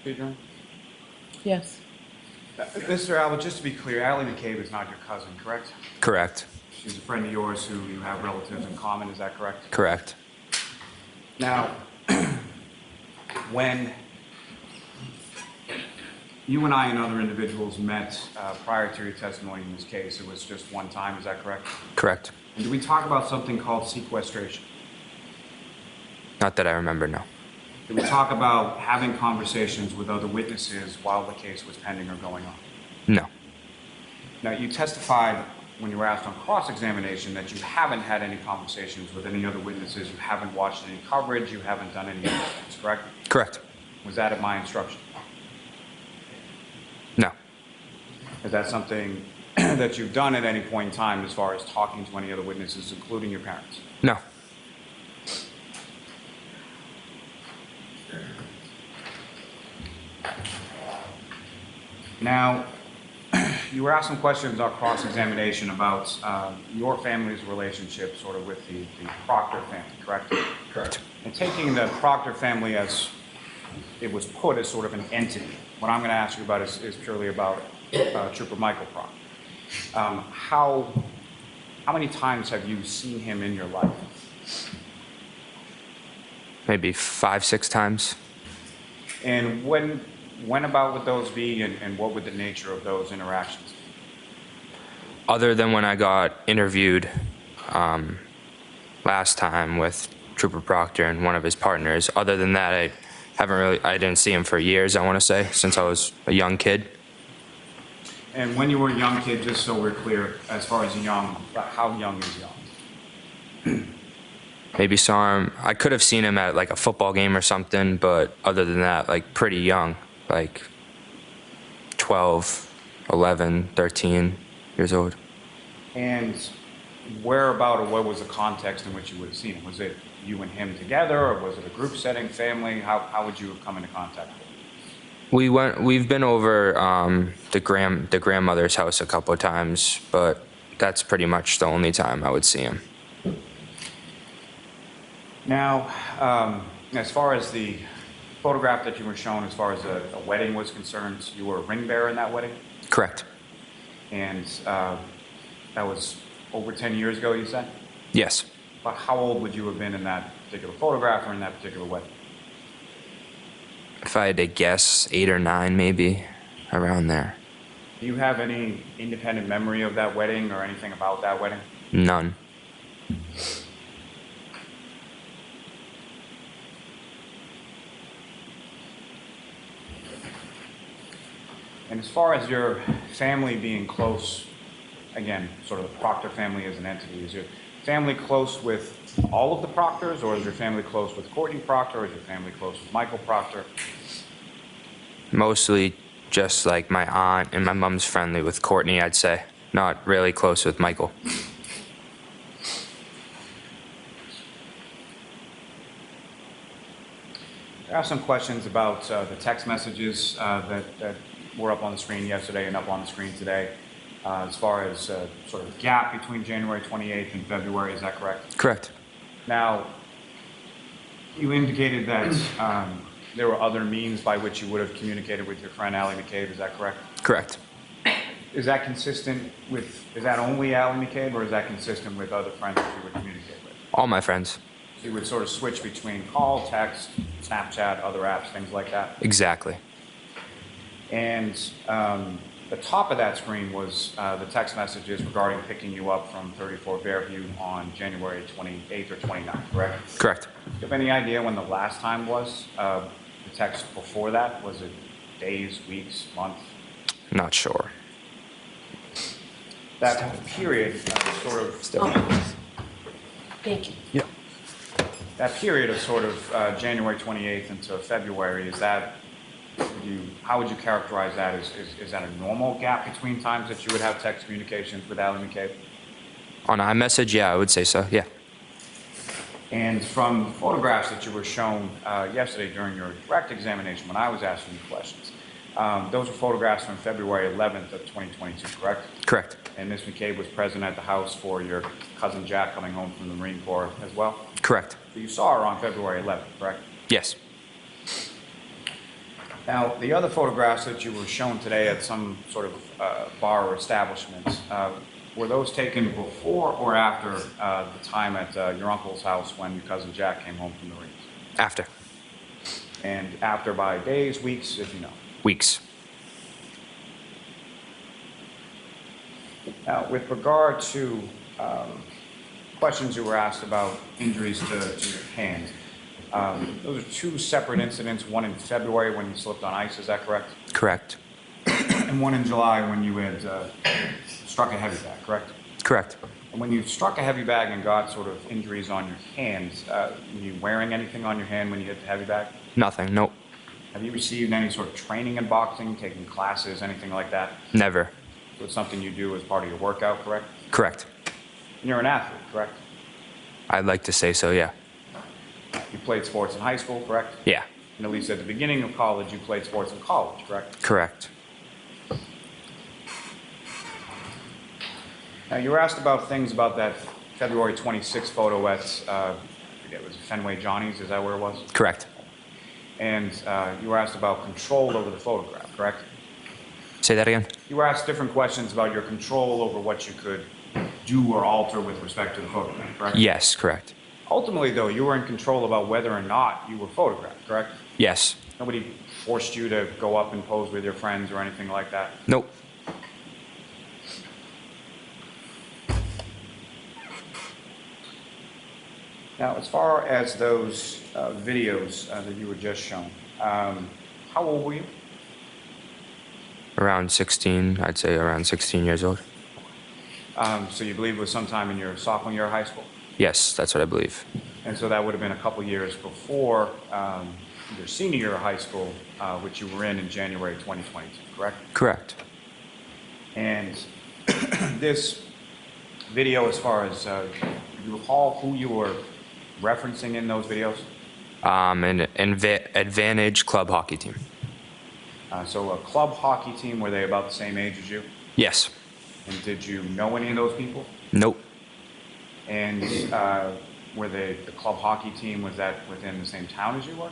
[SPEAKER 7] Adjourn.
[SPEAKER 29] Yes.
[SPEAKER 7] Mr. Albert, just to be clear, Allie McCabe is not your cousin, correct?
[SPEAKER 4] Correct.
[SPEAKER 7] she's a friend of yours who you have relatives in common, is that correct?
[SPEAKER 4] Correct.
[SPEAKER 7] Now, when you and I and other individuals met prior to your testimony in this case, it was just one time, is that correct?
[SPEAKER 4] Correct.
[SPEAKER 7] And did we talk about something called sequestration?
[SPEAKER 4] Not that I remember, no.
[SPEAKER 7] Did we talk about having conversations with other witnesses while the case was pending or going on?
[SPEAKER 4] No.
[SPEAKER 7] Now, you testified when you were asked on cross-examination that you haven't had any conversations with any other witnesses, you haven't watched any coverage, you haven't done any of those things, correct?
[SPEAKER 4] Correct.
[SPEAKER 7] Was that at my instruction?
[SPEAKER 4] No.
[SPEAKER 7] Is that something that you've done at any point in time as far as talking to any other witnesses, including your parents?
[SPEAKER 4] No.
[SPEAKER 7] Now, you were asked some questions on cross-examination about your family's relationship sort of with the Proctor family, correct?
[SPEAKER 4] Correct.
[SPEAKER 7] And taking the Proctor family as it was put as sort of an entity, what I'm going to ask you about is purely about Trooper Michael Proctor. How many times have you seen him in your life?
[SPEAKER 4] Maybe 5, 6 times.
[SPEAKER 7] And when about would those be, and what would the nature of those interactions be?
[SPEAKER 4] Other than when I got interviewed last time with Trooper Proctor and one of his partners, other than that, I didn't see him for years, I want to say, since I was a young kid.
[SPEAKER 7] And when you were a young kid, just so we're clear, as far as young, how young is young?
[SPEAKER 4] Maybe saw him, I could have seen him at like a football game or something, but other than that, like pretty young, like 12, 11, 13 years old.
[SPEAKER 7] And whereabout, or what was the context in which you would have seen him? Was it you and him together, or was it a group setting, family? How would you have come into contact with him?
[SPEAKER 4] We've been over the grandmother's house a couple of times, but that's pretty much the only time I would see him.
[SPEAKER 7] Now, as far as the photograph that you were shown, as far as a wedding was concerned, you were a ring bearer in that wedding?
[SPEAKER 4] Correct.
[SPEAKER 7] And that was over 10 years ago, you said?
[SPEAKER 4] Yes.
[SPEAKER 7] But how old would you have been in that particular photograph or in that particular wedding?
[SPEAKER 4] If I had to guess, 8 or 9 maybe, around there.
[SPEAKER 7] Do you have any independent memory of that wedding or anything about that wedding?
[SPEAKER 4] None.
[SPEAKER 7] And as far as your family being close, again, sort of the Proctor family as an entity, is your family close with all of the Proctors, or is your family close with Courtney Proctor, or is your family close with Michael Proctor?
[SPEAKER 4] Mostly just like my aunt and my mom's friendly with Courtney, I'd say. Not really close with Michael.
[SPEAKER 7] There are some questions about the text messages that were up on the screen yesterday and up on the screen today. As far as sort of gap between January 28th and February, is that correct?
[SPEAKER 4] Correct.
[SPEAKER 7] Now, you indicated that there were other means by which you would have communicated with your friend Allie McCabe, is that correct?
[SPEAKER 4] Correct.
[SPEAKER 7] Is that consistent with, is that only Allie McCabe, or is that consistent with other friends that you would communicate with?
[SPEAKER 4] All my friends.
[SPEAKER 7] So you would sort of switch between call, text, Snapchat, other apps, things like that?
[SPEAKER 4] Exactly.
[SPEAKER 7] And the top of that screen was the text messages regarding picking you up from 34 Fairview on January 28th or 29th, correct?
[SPEAKER 4] Correct.
[SPEAKER 7] Do you have any idea when the last time was? The text before that? Was it days, weeks, months?
[SPEAKER 4] Not sure.
[SPEAKER 7] That period sort of...
[SPEAKER 29] Thank you.
[SPEAKER 4] Yeah.
[SPEAKER 7] That period of sort of January 28th into February, is that... how would you characterize that? Is that a normal gap between times that you would have text communications with Allie McCabe?
[SPEAKER 4] On iMessage, yeah, I would say so, yeah.
[SPEAKER 7] And from photographs that you were shown yesterday during your direct examination when I was asking you questions, those were photographs from February 11th of 2022, correct?
[SPEAKER 4] Correct.
[SPEAKER 7] And Ms. McCabe was present at the house for your cousin Jack coming home from the Marine Corps as well?
[SPEAKER 4] Correct.
[SPEAKER 7] So you saw her on February 11th, correct?
[SPEAKER 4] Yes.
[SPEAKER 7] Now, the other photographs that you were shown today at some sort of bar or establishment, were those taken before or after the time at your uncle's house when your cousin Jack came home from the Marines?
[SPEAKER 4] After.
[SPEAKER 7] And after by days, weeks, if you know?
[SPEAKER 4] Weeks.
[SPEAKER 7] Now, with regard to questions you were asked about injuries to your hands, those are two separate incidents, one in February when you slipped on ice, is that correct?
[SPEAKER 4] Correct.
[SPEAKER 7] And one in July when you had struck a heavy bag, correct?
[SPEAKER 4] Correct.
[SPEAKER 7] And when you struck a heavy bag and got sort of injuries on your hands, were you wearing anything on your hand when you hit the heavy bag?
[SPEAKER 4] Nothing, nope.
[SPEAKER 7] Have you received any sort of training in boxing, taking classes, anything like that?
[SPEAKER 4] Never.
[SPEAKER 7] So it's something you do as part of your workout, correct?
[SPEAKER 4] Correct.
[SPEAKER 7] And you're an athlete, correct?
[SPEAKER 4] I'd like to say so, yeah.
[SPEAKER 7] You played sports in high school, correct?
[SPEAKER 4] Yeah.
[SPEAKER 7] And at least at the beginning of college, you played sports in college, correct?
[SPEAKER 4] Correct.
[SPEAKER 7] Now, you were asked about things about that February 26th photo at, it was Fenway Johnny's, is that where it was?
[SPEAKER 4] Correct.
[SPEAKER 7] And you were asked about control over the photograph, correct?
[SPEAKER 4] Say that again?
[SPEAKER 7] You were asked different questions about your control over what you could do or alter with respect to the photograph, correct?
[SPEAKER 4] Yes, correct.
[SPEAKER 7] Ultimately, though, you were in control about whether or not you were photographed, correct?
[SPEAKER 4] Yes.
[SPEAKER 7] Nobody forced you to go up and pose with your friends or anything like that?
[SPEAKER 4] Nope.
[SPEAKER 7] Now, as far as those videos that you were just shown, how old were you?
[SPEAKER 4] Around 16, I'd say around 16 years old.
[SPEAKER 7] So you believe it was sometime in your sophomore year of high school?
[SPEAKER 4] Yes, that's what I believe.
[SPEAKER 7] And so that would have been a couple years before your senior year of high school, which you were in January 2022, correct?
[SPEAKER 4] Correct.
[SPEAKER 7] And this video, as far as, do you recall who you were referencing in those videos?
[SPEAKER 4] An Advantage club hockey team.
[SPEAKER 7] So a club hockey team, were they about the same age as you?
[SPEAKER 4] Yes.
[SPEAKER 7] And did you know any of those people?
[SPEAKER 4] Nope.
[SPEAKER 7] And were they, the club hockey team, was that within the same town as you were?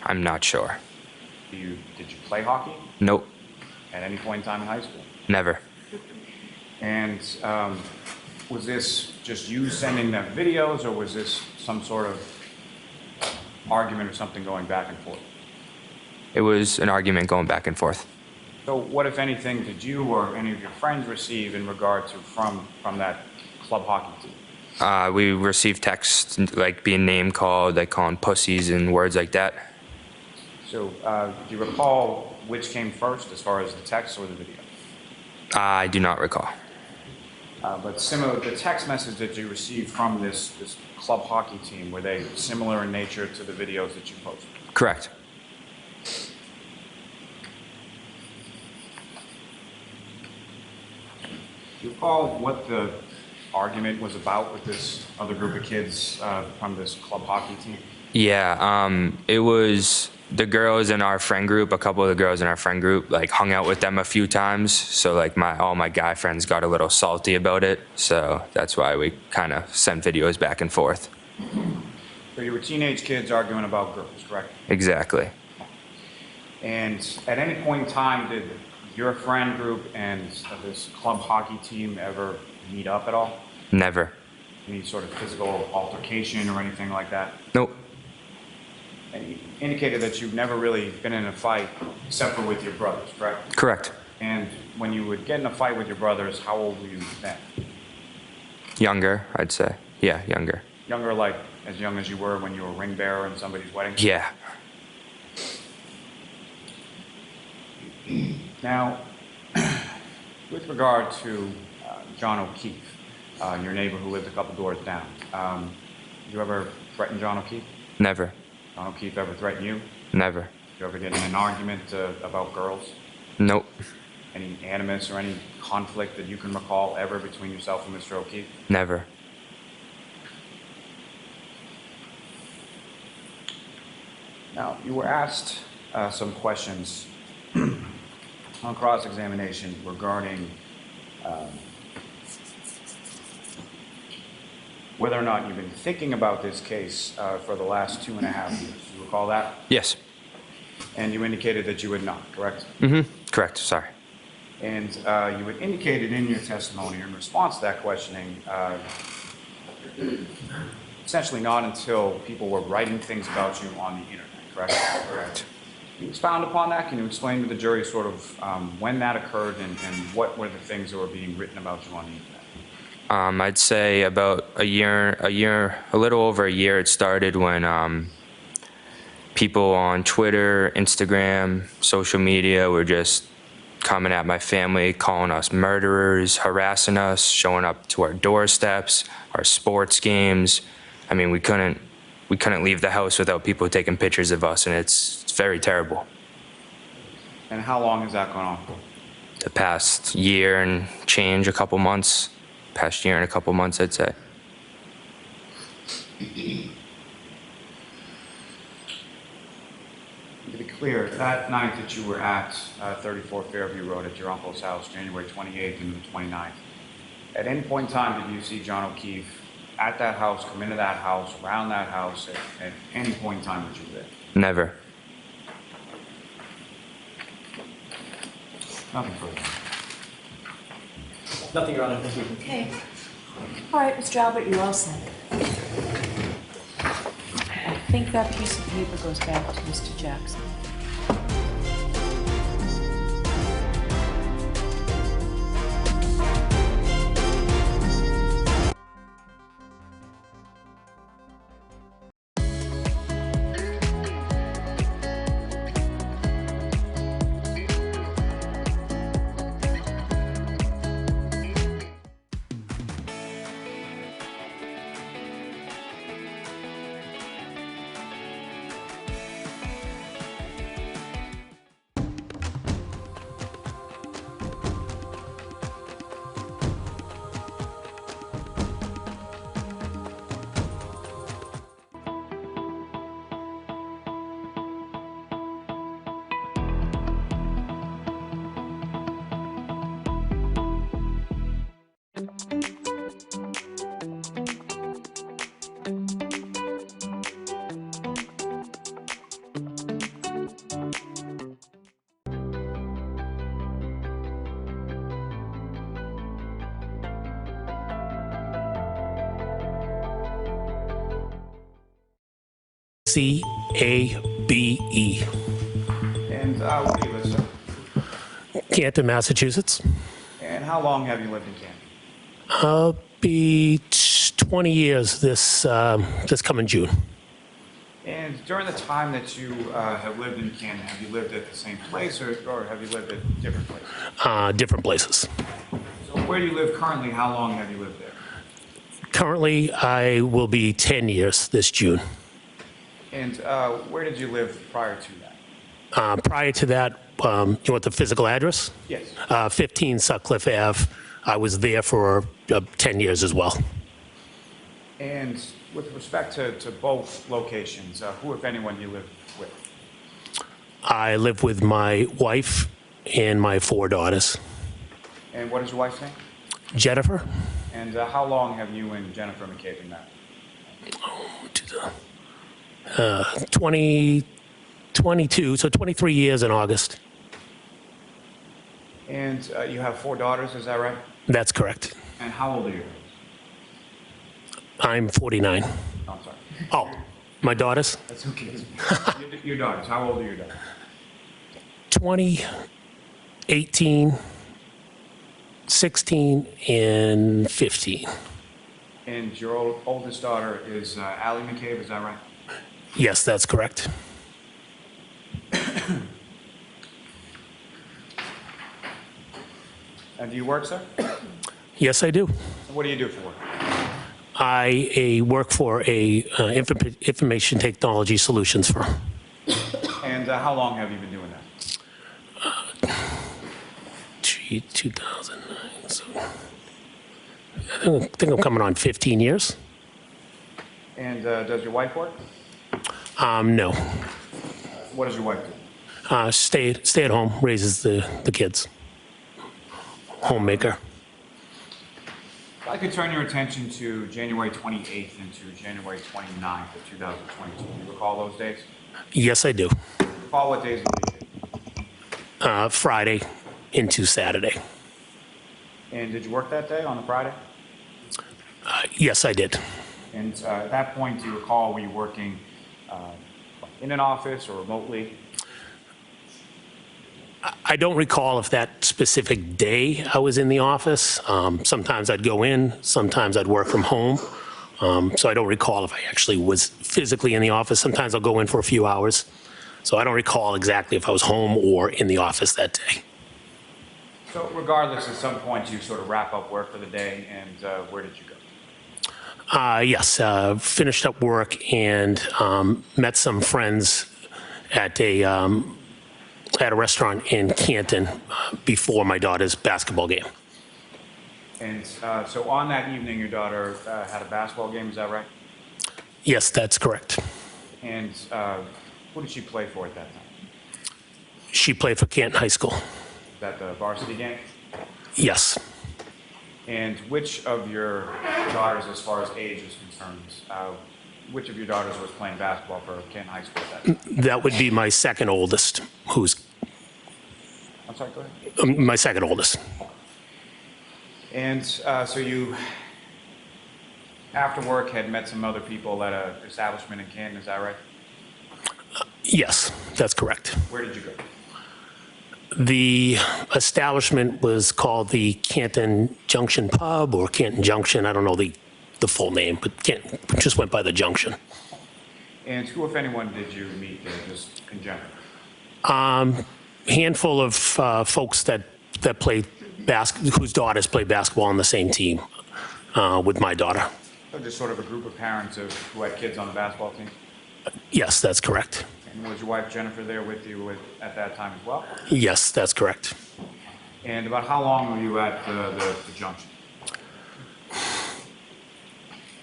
[SPEAKER 4] I'm not sure.
[SPEAKER 7] Did you play hockey?
[SPEAKER 4] Nope.
[SPEAKER 7] At any point in time in high school?
[SPEAKER 4] Never.
[SPEAKER 7] And was this just you sending them videos, or was this some sort of argument or something going back and forth?
[SPEAKER 4] It was an argument going back and forth.
[SPEAKER 7] So what, if anything, did you or any of your friends receive in regard to from that club hockey team?
[SPEAKER 4] We received texts like being name called, like calling pussies and words like that.
[SPEAKER 7] So do you recall which came first, as far as the text or the video?
[SPEAKER 4] I do not recall.
[SPEAKER 7] But similar, the text message that you received from this club hockey team, were they similar in nature to the videos that you posted?
[SPEAKER 4] Correct.
[SPEAKER 7] Do you recall what the argument was about with this other group of kids from this club hockey team?
[SPEAKER 4] Yeah, it was the girls in our friend group, a couple of the girls in our friend group, like hung out with them a few times. So like all my guy friends got a little salty about it. So that's why we kind of sent videos back and forth.
[SPEAKER 7] So you were teenage kids arguing about girls, correct?
[SPEAKER 4] Exactly.
[SPEAKER 7] And at any point in time, did your friend group and this club hockey team ever meet up at all?
[SPEAKER 4] Never.
[SPEAKER 7] Any sort of physical altercation or anything like that?
[SPEAKER 4] Nope.
[SPEAKER 7] And you indicated that you've never really been in a fight except for with your brothers, correct?
[SPEAKER 4] Correct.
[SPEAKER 7] And when you would get in a fight with your brothers, how old were you then?
[SPEAKER 4] Younger, I'd say. Yeah, younger.
[SPEAKER 7] Younger, like as young as you were when you were a ring bearer in somebody's wedding?
[SPEAKER 4] Yeah.
[SPEAKER 7] Now, with regard to John O'Keefe, your neighbor who lived a couple doors down, did you ever threaten John O'Keefe?
[SPEAKER 4] Never.
[SPEAKER 7] John O'Keefe ever threaten you?
[SPEAKER 4] Never.
[SPEAKER 7] Did you ever get in an argument about girls?
[SPEAKER 4] Nope.
[SPEAKER 7] Any animus or any conflict that you can recall ever between yourself and Mr. O'Keefe?
[SPEAKER 4] Never.
[SPEAKER 7] Now, you were asked some questions on cross-examination regarding whether or not you've been thinking about this case for the last 2.5 years. Do you recall that?
[SPEAKER 4] Yes.
[SPEAKER 7] And you indicated that you had not, correct?
[SPEAKER 4] Mm-hmm. Correct. Sorry.
[SPEAKER 7] And you had indicated in your testimony in response to that questioning, essentially not until people were writing things about you on the internet, correct? Correct. Can you expound upon that? Can you explain to the jury sort of when that occurred and what were the things that were being written about you on the internet?
[SPEAKER 4] I'd say about a little over a year. It started when people on Twitter, Instagram, social media were just coming at my family, calling us murderers, harassing us, showing up to our doorsteps, our sports games. I mean, we couldn't leave the house without people taking pictures of us, and it's very terrible.
[SPEAKER 7] And how long has that gone on for?
[SPEAKER 4] The past year and change, a couple months. Past year and a couple months, I'd say.
[SPEAKER 7] To be clear, that night that you were at 34 Fairview Road at your uncle's house, January 28th and the 29th, at any point in time did you see John O'Keefe at that house, come into that house, around that house, at any point in time that you were there?
[SPEAKER 4] Never.
[SPEAKER 7] Nothing further.
[SPEAKER 3] Nothing, Your Honor. Thank you.
[SPEAKER 29] Okay. All right, Mr. Albert, you're all set. I think that piece of paper goes back to Mr. Jackson.
[SPEAKER 9] C-A-B-E.
[SPEAKER 7] And where do you live, sir?
[SPEAKER 9] Canton, Massachusetts.
[SPEAKER 7] And how long have you lived in Canton?
[SPEAKER 9] Be 20 years this coming June.
[SPEAKER 7] And during the time that you have lived in Canton, have you lived at the same place or have you lived at different places?
[SPEAKER 9] Different places.
[SPEAKER 7] So where do you live currently? How long have you lived there?
[SPEAKER 9] Currently, I will be 10 years this June.
[SPEAKER 7] And where did you live prior to that?
[SPEAKER 9] Prior to that, you want the physical address?
[SPEAKER 7] Yes.
[SPEAKER 9] 15 Sutcliffe Ave. I was there for 10 years as well.
[SPEAKER 7] And with respect to both locations, who, if anyone, do you live with?
[SPEAKER 9] I live with my wife and my 4 daughters.
[SPEAKER 7] And what is your wife's name?
[SPEAKER 9] Jennifer.
[SPEAKER 7] And how long have you and Jennifer McCabe been married?
[SPEAKER 9] 22, so 23 years in August.
[SPEAKER 7] And you have 4 daughters, is that right?
[SPEAKER 9] That's correct.
[SPEAKER 7] And how old are you?
[SPEAKER 9] I'm 49.
[SPEAKER 7] Oh, I'm sorry.
[SPEAKER 9] Oh, my daughters?
[SPEAKER 7] That's okay. Your daughters, how old are your daughters?
[SPEAKER 9] 20, 18, 16, and 15.
[SPEAKER 7] And your oldest daughter is Allie McCabe, is that right?
[SPEAKER 9] Yes, that's correct.
[SPEAKER 7] And do you work, sir?
[SPEAKER 9] Yes, I do.
[SPEAKER 7] What do you do for work?
[SPEAKER 9] I work for a information technology solutions firm.
[SPEAKER 7] And how long have you been doing that?
[SPEAKER 9] 2009. So I think I'm coming on 15 years.
[SPEAKER 7] And does your wife work?
[SPEAKER 9] No.
[SPEAKER 7] What does your wife do?
[SPEAKER 9] Stay at home, raises the kids. Homemaker.
[SPEAKER 7] If I could turn your attention to January 28th and to January 29th of 2022. Do you recall those days?
[SPEAKER 9] Yes, I do.
[SPEAKER 7] Do you recall what days of the week?
[SPEAKER 9] Friday into Saturday.
[SPEAKER 7] And did you work that day on the Friday?
[SPEAKER 9] Yes, I did.
[SPEAKER 7] And at that point, do you recall, were you working in an office or remotely?
[SPEAKER 9] I don't recall if that specific day I was in the office. Sometimes I'd go in, sometimes I'd work from home. So I don't recall if I actually was physically in the office. Sometimes I'll go in for a few hours. So I don't recall exactly if I was home or in the office that day.
[SPEAKER 7] So regardless, at some point you sort of wrap up work for the day, and where did you go?
[SPEAKER 9] Yes, finished up work and met some friends at a restaurant in Canton before my daughter's basketball game.
[SPEAKER 7] And so on that evening, your daughter had a basketball game, is that right?
[SPEAKER 9] Yes, that's correct.
[SPEAKER 7] And who did she play for at that time?
[SPEAKER 9] She played for Canton High School.
[SPEAKER 7] Is that the varsity game?
[SPEAKER 9] Yes.
[SPEAKER 7] And which of your daughters, as far as age is concerned, which of your daughters was playing basketball for Canton High School at that time?
[SPEAKER 9] That would be my second oldest, who's...
[SPEAKER 7] I'm sorry, go ahead.
[SPEAKER 9] My second oldest.
[SPEAKER 7] And so you, after work, had met some other people at an establishment in Canton, is that right?
[SPEAKER 9] Yes, that's correct.
[SPEAKER 7] Where did you go?
[SPEAKER 9] The establishment was called the Canton Junction Pub or Canton Junction. I don't know the full name, but just went by the Junction.
[SPEAKER 7] And who, if anyone, did you meet there, just in general?
[SPEAKER 9] Handful of folks that play whose daughters play basketball on the same team with my daughter.
[SPEAKER 7] So just sort of a group of parents who had kids on the basketball team?
[SPEAKER 9] Yes, that's correct.
[SPEAKER 7] And was your wife Jennifer there with you at that time as well?
[SPEAKER 9] Yes, that's correct.
[SPEAKER 7] And about how long were you at the Junction?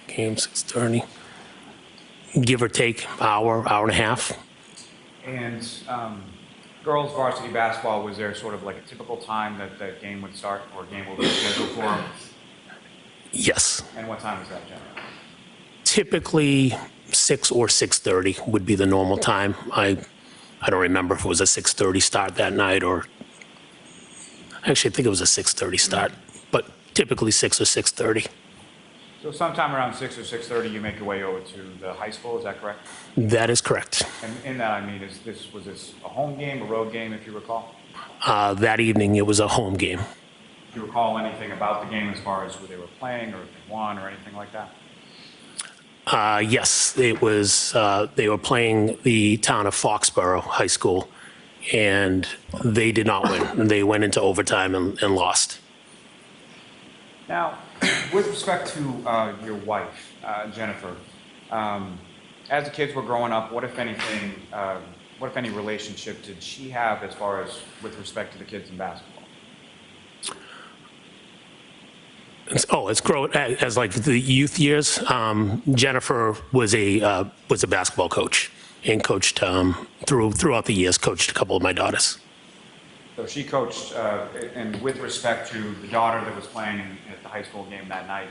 [SPEAKER 9] Game 6:30. Give or take hour and a half.
[SPEAKER 7] And girls varsity basketball, was there sort of like a typical time that that game would start or game would be scheduled for them?
[SPEAKER 9] Yes.
[SPEAKER 7] And what time was that, generally?
[SPEAKER 9] Typically 6 or 6:30 would be the normal time. I don't remember if it was a 6:30 start that night or actually I think it was a 6:30 start, but typically 6 or 6:30.
[SPEAKER 7] So sometime around 6 or 6:30, you make your way over to the high school, is that correct?
[SPEAKER 9] That is correct.
[SPEAKER 7] And in that, I mean, was this a home game, a road game, if you recall?
[SPEAKER 9] That evening it was a home game.
[SPEAKER 7] Do you recall anything about the game as far as who they were playing or if they won or anything like that?
[SPEAKER 9] Yes, it was, they were playing the town of Foxborough High School, and they did not win. They went into overtime and lost.
[SPEAKER 7] Now, with respect to your wife, Jennifer, as the kids were growing up, what if anything, what if any relationship did she have as far as with respect to the kids in basketball?
[SPEAKER 9] It's grown as like the youth years. Jennifer was a basketball coach and coached throughout the years. Coached a couple of my daughters.
[SPEAKER 7] So she coached, and with respect to the daughter that was playing at the high school game that night,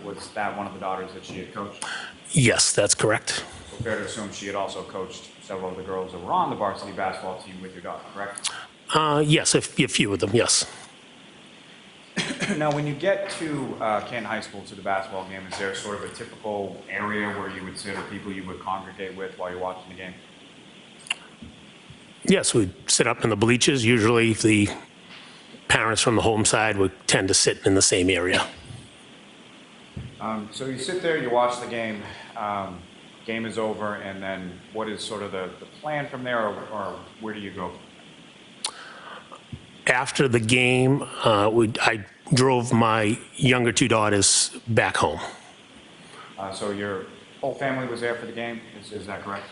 [SPEAKER 7] was that one of the daughters that she had coached?
[SPEAKER 9] Yes, that's correct.
[SPEAKER 7] So fair to assume she had also coached several of the girls that were on the varsity basketball team with your daughter, correct?
[SPEAKER 9] Yes, a few of them, yes.
[SPEAKER 7] Now, when you get to Canton High School to the basketball game, is there sort of a typical area where you would sit or people you would congregate with while you're watching the game?
[SPEAKER 9] Yes, we'd sit up in the bleachers. Usually the parents from the home side would tend to sit in the same area.
[SPEAKER 7] So you sit there, you watch the game, game is over, and then what is sort of the plan from there, or where do you go?
[SPEAKER 9] After the game, I drove my younger two daughters back home.
[SPEAKER 7] So your whole family was there for the game, is that correct?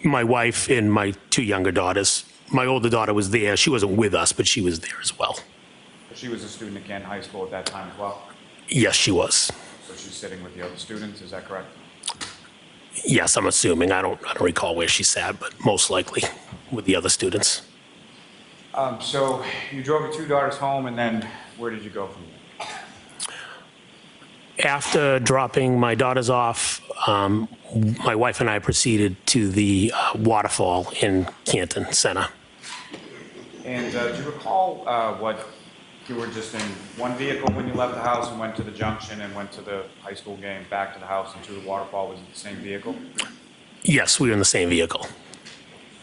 [SPEAKER 9] My wife and my two younger daughters. My older daughter was there. She wasn't with us, but she was there as well.
[SPEAKER 7] She was a student at Canton High School at that time as well?
[SPEAKER 9] Yes, she was.
[SPEAKER 7] So she's sitting with the other students, is that correct?
[SPEAKER 9] Yes, I'm assuming. I don't recall where she sat, but most likely with the other students.
[SPEAKER 7] So you drove your two daughters home, and then where did you go from there?
[SPEAKER 9] After dropping my daughters off, my wife and I proceeded to the Waterfall in Canton Center.
[SPEAKER 7] And do you recall what you were just in one vehicle when you left the house and went to the junction and went to the high school game, back to the house and to the waterfall? Was it the same vehicle?
[SPEAKER 9] Yes, we were in the same vehicle.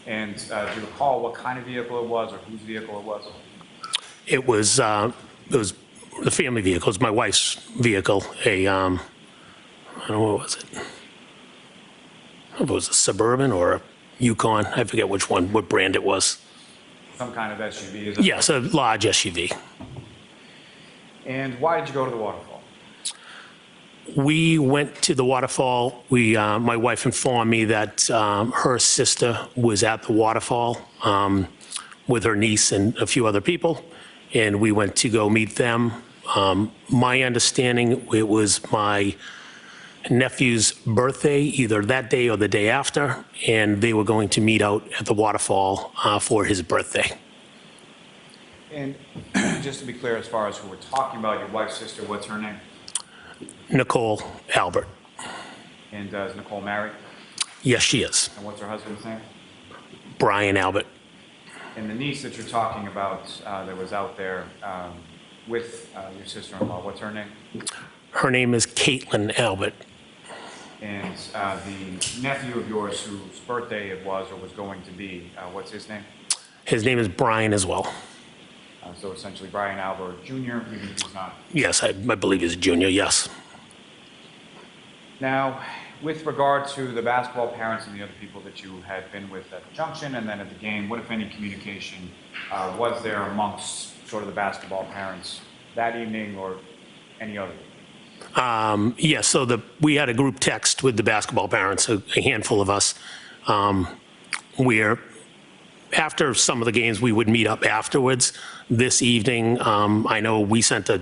[SPEAKER 7] And do you recall what kind of vehicle it was or whose vehicle it was?
[SPEAKER 9] It was the family vehicle. It was my wife's vehicle. I don't know, what was it? I don't know if it was a Suburban or a Yukon. I forget which one, what brand it was.
[SPEAKER 7] Some kind of SUV, is it?
[SPEAKER 9] Yes, a large SUV.
[SPEAKER 7] And why did you go to the waterfall?
[SPEAKER 9] We went to the waterfall. My wife informed me that her sister was at the waterfall with her niece and a few other people, and we went to go meet them. My understanding, it was my nephew's birthday, either that day or the day after, and they were going to meet out at the waterfall for his birthday.
[SPEAKER 7] And just to be clear, as far as who we're talking about, your wife's sister, what's her name?
[SPEAKER 9] Nicole Albert.
[SPEAKER 7] And is Nicole married?
[SPEAKER 9] Yes, she is.
[SPEAKER 7] And what's her husband's name?
[SPEAKER 9] Brian Albert.
[SPEAKER 7] And the niece that you're talking about that was out there with your sister-in-law, what's her name?
[SPEAKER 9] Her name is Caitlin Albert.
[SPEAKER 7] And the nephew of yours whose birthday it was or was going to be, what's his name?
[SPEAKER 9] His name is Brian as well.
[SPEAKER 7] So essentially Brian Albert Jr., even if he's not.
[SPEAKER 9] Yes, I believe he's a junior, yes.
[SPEAKER 7] Now, with regard to the basketball parents and the other people that you had been with at the junction and then at the game, what, if any, communication was there amongst sort of the basketball parents that evening or any other?
[SPEAKER 9] Yes, so we had a group text with the basketball parents, a handful of us, where after some of the games, we would meet up afterwards. This evening, I know I sent a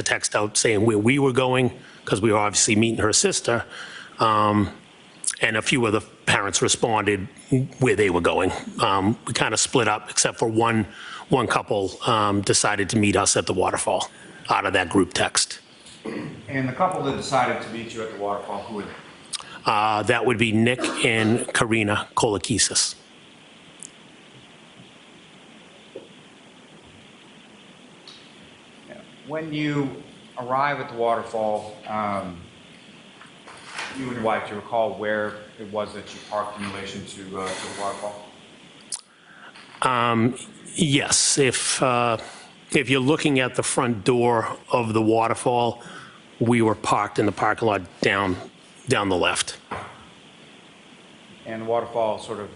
[SPEAKER 9] text out saying where we were going, because we were obviously meeting her sister, and a few of the parents responded where they were going. We kind of split up, except for one couple decided to meet us at the waterfall out of that group text.
[SPEAKER 7] And the couple that decided to meet you at the waterfall, who were they?
[SPEAKER 9] That would be Nick and Karina Kolakisis.
[SPEAKER 7] When you arrive at the waterfall, you and your wife, do you recall where it was that you parked in relation to the waterfall?
[SPEAKER 9] Yes, if you're looking at the front door of the waterfall, we were parked in the parking lot down the left.
[SPEAKER 7] And the waterfall sort of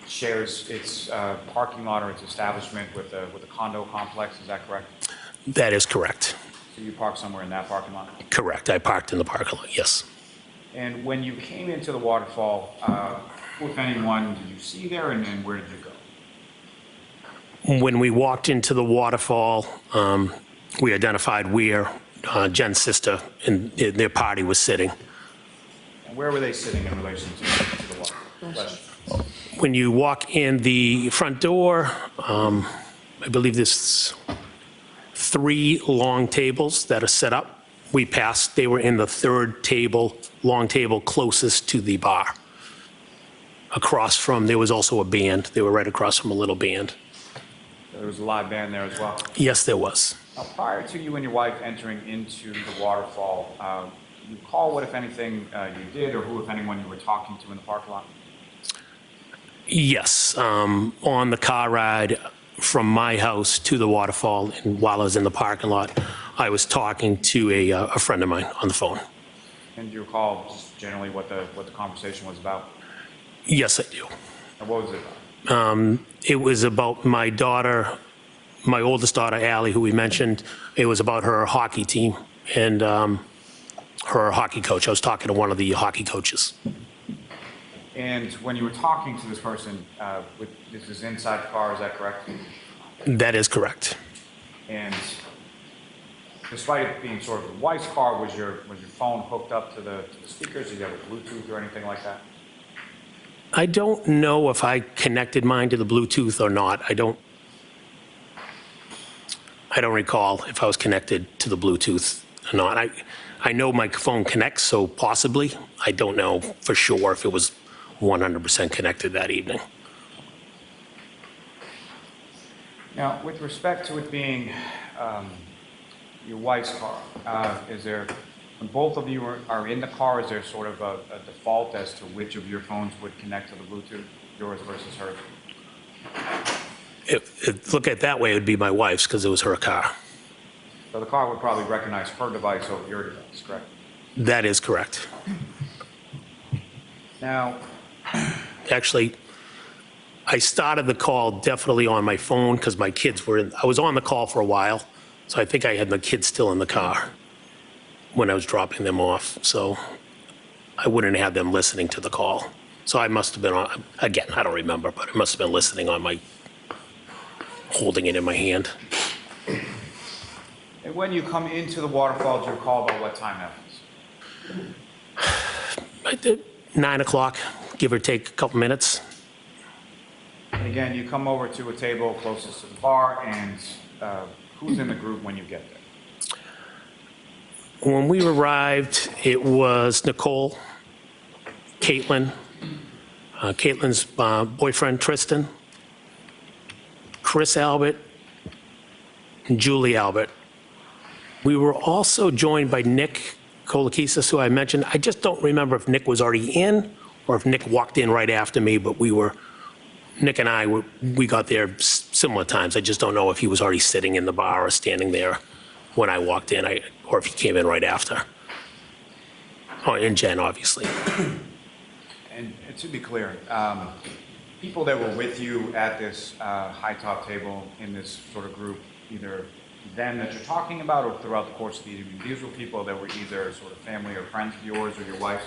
[SPEAKER 7] shares its parking lot or its establishment with a condo complex, is that correct?
[SPEAKER 9] That is correct.
[SPEAKER 7] So you parked somewhere in that parking lot?
[SPEAKER 9] Correct, I parked in the parking lot, yes.
[SPEAKER 7] And when you came into the waterfall, who, if anyone, did you see there and where did you go?
[SPEAKER 9] When we walked into the waterfall, we identified where Jen's sister and their party was sitting.
[SPEAKER 7] And where were they sitting in relation to the waterfall?
[SPEAKER 9] When you walk in the front door, I believe there's 3 long tables that are set up. We passed, they were in the 3rd table, long table closest to the bar. Across from, there was also a band. They were right across from a little band.
[SPEAKER 7] There was a live band there as well?
[SPEAKER 9] Yes, there was.
[SPEAKER 7] Now, prior to you and your wife entering into the waterfall, do you recall what, if anything, you did or who, if anyone, you were talking to in the parking lot?
[SPEAKER 9] Yes, on the car ride from my house to the waterfall, and while I was in the parking lot, I was talking to a friend of mine on the phone.
[SPEAKER 7] And do you recall just generally what the conversation was about?
[SPEAKER 9] Yes, I do.
[SPEAKER 7] And what was it about?
[SPEAKER 9] It was about my daughter, my oldest daughter, Allie, who we mentioned. It was about her hockey team and her hockey coach. I was talking to one of the hockey coaches.
[SPEAKER 7] And when you were talking to this person, this is inside the car, is that correct?
[SPEAKER 9] That is correct.
[SPEAKER 7] And despite it being sort of the wife's car, was your phone hooked up to the speakers? Did you have a Bluetooth or anything like that?
[SPEAKER 9] I don't know if I connected mine to the Bluetooth or not. I don't recall if I was connected to the Bluetooth or not. I know my phone connects, so possibly. I don't know for sure if it was 100% connected that evening.
[SPEAKER 7] Now, with respect to it being your wife's car, is there, when both of you are in the car, is there sort of a default as to which of your phones would connect to the Bluetooth, yours versus hers?
[SPEAKER 9] If look at it that way, it would be my wife's because it was her car.
[SPEAKER 7] So the car would probably recognize her device over your device, correct?
[SPEAKER 9] That is correct.
[SPEAKER 7] Now,
[SPEAKER 9] actually, I started the call definitely on my phone because my kids were in. I was on the call for a while, so I think I had my kids still in the car when I was dropping them off. So I wouldn't have them listening to the call. So I must have been on, again, I don't remember, but I must have been listening on my, holding it in my hand.
[SPEAKER 7] and when you come into the Waterfall, do you recall about what time that was?
[SPEAKER 9] 9 o'clock, give or take a couple minutes.
[SPEAKER 7] And again, you come over to a table closest to the bar, and who's in the group when you get there?
[SPEAKER 9] When we arrived, it was Nicole, Caitlin, Caitlin's boyfriend, Tristan, Chris Albert, and Julie Albert. We were also joined by Nick Kolakisis, who I mentioned. I just don't remember if Nick was already in or if Nick walked in right after me, but Nick and I, we got there similar times. I just don't know if he was already sitting in the bar or standing there when I walked in, or if he came in right after. Oh, and Jen, obviously.
[SPEAKER 7] And to be clear, people that were with you at this high top table in this sort of group, either them that you're talking about or throughout the course of the evening, these were people that were either sort of family or friends of yours or your wife's?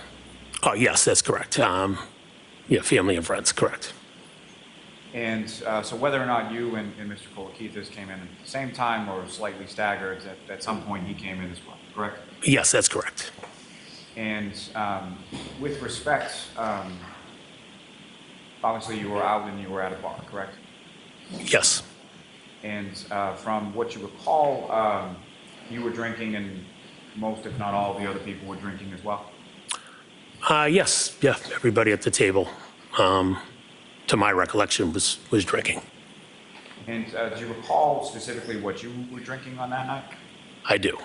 [SPEAKER 9] Oh, yes, that's correct. Yeah, family and friends, correct.
[SPEAKER 7] And so whether or not you and Mr. Kolakitis came in at the same time or slightly staggered, at some point he came in as well, correct?
[SPEAKER 9] Yes, that's correct.
[SPEAKER 7] And with respect, obviously you were out and you were at a bar, correct?
[SPEAKER 9] Yes.
[SPEAKER 7] And from what you recall, you were drinking and most, if not all, of the other people were drinking as well?
[SPEAKER 9] Yes, yeah, everybody at the table, to my recollection, was drinking.
[SPEAKER 7] And do you recall specifically what you were drinking on that night?
[SPEAKER 9] I do.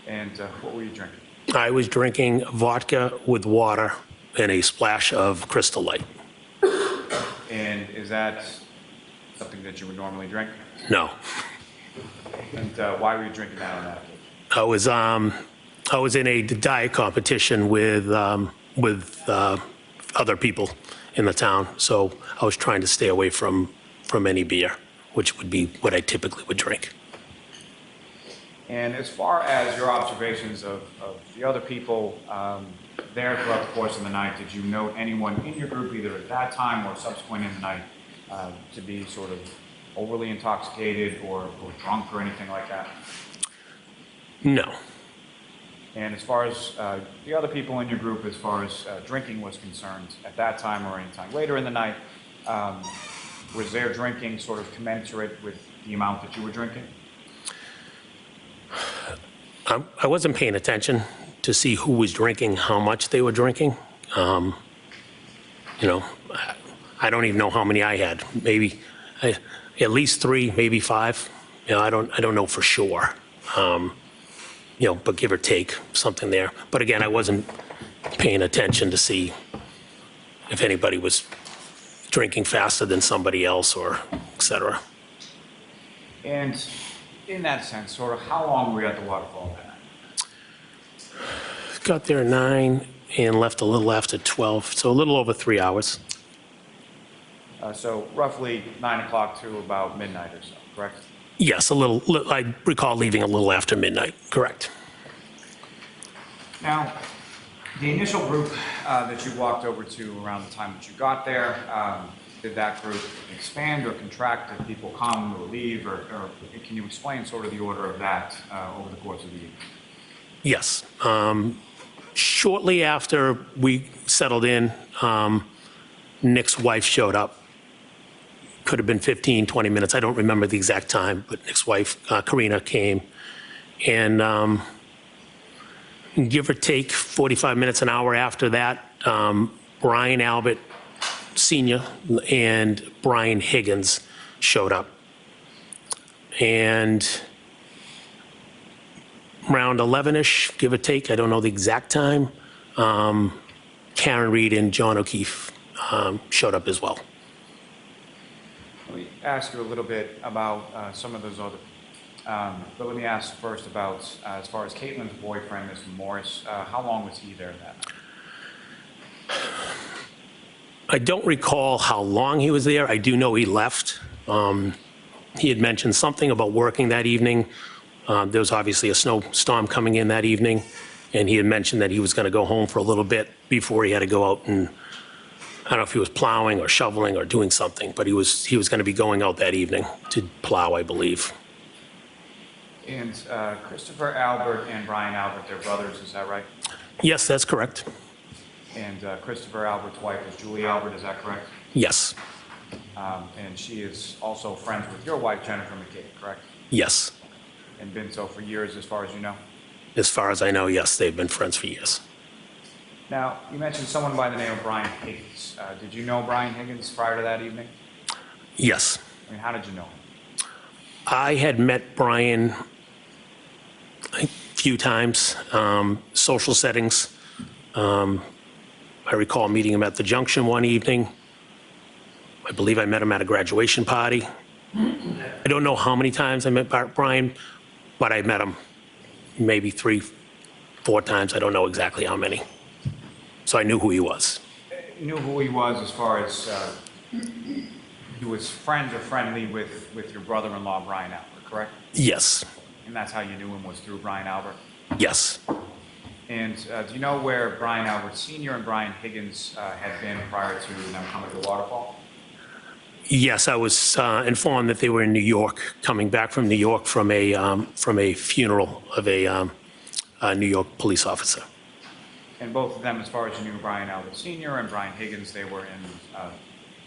[SPEAKER 7] And what were you drinking?
[SPEAKER 9] I was drinking vodka with water and a splash of Crystal Light.
[SPEAKER 7] And is that something that you would normally drink?
[SPEAKER 9] No.
[SPEAKER 7] And why were you drinking that on that occasion?
[SPEAKER 9] I was in a diet competition with other people in the town, so I was trying to stay away from any beer, which would be what I typically would drink.
[SPEAKER 7] And as far as your observations of the other people there throughout the course of the night, did you note anyone in your group, either at that time or subsequent in the night, to be sort of overly intoxicated or drunk or anything like that?
[SPEAKER 9] No.
[SPEAKER 7] And as far as the other people in your group, as far as drinking was concerned, at that time or any time later in the night, was their drinking sort of commensurate with the amount that you were drinking?
[SPEAKER 9] I wasn't paying attention to see who was drinking, how much they were drinking. You know, I don't even know how many I had. Maybe at least 3, maybe 5. You know, I don't know for sure. You know, but give or take something there. But again, I wasn't paying attention to see if anybody was drinking faster than somebody else or et cetera.
[SPEAKER 7] And in that sense, sort of how long were you at the Waterfall that night?
[SPEAKER 9] Got there at 9 and left a little after 12, so a little over 3 hours.
[SPEAKER 7] So roughly 9 o'clock to about midnight or so, correct?
[SPEAKER 9] Yes, I recall leaving a little after midnight, correct.
[SPEAKER 7] Now, the initial group that you walked over to around the time that you got there, did that group expand or contract? Did people come or leave? Or can you explain sort of the order of that over the course of the evening?
[SPEAKER 9] Yes. Shortly after we settled in, Nick's wife showed up. Could have been 15, 20 minutes. I don't remember the exact time, but Nick's wife, Karina, came. And give or take 45 minutes, an hour after that, Brian Albert Sr. and Brian Higgins showed up. And around 11-ish, give or take, I don't know the exact time, Karen Reed and John O'Keefe showed up as well.
[SPEAKER 7] Let me ask you a little bit about some of those other, but let me ask first about, as far as Caitlin's boyfriend, Mr. Morris, how long was he there that night?
[SPEAKER 9] I don't recall how long he was there. I do know he left. He had mentioned something about working that evening. There was obviously a snowstorm coming in that evening, and he had mentioned that he was going to go home for a little bit before he had to go out and, I don't know if he was plowing or shoveling or doing something, but he was going to be going out that evening to plow, I believe.
[SPEAKER 7] And Christopher Albert and Brian Albert, they're brothers, is that right?
[SPEAKER 9] Yes, that's correct.
[SPEAKER 7] And Christopher Albert's wife is Julie Albert, is that correct?
[SPEAKER 9] Yes.
[SPEAKER 7] And she is also friends with your wife, Jennifer McCabe, correct?
[SPEAKER 9] Yes.
[SPEAKER 7] And been so for years, as far as you know?
[SPEAKER 9] As far as I know, yes, they've been friends for years.
[SPEAKER 7] Now, you mentioned someone by the name of Brian Higgins. Did you know Brian Higgins prior to that evening?
[SPEAKER 9] Yes.
[SPEAKER 7] I mean, how did you know him?
[SPEAKER 9] I had met Brian a few times, social settings. I recall meeting him at the Junction one evening. I believe I met him at a graduation party. I don't know how many times I met Brian, but I met him maybe 3, 4 times. I don't know exactly how many. So I knew who he was.
[SPEAKER 7] You knew who he was as far as he was friends or friendly with your brother-in-law, Brian Albert, correct?
[SPEAKER 9] Yes.
[SPEAKER 7] And that's how you knew him, was through Brian Albert?
[SPEAKER 9] Yes.
[SPEAKER 7] And do you know where Brian Albert Sr. and Brian Higgins had been prior to them coming to Waterfall?
[SPEAKER 9] Yes, I was informed that they were in New York, coming back from New York from a funeral of a New York police officer.
[SPEAKER 7] And both of them, as far as you knew, Brian Albert Sr. and Brian Higgins, they were in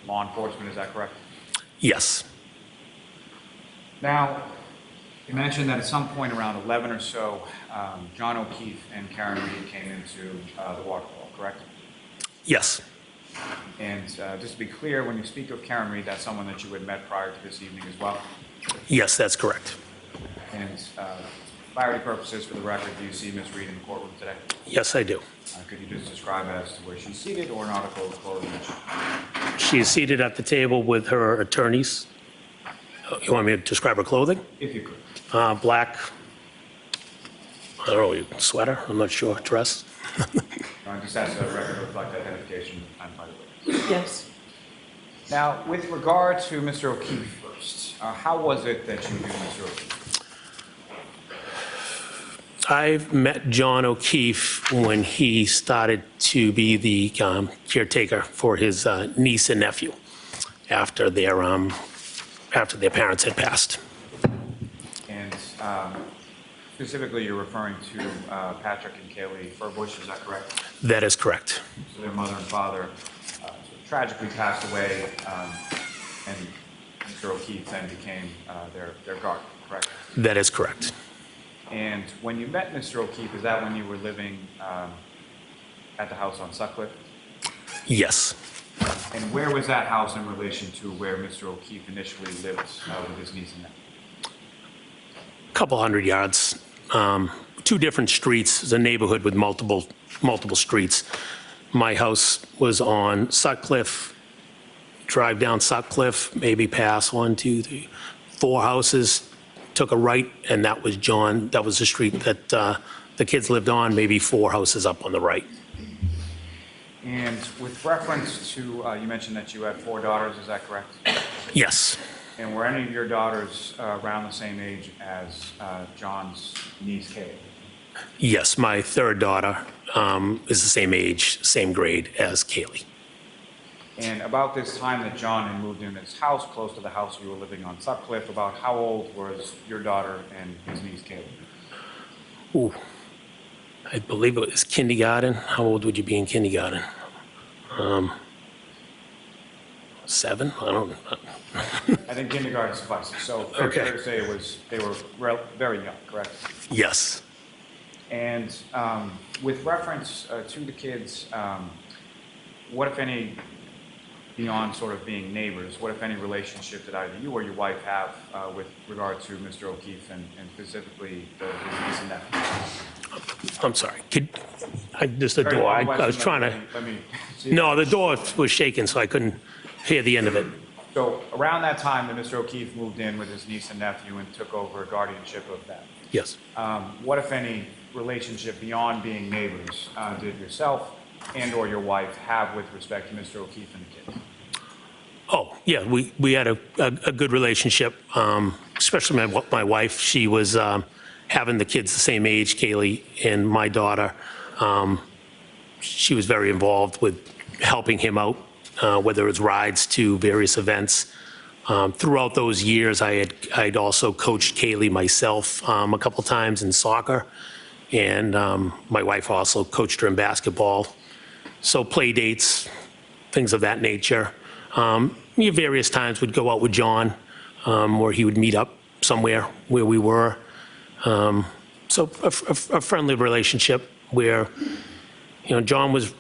[SPEAKER 7] law enforcement, is that correct?
[SPEAKER 9] Yes.
[SPEAKER 7] Now, you mentioned that at some point around 11 or so, John O'Keefe and Karen Reed came into the Waterfall, correct?
[SPEAKER 9] Yes.
[SPEAKER 7] And just to be clear, when you speak of Karen Reed, that's someone that you had met prior to this evening as well?
[SPEAKER 9] Yes, that's correct.
[SPEAKER 7] And clarity purposes, for the record, do you see Ms. Reed in the courtroom today?
[SPEAKER 9] Yes, I do.
[SPEAKER 7] Could you just describe as to where she's seated or an article of clothing?
[SPEAKER 9] She is seated at the table with her attorneys. You want me to describe her clothing?
[SPEAKER 7] If you could.
[SPEAKER 9] Black, I don't know, sweater, I'm not sure, dress.
[SPEAKER 7] Just as a record to reflect identification and by the way.
[SPEAKER 29] Yes.
[SPEAKER 7] Now, with regard to Mr. O'Keefe first, how was it that you knew Mr. O'Keefe?
[SPEAKER 9] I've met John O'Keefe when he started to be the caretaker for his niece and nephew after their parents had passed.
[SPEAKER 7] And specifically, you're referring to Patrick and Kaylee Furbush, is that correct?
[SPEAKER 9] That is correct.
[SPEAKER 7] So their mother and father tragically passed away, and Mr. O'Keefe then became their guardian, correct?
[SPEAKER 9] That is correct.
[SPEAKER 7] And when you met Mr. O'Keefe, is that when you were living at the house on Sutcliffe?
[SPEAKER 9] Yes.
[SPEAKER 7] And where was that house in relation to where Mr. O'Keefe initially lived with his niece and nephew?
[SPEAKER 9] A couple hundred yards. 2 different streets. It's a neighborhood with multiple streets. My house was on Sutcliffe. Drive down Sutcliffe, maybe pass 1, 2, 3, 4 houses. Took a right, and that was John. That was the street that the kids lived on, maybe 4 houses up on the right.
[SPEAKER 7] And with reference to, you mentioned that you had 4 daughters, is that correct?
[SPEAKER 9] Yes.
[SPEAKER 7] And were any of your daughters around the same age as John's niece, Kaylee?
[SPEAKER 9] Yes, my 3rd daughter is the same age, same grade as Kaylee.
[SPEAKER 7] And about this time that John had moved in his house, close to the house you were living on Sutcliffe, about how old was your daughter and his niece, Kaylee?
[SPEAKER 9] Ooh, I believe it was kindergarten. How old would you be in kindergarten? 7? I don't know.
[SPEAKER 7] I think kindergarten suffices. So fair to say they were very young, correct?
[SPEAKER 9] Yes.
[SPEAKER 7] And with reference to the kids, what, if any, beyond sort of being neighbors, what, if any, relationship did either you or your wife have with regard to Mr. O'Keefe and specifically his niece and nephew?
[SPEAKER 9] I'm sorry. Just the
[SPEAKER 7] Very
[SPEAKER 9] door.
[SPEAKER 7] long
[SPEAKER 9] I
[SPEAKER 7] question,
[SPEAKER 9] was trying to.
[SPEAKER 7] let me see.
[SPEAKER 9] No, the door was shaking, so I couldn't hear the end of it.
[SPEAKER 7] So around that time that Mr. O'Keefe moved in with his niece and nephew and took over guardianship of them,
[SPEAKER 9] Yes.
[SPEAKER 7] what, if any, relationship beyond being neighbors did yourself and or your wife have with respect to Mr. O'Keefe and the kids?
[SPEAKER 9] Oh, yeah, we had a good relationship, especially my wife. She was having the kids the same age, Kaylee and my daughter. She was very involved with helping him out, whether it's rides to various events. Throughout those years, I'd also coached Kaylee myself a couple times in soccer, and my wife also coached her in basketball. So play dates, things of that nature. Various times would go out with John, or he would meet up somewhere where we were. So a friendly relationship where, John was,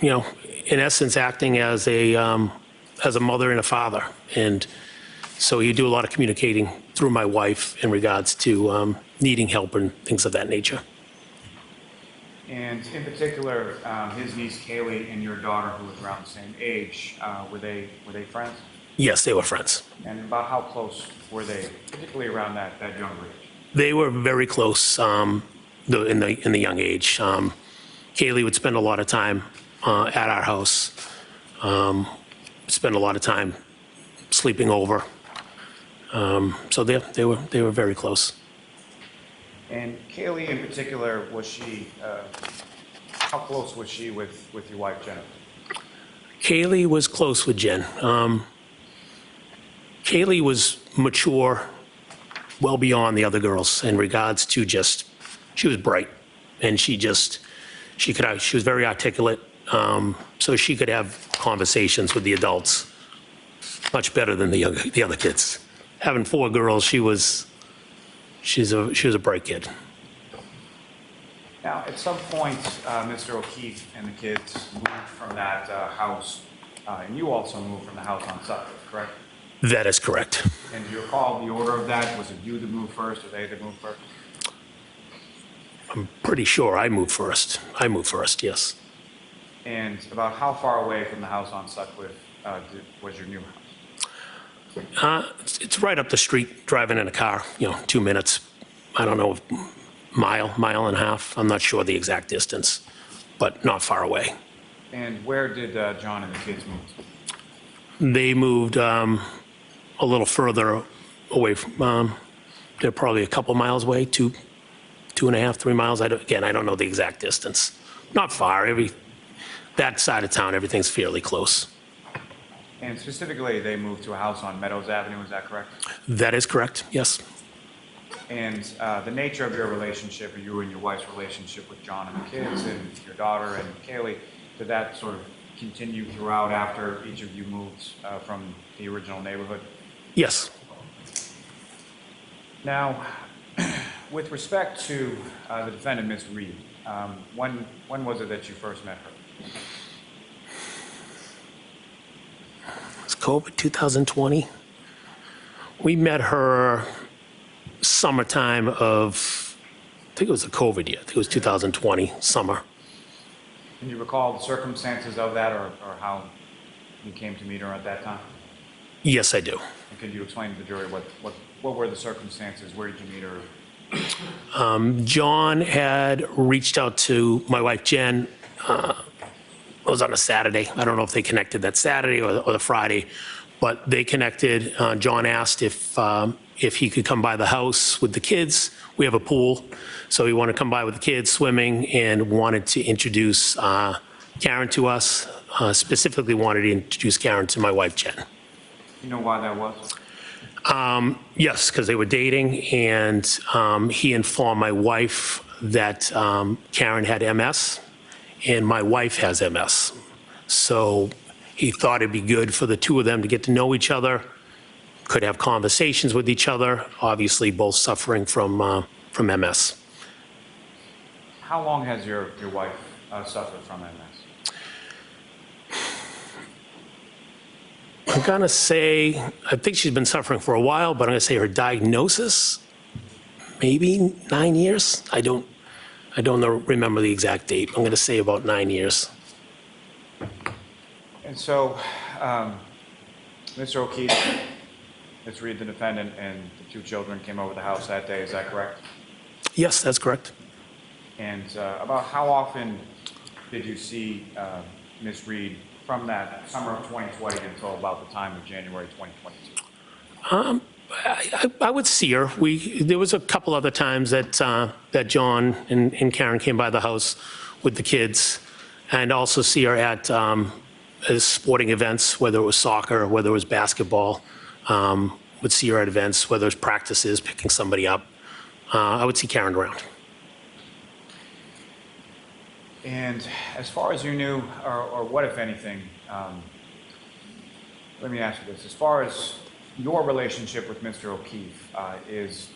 [SPEAKER 9] in essence acting as a mother and a father. And so he'd do a lot of communicating through my wife in regards to needing help and things of that nature.
[SPEAKER 7] And in particular, his niece Kaylee and your daughter, who was around the same age, were they friends?
[SPEAKER 9] Yes, they were friends.
[SPEAKER 7] And about how close were they, particularly around that younger age?
[SPEAKER 9] They were very close in the young age. Kaylee would spend a lot of time at our house, spend a lot of time sleeping over. So they were very close.
[SPEAKER 7] And Kaylee in particular, was she, how close was she with your wife, Jennifer?
[SPEAKER 9] Kaylee was close with Jen. Kaylee was mature, well beyond the other girls in regards to she was bright, and she was very articulate, so she could have conversations with the adults much better than the other kids. Having 4 girls, she was a bright kid.
[SPEAKER 7] Now, at some point, Mr. O'Keefe and the kids moved from that house, and you also moved from the house on Sutcliffe, correct?
[SPEAKER 9] That is correct.
[SPEAKER 7] And do you recall the order of that? Was it you that moved first, or they that moved first?
[SPEAKER 9] I'm pretty sure I moved first. Yes.
[SPEAKER 7] And about how far away from the house on Sutcliffe was your new house?
[SPEAKER 9] It's right up the street, driving in a car, 2 minutes. I don't know, mile and a half. I'm not sure the exact distance, but not far away.
[SPEAKER 7] And where did John and the kids move?
[SPEAKER 9] They moved a little further away from, they're probably a couple miles away, 2.5, 3 miles. I don't know the exact distance. Not far. That side of town, everything's fairly close.
[SPEAKER 7] And specifically, they moved to a house on Meadows Avenue, is that correct?
[SPEAKER 9] That is correct, yes.
[SPEAKER 7] And the nature of your relationship, or you and your wife's relationship with John and the kids and your daughter and Kaylee, did that sort of continue throughout after each of you moved from the original neighborhood?
[SPEAKER 9] Yes.
[SPEAKER 7] Now, with respect to the defendant, Ms. Reed, when was it that you first met her?
[SPEAKER 9] It's COVID 2020. We met her summertime of, I think it was the COVID year. I think it was 2020, summer.
[SPEAKER 7] Can you recall the circumstances of that, or how you came to meet her at that time?
[SPEAKER 9] Yes, I do.
[SPEAKER 7] And could you explain to the jury what were the circumstances? Where did you meet her?
[SPEAKER 9] John had reached out to my wife, Jen. It was on a Saturday. I don't know if they connected that Saturday or the Friday, but they connected. John asked if he could come by the house with the kids. We have a pool, so he wanted to come by with the kids swimming and wanted to introduce Karen to us. Specifically wanted to introduce Karen to my wife, Jen.
[SPEAKER 7] You know why that was?
[SPEAKER 9] Yes, because they were dating, and he informed my wife that Karen had MS, and my wife has MS. So he thought it'd be good for the two of them to get to know each other, could have conversations with each other, obviously both suffering from MS.
[SPEAKER 7] How long has your wife suffered from MS?
[SPEAKER 9] I'm going to say, I think she's been suffering for a while, but I'm going to say her diagnosis, maybe 9 years. I don't remember the exact date. I'm going to say about 9 years.
[SPEAKER 7] And so, Mr. O'Keefe, Ms. Reed, the defendant, and the two children came over the house that day, is that correct?
[SPEAKER 9] Yes, that's correct.
[SPEAKER 7] And about how often did you see Ms. Reed from that summer of 2020 until about the time of January 2022?
[SPEAKER 9] I would see her. There was a couple other times that that John and Karen came by the house with the kids, and also see her at sporting events, whether it was soccer or whether it was basketball. Would see her at events, whether it's practices, picking somebody up. I would see Karen around.
[SPEAKER 7] And as far as you knew, or what, if anything, let me ask you this. As far as your relationship with Mr. O'Keefe, is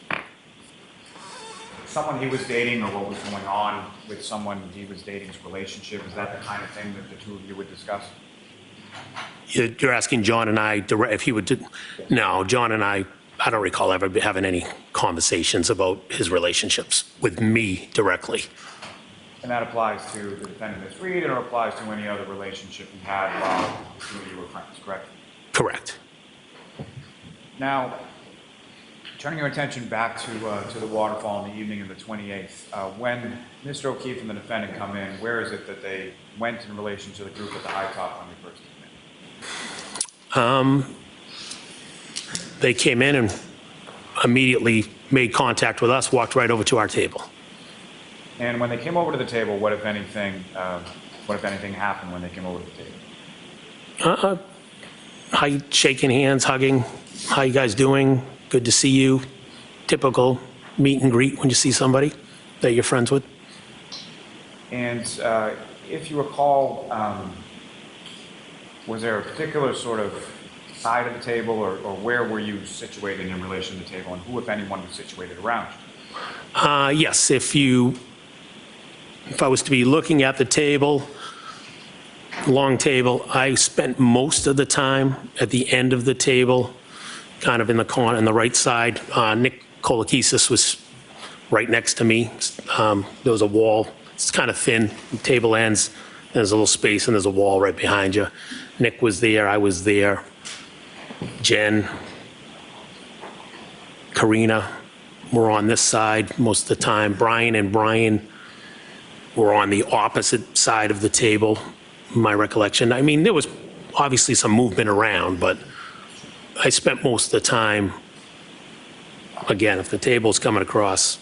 [SPEAKER 7] someone he was dating or what was going on with someone he was dating's relationship, is that the kind of thing that the two of you would discuss?
[SPEAKER 9] You're asking John and I if he would no, John and I don't recall ever having any conversations about his relationships with me directly.
[SPEAKER 7] And that applies to the defendant, Ms. Reed, and it applies to any other relationship you had while you were friends, correct?
[SPEAKER 9] Correct.
[SPEAKER 7] Now, turning your attention back to the Waterfall on the evening of the 28th, when Mr. O'Keefe and the defendant come in, where is it that they went in relation to the group at the high top when they first came in?
[SPEAKER 9] They came in and immediately made contact with us, walked right over to our table.
[SPEAKER 7] And when they came over to the table, what if anything happened when they came over to the table?
[SPEAKER 9] Shaking hands, hugging. How you guys doing? Good to see you. Typical meet and greet when you see somebody that you're friends with.
[SPEAKER 7] And if you recall, was there a particular sort of side of the table, or where were you situated in relation to the table, and who, if anyone, was situated around you?
[SPEAKER 9] Yes, if I was to be looking at the table, long table, I spent most of the time at the end of the table, kind of in the corner on the right side. Nick Kolakisis was right next to me. There was a wall. It's kind of thin. The table ends. There's a little space, and there's a wall right behind you. Nick was there. I was there. Jen, Karina were on this side most of the time. Brian and Brian were on the opposite side of the table, my recollection. I mean, there was obviously some movement around, but I spent most of the time, again, if the table's coming across,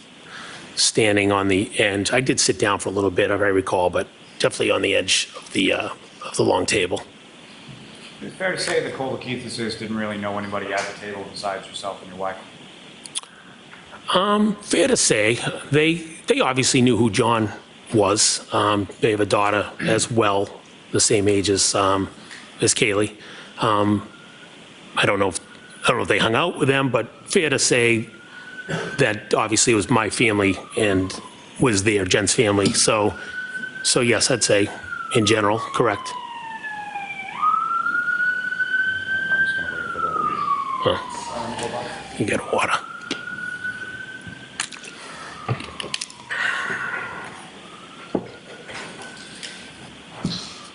[SPEAKER 9] standing on the end. I did sit down for a little bit, if I recall, but definitely on the edge of the long table.
[SPEAKER 7] It's fair to say the Kolakisis didn't really know anybody at the table besides yourself and your wife?
[SPEAKER 9] Fair to say. They obviously knew who John was. They have a daughter as well, the same age as Kaylee. I don't know if they hung out with them, but fair to say that obviously it was my family and was there, Jen's family. So yes, I'd say in general, correct.
[SPEAKER 7] I'm just going to wait for the...
[SPEAKER 9] You get water.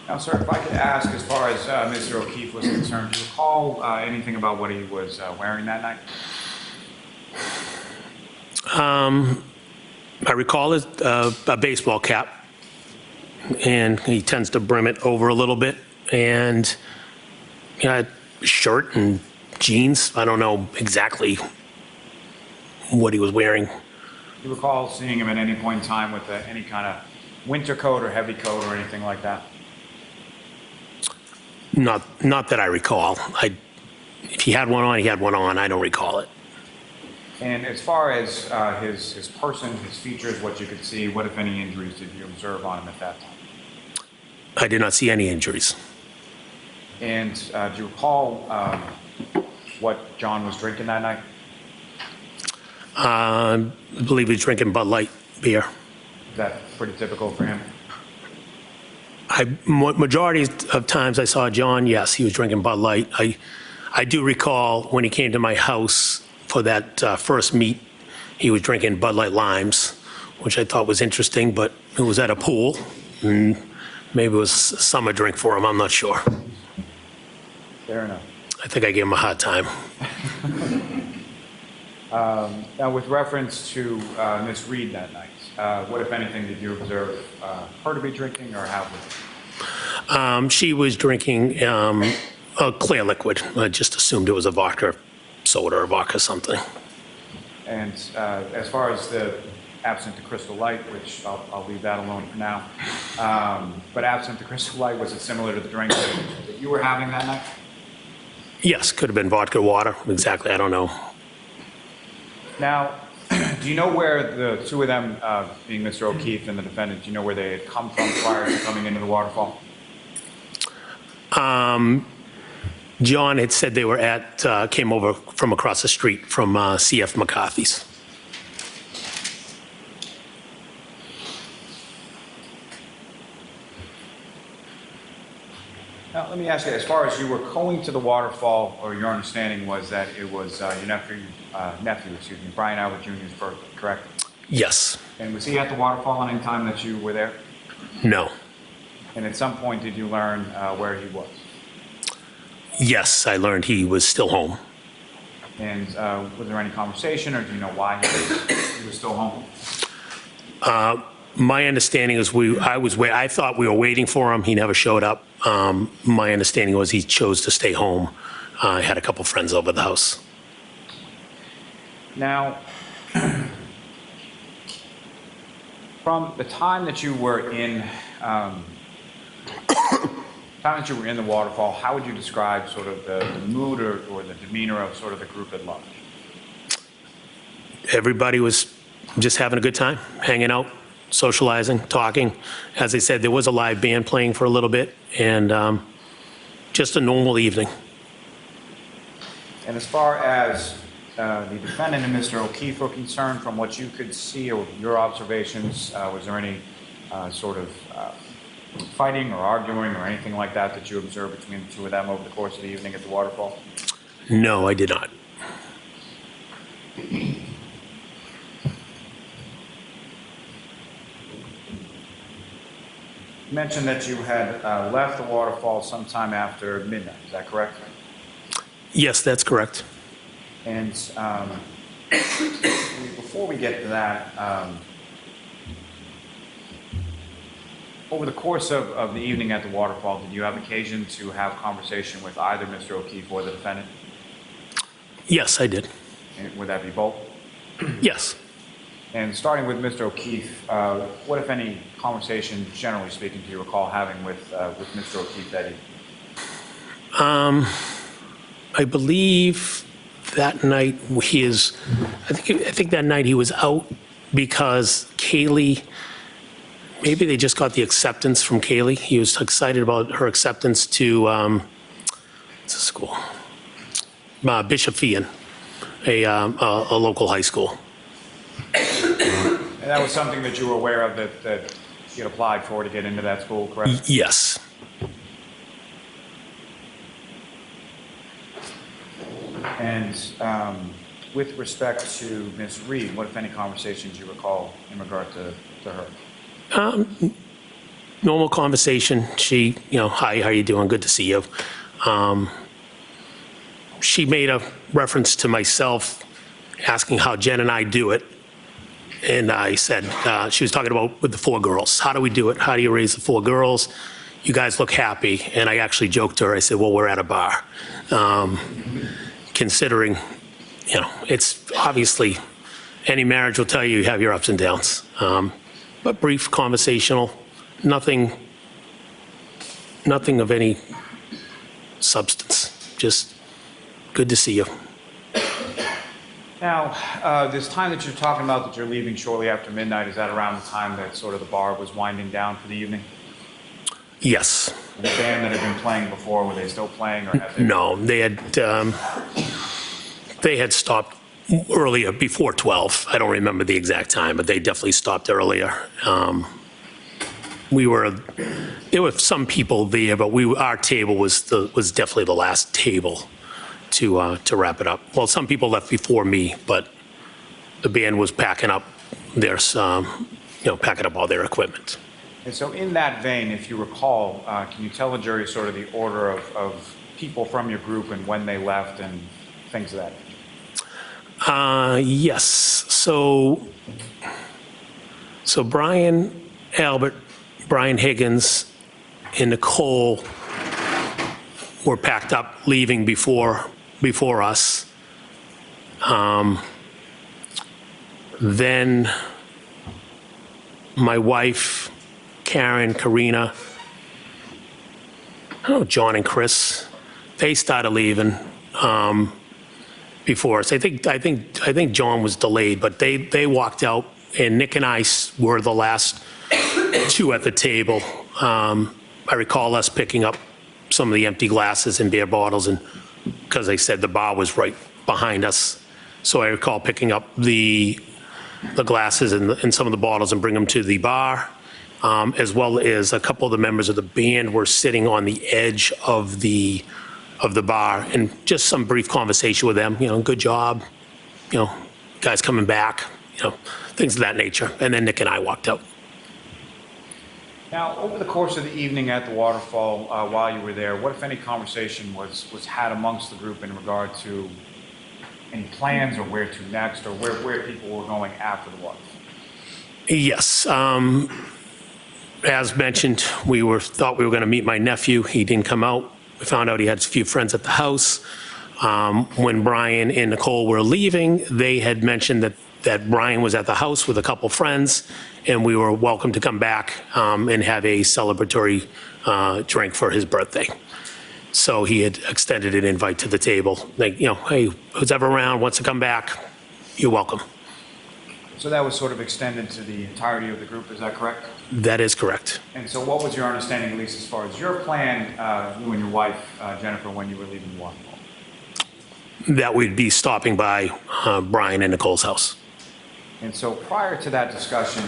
[SPEAKER 7] Now, sir, if I could ask, as far as Mr. O'Keefe was concerned, do you recall anything about what he was wearing that night?
[SPEAKER 9] I recall a baseball cap, and he tends to brim it over a little bit, and shirt and jeans. I don't know exactly what he was wearing.
[SPEAKER 7] Do you recall seeing him at any point in time with any kind of winter coat or heavy coat or anything like that?
[SPEAKER 9] Not that I recall. If he had one on, he had one on. I don't recall it.
[SPEAKER 7] And as far as his person, his features, what you could see, what, if any, injuries did you observe on him at that time?
[SPEAKER 9] I did not see any injuries.
[SPEAKER 7] And do you recall what John was drinking that night?
[SPEAKER 9] I believe he was drinking Bud Light beer.
[SPEAKER 7] Is that pretty typical for him?
[SPEAKER 9] Majority of times I saw John, yes, he was drinking Bud Light. I do recall when he came to my house for that first meet, he was drinking Bud Light Limes, which I thought was interesting, but it was at a pool, and maybe it was a summer drink for him, I'm not sure.
[SPEAKER 7] Fair enough.
[SPEAKER 9] I think I gave him a hard time.
[SPEAKER 7] Now, with reference to Miss Reed that night, what, if anything, did you observe her to be drinking or have?
[SPEAKER 9] She was drinking a clear liquid. I just assumed it was a vodka soda or vodka something.
[SPEAKER 7] And as far as the absent the Crystal Light, which I'll leave that alone for now, but absent the Crystal Light, was it similar to the drink that you were having that night?
[SPEAKER 9] Yes, could have been vodka water. Exactly, I don't know.
[SPEAKER 7] Now, do you know where the two of them, being Mr. O'Keefe and the defendant, do you know where they had come from prior to coming into the Waterfall?
[SPEAKER 9] John had said they were came over from across the street from C.F. McCarthy's.
[SPEAKER 7] Now, let me ask you, as far as you were going to the Waterfall, or your understanding was that it was your nephew, Brian Albert Jr.'s birthday, correct?
[SPEAKER 9] Yes.
[SPEAKER 7] And was he at the Waterfall at any time that you were there?
[SPEAKER 9] No.
[SPEAKER 7] And at some point, did you learn where he was?
[SPEAKER 9] Yes, I learned he was still home.
[SPEAKER 7] And was there any conversation, or do you know why he was still home?
[SPEAKER 9] My understanding is I thought we were waiting for him. He never showed up. My understanding was he chose to stay home. I had a couple friends over the house.
[SPEAKER 7] Now, from the time that you were in the Waterfall, how would you describe sort of the mood or the demeanor of sort of the group at large?
[SPEAKER 9] Everybody was just having a good time, hanging out, socializing, talking. As I said, there was a live band playing for a little bit, and just a normal evening.
[SPEAKER 7] And as far as the defendant and Mr. O'Keefe were concerned, from what you could see or your observations, was there any sort of fighting or arguing or anything like that that you observed between the two of them over the course of the evening at the Waterfall?
[SPEAKER 9] No, I did not.
[SPEAKER 7] You mentioned that you had left the Waterfall sometime after midnight, is that correct?
[SPEAKER 9] Yes, that's correct.
[SPEAKER 7] And before we get to that, over the course of the evening at the Waterfall, did you have occasion to have conversation with either Mr. O'Keefe or the defendant?
[SPEAKER 9] Yes, I did.
[SPEAKER 7] And would that be both?
[SPEAKER 9] Yes.
[SPEAKER 7] And starting with Mr. O'Keefe, what, if any, conversation, generally speaking, do you recall having with Mr. O'Keefe that evening?
[SPEAKER 9] I believe that night I think that night he was out because Kaylee, maybe they just got the acceptance from Kaylee. He was excited about her acceptance to, what's the school? Bishop Fian, a local high school.
[SPEAKER 7] And that was something that you were aware of that you had applied for to get into that school, correct?
[SPEAKER 9] Yes.
[SPEAKER 7] And with respect to Ms. Reed, what, if any, conversations you recall in regard to her?
[SPEAKER 9] Normal conversation. She, hi, how you doing? Good to see you. She made a reference to myself asking how Jen and I do it. And I said, she was talking about with the 4 girls. How do we do it? How do you raise the 4 girls? You guys look happy. And I actually joked to her. I said, well, we're at a bar. Considering, it's obviously any marriage will tell you have your ups and downs. But brief, conversational, nothing of any substance. Just good to see you.
[SPEAKER 7] Now, this time that you're talking about that you're leaving shortly after midnight, is that around the time that sort of the bar was winding down for the evening?
[SPEAKER 9] Yes.
[SPEAKER 7] The band that had been playing before, were they still playing, or had they?
[SPEAKER 9] No, they had stopped earlier, before 12. I don't remember the exact time, but they definitely stopped earlier. there were some people there, but our table was definitely the last table to wrap it up. Well, some people left before me, but the band was packing up packing up all their equipment.
[SPEAKER 7] And so in that vein, if you recall, can you tell the jury sort of the order of people from your group and when they left and things of that nature?
[SPEAKER 9] Yes. So Brian Albert, Brian Higgins, and Nicole were packed up, leaving before us. Then my wife, Karen, Karina, I don't know, John and Chris, they started leaving before us. I think John was delayed, but they walked out, and Nick and I were the last two at the table. I recall us picking up some of the empty glasses and beer bottles, and because they said the bar was right behind us, so I recall picking up the glasses and some of the bottles and bring them to the bar, as well as a couple of the members of the band were sitting on the edge of the bar, and just some brief conversation with them, good job, guys coming back, things of that nature. And then Nick and I walked out.
[SPEAKER 7] Now, over the course of the evening at the Waterfall, while you were there, what, if any, conversation was had amongst the group in regard to any plans or where to next, or where people were going after the Waterfall?
[SPEAKER 9] Yes. As mentioned, thought we were going to meet my nephew. He didn't come out. We found out he had a few friends at the house. When Brian and Nicole were leaving, they had mentioned that Brian was at the house with a couple friends, and we were welcome to come back and have a celebratory drink for his birthday. So he had extended an invite to the table. Like, hey, who's ever around, wants to come back, you're welcome.
[SPEAKER 7] So that was sort of extended to the entirety of the group, is that correct?
[SPEAKER 9] That is correct.
[SPEAKER 7] And so what was your understanding, at least as far as your plan, you and your wife, Jennifer, when you were leaving the Waterfall?
[SPEAKER 9] That we'd be stopping by Brian and Nicole's house.
[SPEAKER 7] And so prior to that discussion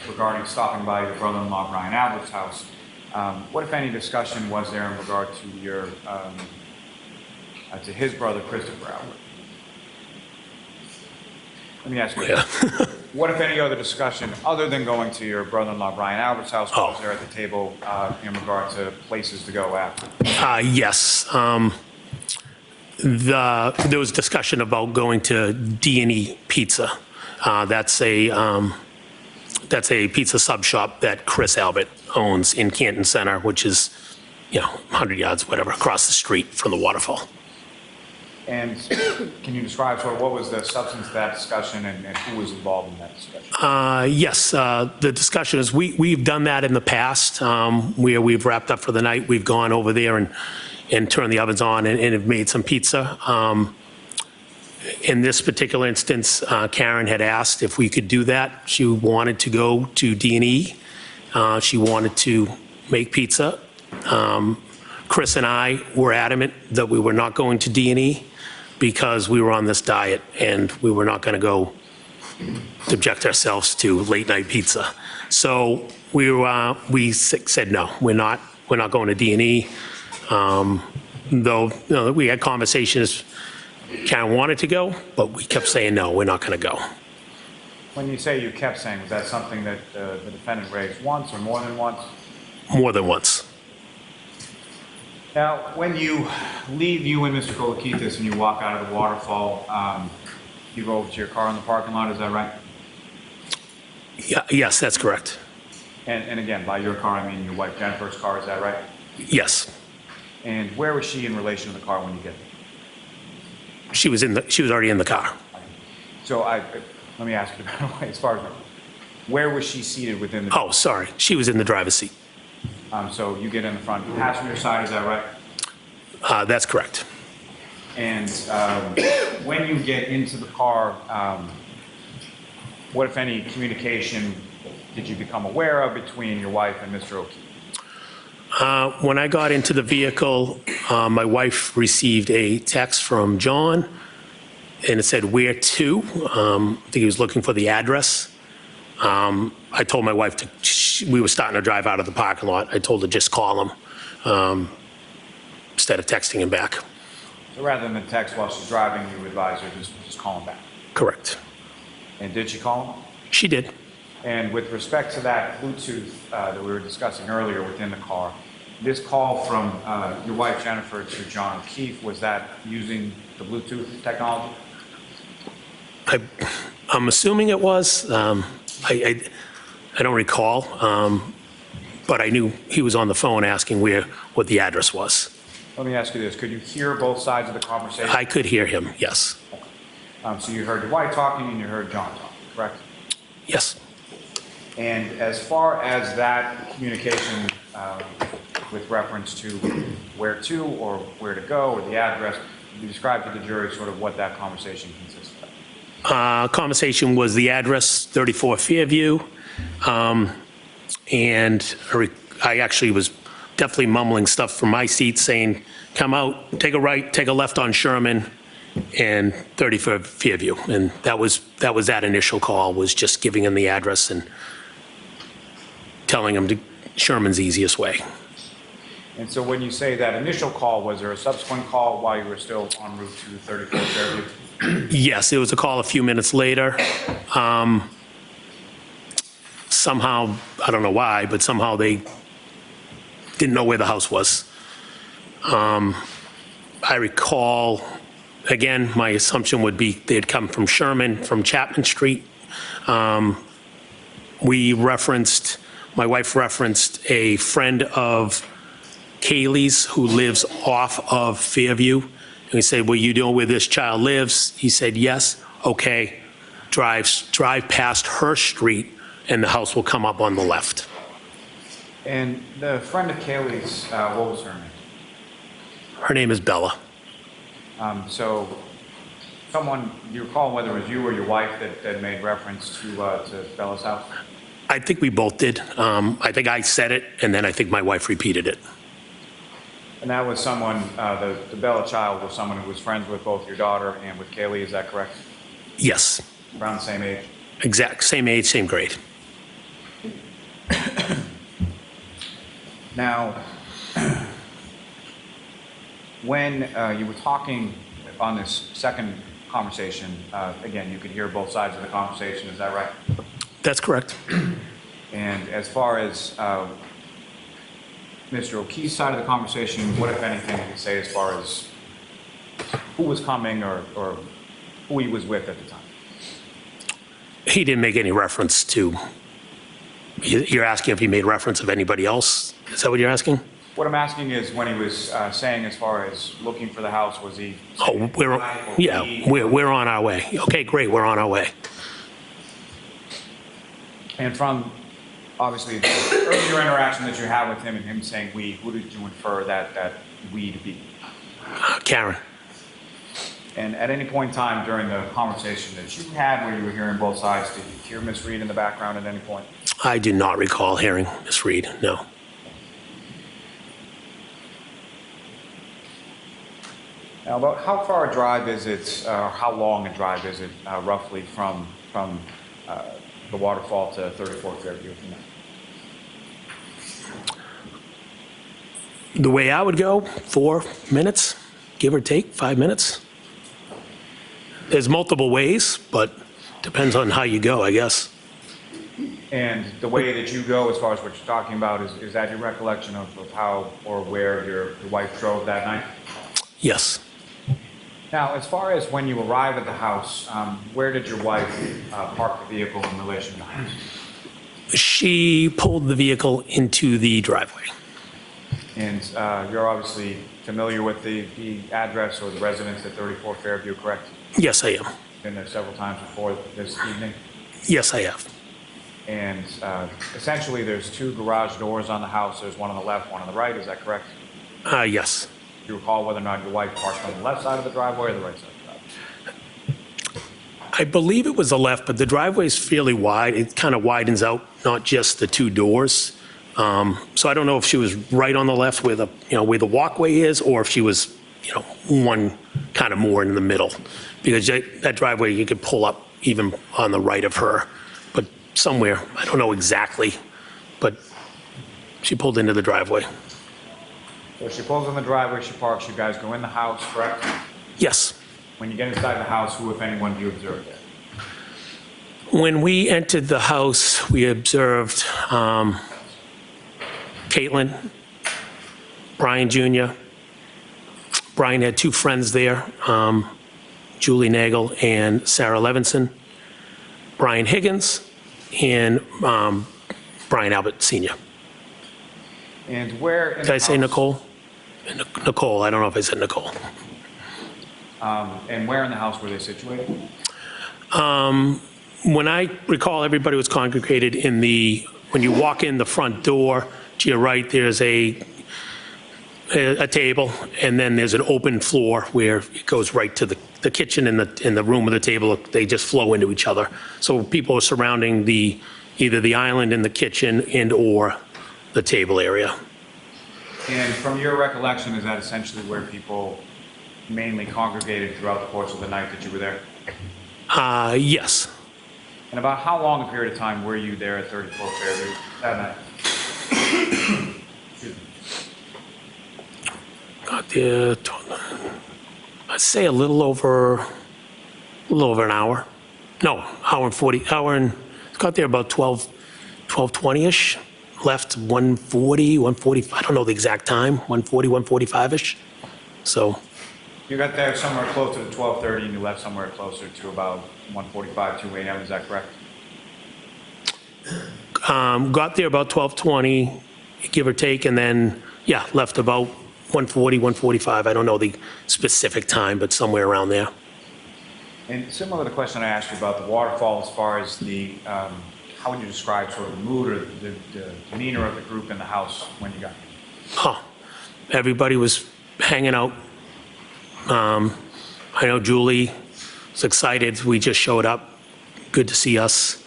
[SPEAKER 7] regarding stopping by your brother-in-law Brian Albert's house, what, if any, discussion was there in regard to your to his brother Christopher Albert? Let me ask you, what, if any, other discussion other than going to your brother-in-law Brian Albert's house was there at the table in regard to places to go after?
[SPEAKER 9] Yes. There was discussion about going to D&E Pizza. That's a pizza sub shop that Chris Albert owns in Canton Center, which is, 100 yards, whatever, across the street from the Waterfall.
[SPEAKER 7] And can you describe sort of what was the substance of that discussion and who was involved in that discussion?
[SPEAKER 9] Yes, the discussion is we've done that in the past where we've wrapped up for the night. We've gone over there and turned the ovens on and have made some pizza. In this particular instance, Karen had asked if we could do that. She wanted to go to D&E. She wanted to make pizza. Chris and I were adamant that we were not going to D&E because we were on this diet and we were not going to go subject ourselves to late night pizza. So we said no, we're not going to D&E. Though we had conversations. Karen wanted to go, but we kept saying no, we're not going to go.
[SPEAKER 7] When you say you kept saying, was that something that the defendant raised once or more than once?
[SPEAKER 9] More than once.
[SPEAKER 7] Now, when you leave, you and Mr. Kolokitis, and you walk out of the Waterfall, you go over to your car in the parking lot, is that right?
[SPEAKER 9] Yeah, yes, that's correct.
[SPEAKER 7] And again, by your car, I mean your wife Jennifer's car, is that right?
[SPEAKER 9] Yes.
[SPEAKER 7] And where was she in relation to the car when you get there?
[SPEAKER 9] She was already in the car.
[SPEAKER 7] So let me ask you that way, as far as where was she seated within the?
[SPEAKER 9] Oh, sorry, she was in the driver's seat.
[SPEAKER 7] So you get in the front passenger side, is that right?
[SPEAKER 9] That's correct.
[SPEAKER 7] And when you get into the car, what, if any, communication did you become aware of between your wife and Mr. O'Keefe?
[SPEAKER 9] When I got into the vehicle, my wife received a text from John, and it said, "Where to?" I think he was looking for the address. I told my wife we were starting to drive out of the parking lot, I told her just call him instead of texting him back.
[SPEAKER 7] So rather than text while she's driving, you advise her just call him back?
[SPEAKER 9] Correct.
[SPEAKER 7] And did she call him?
[SPEAKER 9] She did.
[SPEAKER 7] And with respect to that Bluetooth that we were discussing earlier within the car, this call from your wife Jennifer to John O'Keefe, was that using the Bluetooth technology?
[SPEAKER 9] I'm assuming it was. I don't recall, but I knew he was on the phone asking what the address was.
[SPEAKER 7] Let me ask you this. Could you hear both sides of the conversation?
[SPEAKER 9] I could hear him, yes.
[SPEAKER 7] So you heard your wife talking and you heard John talking, correct?
[SPEAKER 9] Yes.
[SPEAKER 7] And as far as that communication with reference to where to or where to go or the address, you describe to the jury sort of what that conversation consisted of.
[SPEAKER 9] Conversation was the address, 34 Fairview, and I actually was definitely mumbling stuff from my seat saying, come out, take a right, take a left on Sherman, and 34 Fairview. And that was that initial call, was just giving him the address and telling him to Sherman's easiest way.
[SPEAKER 7] And so when you say that initial call, was there a subsequent call while you were still en route to 34 Fairview?
[SPEAKER 9] Yes, it was a call a few minutes later. Somehow, I don't know why, but somehow they didn't know where the house was. I recall, again, my assumption would be they had come from Sherman, from Chapman Street. My wife referenced a friend of Kaylee's who lives off of Fairview. And we said, well, you know where this child lives? He said, yes. Okay, drive past her street and the house will come up on the left.
[SPEAKER 7] And the friend of Kaylee's, what was her name?
[SPEAKER 9] Her name is Bella.
[SPEAKER 7] So someone, do you recall whether it was you or your wife that made reference to Bella's house?
[SPEAKER 9] I think we both did. I think I said it, and then I think my wife repeated it.
[SPEAKER 7] And that was someone, the Bella child was someone who was friends with both your daughter and with Kaylee, is that correct?
[SPEAKER 9] Yes.
[SPEAKER 7] Around the same age?
[SPEAKER 9] Exact, same age, same grade.
[SPEAKER 7] Now, when you were talking on this second conversation, again, you could hear both sides of the conversation, is that right?
[SPEAKER 9] That's correct.
[SPEAKER 7] And as far as Mr. O'Keefe's side of the conversation, what, if anything, did he say as far as who was coming or who he was with at the time?
[SPEAKER 9] He didn't make any reference to, you're asking if he made reference of anybody else? Is that what you're asking?
[SPEAKER 7] What I'm asking is when he was saying as far as looking for the house, was he?
[SPEAKER 9] Oh, we're on our way. Okay, great, we're on our way.
[SPEAKER 7] And from, obviously, the earlier interaction that you had with him and him saying we, who did you infer that we to be?
[SPEAKER 9] Karen.
[SPEAKER 7] And at any point in time during the conversation that you had where you were hearing both sides, did you hear Miss Reed in the background at any point?
[SPEAKER 9] I do not recall hearing Miss Reed, no.
[SPEAKER 7] Now, about how far a drive is it, or how long a drive is it, roughly from the Waterfall to 34 Fairview?
[SPEAKER 9] The way I would go, 4 minutes, give or take, 5 minutes. There's multiple ways, but depends on how you go, I guess.
[SPEAKER 7] And the way that you go, as far as what you're talking about, is that your recollection of how or where your wife drove that night?
[SPEAKER 9] Yes.
[SPEAKER 7] Now, as far as when you arrive at the house, where did your wife park the vehicle in relation to the house?
[SPEAKER 9] She pulled the vehicle into the driveway.
[SPEAKER 7] And you're obviously familiar with the address or the residence at 34 Fairview, correct?
[SPEAKER 9] Yes, I am.
[SPEAKER 7] Been there several times before this evening?
[SPEAKER 9] Yes, I have.
[SPEAKER 7] And essentially, there's 2 garage doors on the house. There's one on the left, one on the right. Is that correct?
[SPEAKER 9] Yes.
[SPEAKER 7] Do you recall whether or not your wife parked on the left side of the driveway or the right side of the driveway?
[SPEAKER 9] I believe it was the left, but the driveway is fairly wide. It kind of widens out, not just the 2 doors. So I don't know if she was right on the left where the walkway is, or if she was, one kind of more in the middle, because that driveway you could pull up even on the right of her, but somewhere, I don't know exactly but she pulled into the driveway.
[SPEAKER 7] So she pulls in the driveway, she parks, you guys go in the house, correct?
[SPEAKER 9] Yes.
[SPEAKER 7] When you get inside the house, who, if anyone, do you observe there?
[SPEAKER 9] When we entered the house, we observed Caitlin, Brian Jr. Brian had two friends there, Julie Nagel and Sarah Levinson, Brian Higgins, and Brian Albert Sr.
[SPEAKER 7] And where in
[SPEAKER 9] Did
[SPEAKER 7] the
[SPEAKER 9] I say
[SPEAKER 7] house-
[SPEAKER 9] Nicole? Nicole, I don't know if I said Nicole.
[SPEAKER 7] And where in the house were they situated?
[SPEAKER 9] When I recall, everybody was congregated in when you walk in the front door, to your right, there's a table, and then there's an open floor where it goes right to the kitchen and the room with the table. They just flow into each other. So people are surrounding either the island in the kitchen and or the table area.
[SPEAKER 7] And from your recollection, is that essentially where people mainly congregated throughout the course of the night that you were there?
[SPEAKER 9] Yes.
[SPEAKER 7] And about how long a period of time were you there at 34 Fairview that night? Excuse me.
[SPEAKER 9] Got there, I'd say a little over an hour. No, got there about 12:20-ish. Left 1:40, 1:45, I don't know the exact time, 1:40, 1:45-ish. So.
[SPEAKER 7] You got there somewhere closer to 12:30 and you left somewhere closer to about 1:45, 2 a.m., is that correct?
[SPEAKER 9] Got there about 12:20, give or take, and then, yeah, left about 1:40, 1:45. I don't know the specific time, but somewhere around there.
[SPEAKER 7] And similar to the question I asked you about the waterfall, as far as how would you describe sort of the mood or the demeanor of the group in the house when you got there?
[SPEAKER 9] Everybody was hanging out. I know Julie was excited. We just showed up. Good to see us.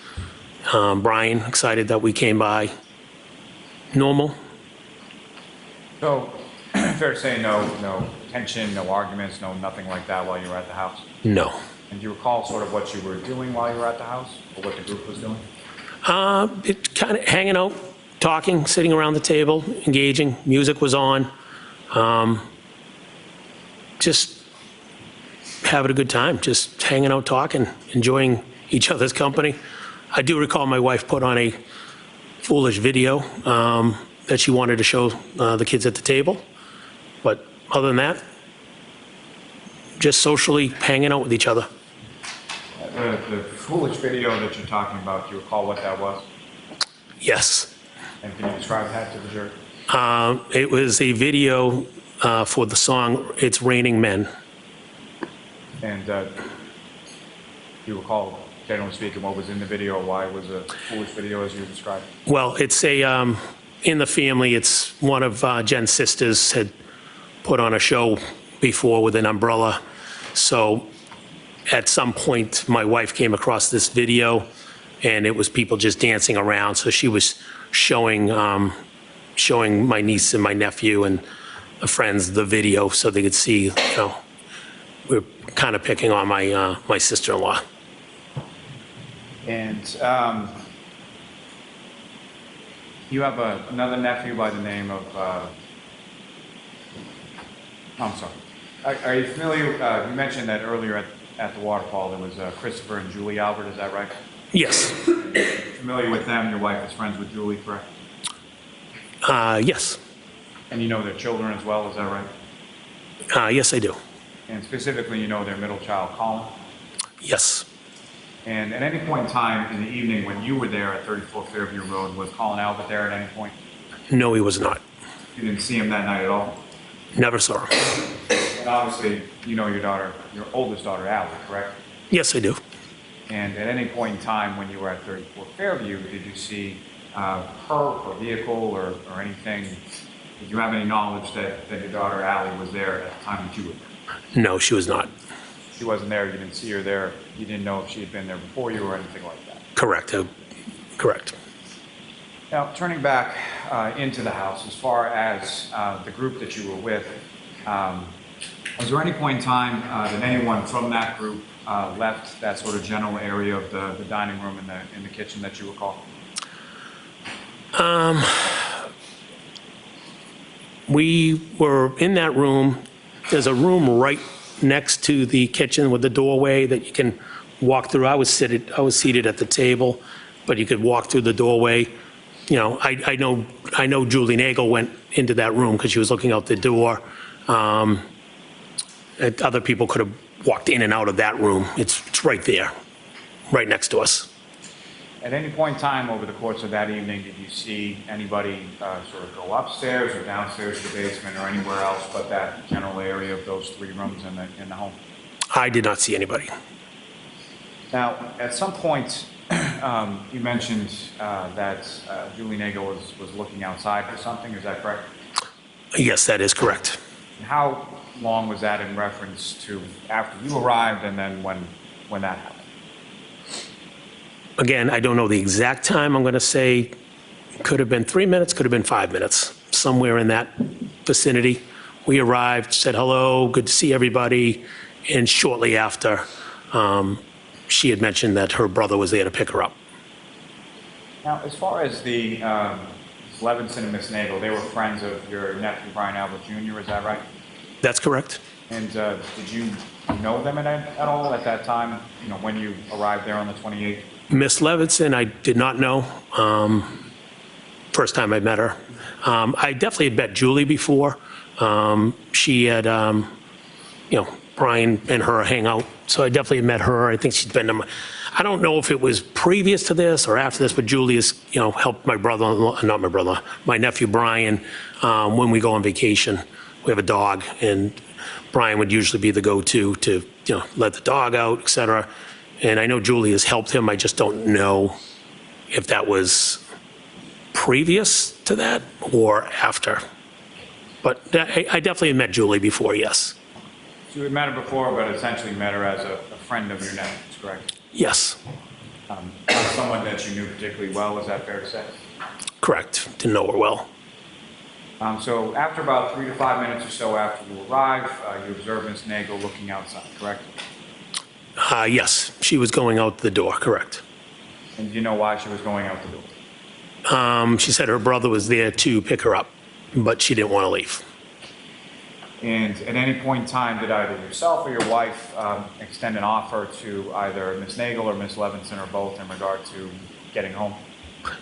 [SPEAKER 9] Brian, excited that we came by. Normal.
[SPEAKER 7] So, fair to say no tension, no arguments, nothing like that while you were at the house?
[SPEAKER 9] No.
[SPEAKER 7] And do you recall sort of what you were doing while you were at the house, or what the group was doing?
[SPEAKER 9] It kind of hanging out, talking, sitting around the table, engaging. Music was on. Just having a good time, just hanging out, talking, enjoying each other's company. I do recall my wife put on a foolish video that she wanted to show the kids at the table. But other than that, just socially hanging out with each other.
[SPEAKER 7] The foolish video that you're talking about, do you recall what that was?
[SPEAKER 9] Yes.
[SPEAKER 7] And can you describe that to the jury?
[SPEAKER 9] It was a video for the song It's Raining Men.
[SPEAKER 7] And do you recall, generally speaking, what was in the video, or why it was a foolish video as you described?
[SPEAKER 9] Well, it's in the family, it's one of Jen's sisters had put on a show before with an umbrella. So at some point, my wife came across this video, and it was people just dancing around. So she was showing my niece and my nephew and the friends the video so they could see, we're kind of picking on my sister-in-law.
[SPEAKER 7] And you have another nephew by the name of, I'm sorry. Are you familiar, you mentioned that earlier at the Waterfall there was Christopher and Julie Albert, is that right?
[SPEAKER 9] Yes.
[SPEAKER 7] Familiar with them, your wife is friends with Julie, correct?
[SPEAKER 9] Yes.
[SPEAKER 7] And you know their children as well, is that right?
[SPEAKER 9] Yes, I do.
[SPEAKER 7] And specifically, you know their middle child, Colin?
[SPEAKER 9] Yes.
[SPEAKER 7] And at any point in time in the evening when you were there at 34 Fairview Road, was Colin Albert there at any point?
[SPEAKER 9] No, he was not.
[SPEAKER 7] You didn't see him that night at all?
[SPEAKER 9] Never saw him.
[SPEAKER 7] And obviously, you know your oldest daughter, Allie, correct?
[SPEAKER 9] Yes, I do.
[SPEAKER 7] And at any point in time when you were at 34 Fairview, did you see her or vehicle or anything? Did you have any knowledge that your daughter, Allie, was there at the time that you were there?
[SPEAKER 9] No, she was not.
[SPEAKER 7] She wasn't there, you didn't see her there, you didn't know if she had been there before you or anything like that?
[SPEAKER 9] Correct. Correct.
[SPEAKER 7] Now, turning back into the house, as far as the group that you were with, was there any point in time that anyone from that group left that sort of general area of the dining room and the kitchen that you recall?
[SPEAKER 9] We were in that room. There's a room right next to the kitchen with the doorway that you can walk through. I was seated at the table, but you could walk through the doorway. You know, I know Julie Nagel went into that room because she was looking out the door. Other people could have walked in and out of that room. It's right there, right next to us.
[SPEAKER 7] At any point in time over the course of that evening, did you see anybody sort of go upstairs or downstairs to the basement or anywhere else but that general area of those 3 rooms in the home?
[SPEAKER 9] I did not see anybody.
[SPEAKER 7] Now, at some point, you mentioned that Julie Nagel was looking outside for something. Is that correct?
[SPEAKER 9] Yes, that is correct.
[SPEAKER 7] And how long was that in reference to after you arrived and then when that happened?
[SPEAKER 9] Again, I don't know the exact time. I'm going to say could have been 3 minutes, could have been 5 minutes, somewhere in that vicinity. We arrived, said hello, good to see everybody, and shortly after, she had mentioned that her brother was there to pick her up.
[SPEAKER 7] Now, as far as the Levinson and Miss Nagel, they were friends of your nephew, Brian Albert Jr., is that right?
[SPEAKER 9] That's correct.
[SPEAKER 7] And did you know them at all at that time, you know, when you arrived there on the 28th?
[SPEAKER 9] Miss Levinson, I did not know. First time I met her. I definitely had met Julie before. She had, you know, Brian and her hang out, so I definitely met her. I think she's been to my, I don't know if it was previous to this or after this, but Julie has, you know, helped my brother, not my brother, my nephew Brian, when we go on vacation. We have a dog, and Brian would usually be the go-to to, you know, let the dog out, etc. And I know Julie has helped him. I just don't know if that was previous to that or after. But I definitely met Julie before, yes.
[SPEAKER 7] So you had met her before, but essentially met her as a friend of your nephew's, correct?
[SPEAKER 9] Yes.
[SPEAKER 7] Not someone that you knew particularly well, is that fair to say?
[SPEAKER 9] Correct. Didn't know her well.
[SPEAKER 7] So after about 3 to 5 minutes or so after you arrive, you observe Ms. Nagel looking outside, correct?
[SPEAKER 9] Yes, she was going out the door, correct.
[SPEAKER 7] And do you know why she was going out the door?
[SPEAKER 9] She said her brother was there to pick her up, but she didn't want to leave.
[SPEAKER 7] And at any point in time, did either yourself or your wife extend an offer to either Ms. Nagel or Ms. Levinson or both in regard to getting home?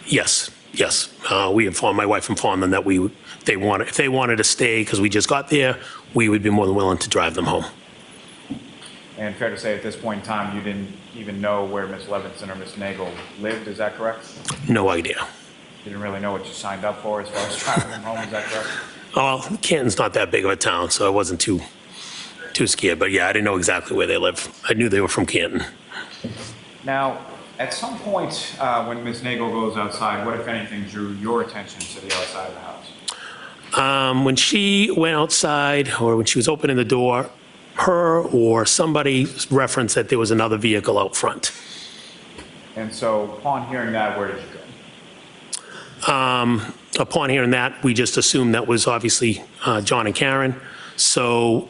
[SPEAKER 9] Yes, yes. We informed, my wife informed them that if they wanted to stay because we just got there, we would be more than willing to drive them home.
[SPEAKER 7] And fair to say at this point in time, you didn't even know where Ms. Levinson or Ms. Nagel lived, is that correct?
[SPEAKER 9] No idea.
[SPEAKER 7] You didn't really know what you signed up for as far as driving them home, is that correct?
[SPEAKER 9] Well, Canton's not that big of a town, so I wasn't too scared. But yeah, I didn't know exactly where they live. I knew they were from Canton.
[SPEAKER 7] Now, at some point when Ms. Nagel goes outside, what, if anything, drew your attention to the outside of the house?
[SPEAKER 9] When she went outside, or when she was opening the door, her or somebody referenced that there was another vehicle out front.
[SPEAKER 7] And so, upon hearing that, where did you go?
[SPEAKER 9] Upon hearing that, we just assumed that was obviously John and Karen. So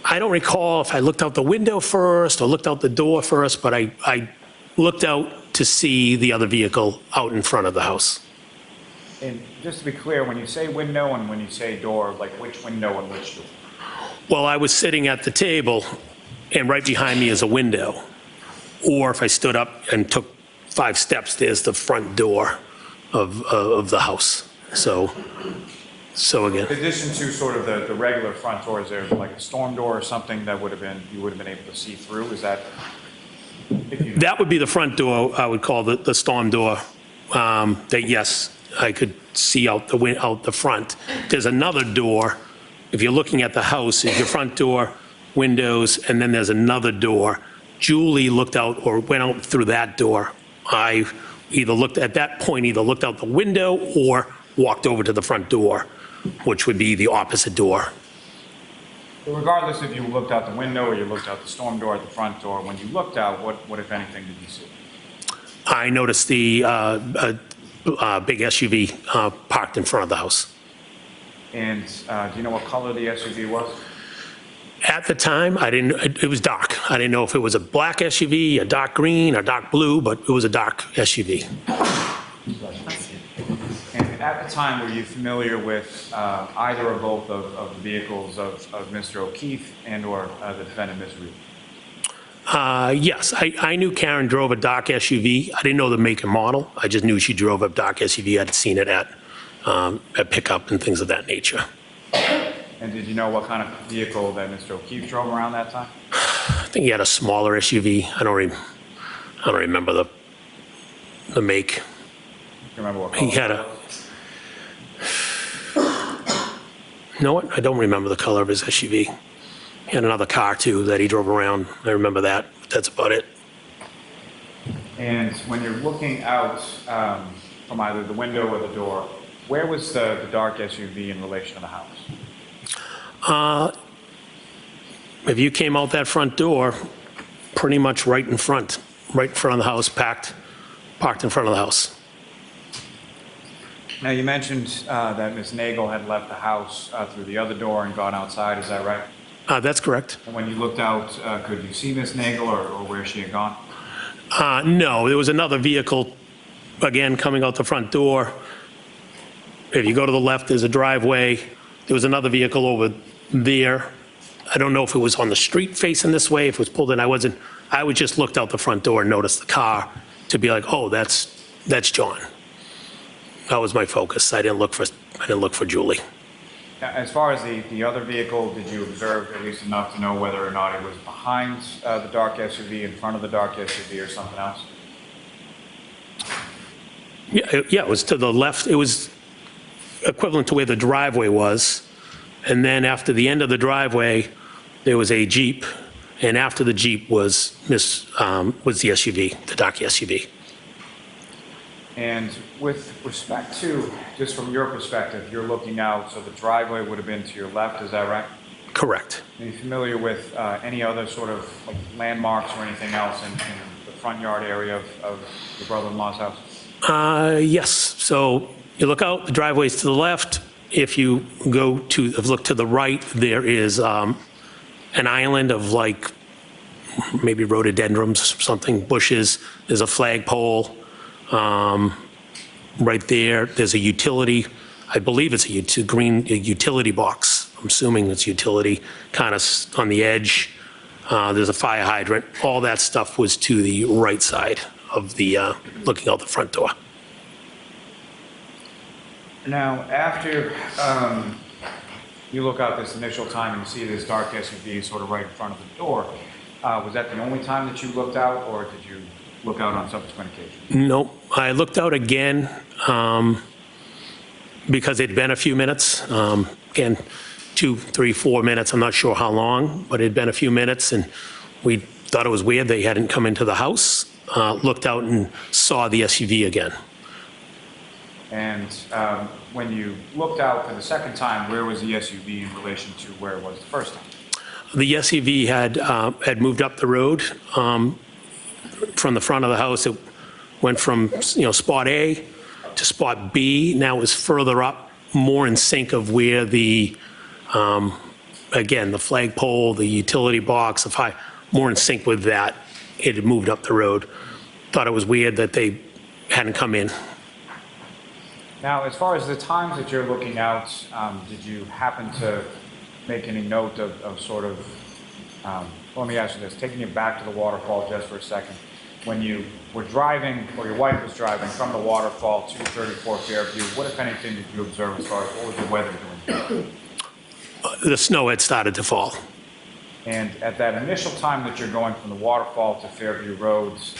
[SPEAKER 9] I don't recall if I looked out the window first or looked out the door first, but I looked out to see the other vehicle out in front of the house.
[SPEAKER 7] And just to be clear, when you say window and when you say door, like which window and which door?
[SPEAKER 9] Well, I was sitting at the table, and right behind me is a window. Or if I stood up and took 5 steps, there's the front door of the house. So again.
[SPEAKER 7] In addition to sort of the regular front door, is there like a storm door or something that you would have been able to see through? Is that?
[SPEAKER 9] That would be the front door. I would call the storm door. That yes, I could see out the front. There's another door. If you're looking at the house, is your front door, windows, and then there's another door. Julie looked out or went out through that door. I either looked at that point, either looked out the window or walked over to the front door, which would be the opposite door.
[SPEAKER 7] But regardless if you looked out the window or you looked out the storm door at the front door, when you looked out, what if anything did you see?
[SPEAKER 9] I noticed the big SUV parked in front of the house.
[SPEAKER 7] And do you know what color the SUV was?
[SPEAKER 9] At the time, it was dark. I didn't know if it was a black SUV, a dark green, a dark blue, but it was a dark SUV.
[SPEAKER 7] at the time, were you familiar with either or both of the vehicles of Mr. O'Keefe and or the defendant, Ms. Reed?
[SPEAKER 9] Yes, I knew Karen drove a dark SUV. I didn't know the make and model. I just knew she drove a dark SUV. I'd seen it at pickup and things of that nature.
[SPEAKER 7] And did you know what kind of vehicle that Mr. O'Keefe drove around that time?
[SPEAKER 9] I think he had a smaller SUV. I don't remember the make.
[SPEAKER 7] Do you remember what color?
[SPEAKER 9] He had a. No, I don't remember the color of his SUV. He had another car too that he drove around. I remember that. But that's about it.
[SPEAKER 7] And when you're looking out from either the window or the door, where was the dark SUV in relation to the house?
[SPEAKER 9] If you came out that front door, pretty much right in front of the house, parked in front of the house.
[SPEAKER 7] Now, you mentioned that Ms. Nagel had left the house through the other door and gone outside, is that right?
[SPEAKER 9] That's correct.
[SPEAKER 7] And when you looked out, could you see Ms. Nagel or where she had gone?
[SPEAKER 9] No, there was another vehicle, again, coming out the front door. If you go to the left, there's a driveway. There was another vehicle over there. I don't know if it was on the street facing this way, if it was pulled in. I would just looked out the front door and noticed the car to be like, oh, that's John. That was my focus. I didn't look for Julie.
[SPEAKER 7] As far as the other vehicle, did you observe at least enough to know whether or not it was behind the dark SUV, in front of the dark SUV, or something else?
[SPEAKER 9] Yeah, it was to the left. It was equivalent to where the driveway was. And then after the end of the driveway, there was a Jeep. And after the Jeep was the SUV, the dark SUV.
[SPEAKER 7] And with respect to, just from your perspective, you're looking out, so the driveway would have been to your left, is that right?
[SPEAKER 9] Correct.
[SPEAKER 7] Are you familiar with any other sort of like landmarks or anything else in the front yard area of your brother-in-law's house?
[SPEAKER 9] Yes. So you look out, the driveway's to the left. If you look to the right, there is an island of like maybe rhododendrons or something, bushes. There's a flagpole. Right there, there's a utility. I believe it's a green utility box. I'm assuming it's utility, kind of on the edge. There's a fire hydrant. All that stuff was to the right side of the, looking out the front door.
[SPEAKER 7] Now, after you look out this initial time and you see this dark SUV sort of right in front of the door, was that the only time that you looked out, or did you look out on subsequent occasions?
[SPEAKER 9] Nope. I looked out again because it'd been a few minutes. Again, 2, 3, 4 minutes. I'm not sure how long, but it'd been a few minutes, and we thought it was weird they hadn't come into the house. Looked out and saw the SUV again.
[SPEAKER 7] And when you looked out for the second time, where was the SUV in relation to where it was the first time?
[SPEAKER 9] The SUV had moved up the road from the front of the house. It went from spot A to spot B. Now it was further up, more in sync of where the again, the flagpole, the utility box, more in sync with that. It had moved up the road. Thought it was weird that they hadn't come in.
[SPEAKER 7] Now, as far as the times that you're looking out, did you happen to make any note of sort of, let me ask you this, taking you back to the waterfall just for a second. When you were driving, or your wife was driving from the waterfall to 34 Fairview, what, if anything, did you observe as far as what was the weather doing?
[SPEAKER 9] The snow had started to fall.
[SPEAKER 7] And at that initial time that you're going from the waterfall to Fairview Roads,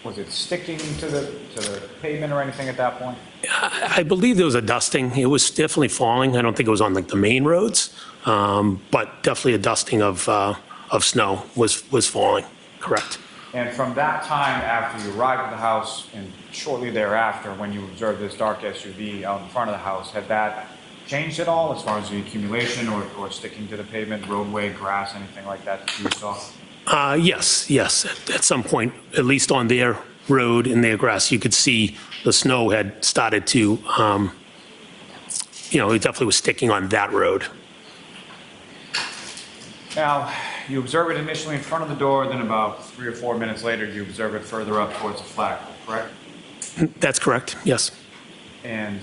[SPEAKER 7] was it sticking to the pavement or anything at that point?
[SPEAKER 9] I believe there was a dusting. It was definitely falling. I don't think it was on like the main roads, but definitely a dusting of snow was falling. Correct.
[SPEAKER 7] And from that time after you arrived at the house and shortly thereafter when you observed this dark SUV out in front of the house, had that changed at all as far as the accumulation or sticking to the pavement, roadway, grass, anything like that that you saw?
[SPEAKER 9] Yes. At some point, at least on their road and their grass, you could see the snow had started to, it definitely was sticking on that road.
[SPEAKER 7] Now, you observe it initially in front of the door, then about 3 or 4 minutes later, you observe it further up towards the flagpole, correct?
[SPEAKER 9] That's correct, yes.
[SPEAKER 7] And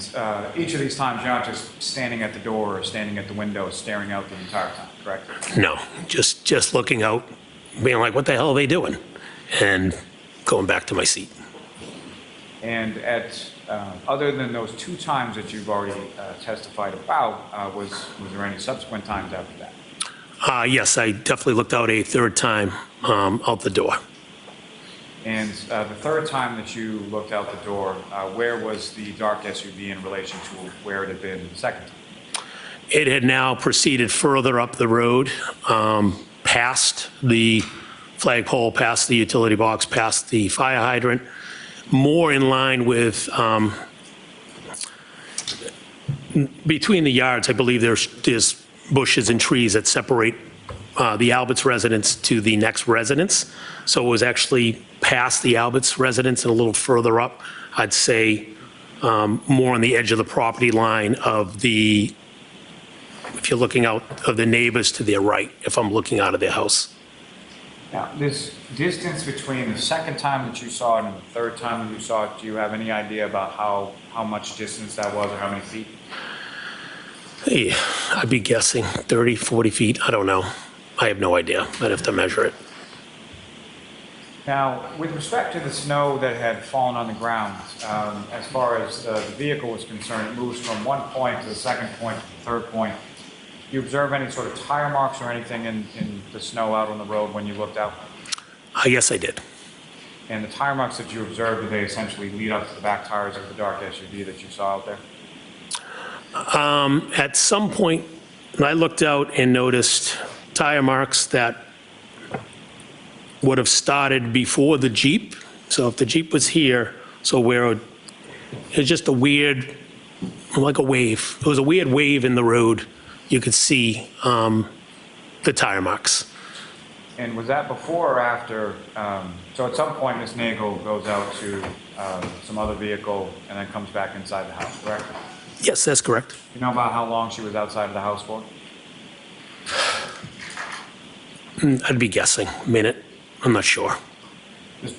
[SPEAKER 7] each of these times, you're not just standing at the door or standing at the window staring out the entire time, correct?
[SPEAKER 9] No, just looking out, being like, what the hell are they doing? And going back to my seat.
[SPEAKER 7] And other than those 2 times that you've already testified about, was there any subsequent times after that?
[SPEAKER 9] Yes, I definitely looked out a third time out the door.
[SPEAKER 7] And the third time that you looked out the door, where was the dark SUV in relation to where it had been the second time?
[SPEAKER 9] It had now proceeded further up the road, past the flagpole, past the utility box, past the fire hydrant, more in line with, between the yards, I believe there's bushes and trees that separate the Alberts residence to the next residence. So it was actually past the Alberts residence and a little further up, I'd say more on the edge of the property line of the, if you're looking out of the neighbors to their right, if I'm looking out of their house.
[SPEAKER 7] Now, this distance between the second time that you saw it and the third time that you saw it, do you have any idea about how much distance that was or how many feet?
[SPEAKER 9] Hey, I'd be guessing 30, 40 feet. I don't know. I have no idea. I'd have to measure it.
[SPEAKER 7] Now, with respect to the snow that had fallen on the ground, as far as the vehicle was concerned, it moves from one point to the second point to the third point. Do you observe any sort of tire marks or anything in the snow out on the road when you looked out?
[SPEAKER 9] Yes, I did.
[SPEAKER 7] And the tire marks that you observed, do they essentially lead up to the back tires of the dark SUV that you saw out there?
[SPEAKER 9] At some point, I looked out and noticed tire marks that would have started before the Jeep. So if the Jeep was here, so where it's just a weird, like a wave. It was a weird wave in the road. You could see the tire marks.
[SPEAKER 7] And was that before or after? So at some point, Ms. Nagel goes out to some other vehicle and then comes back inside the house, correct?
[SPEAKER 9] Yes, that's correct.
[SPEAKER 7] You know about how long she was outside of the house for?
[SPEAKER 9] I'd be guessing a minute. I'm not sure.
[SPEAKER 7] Just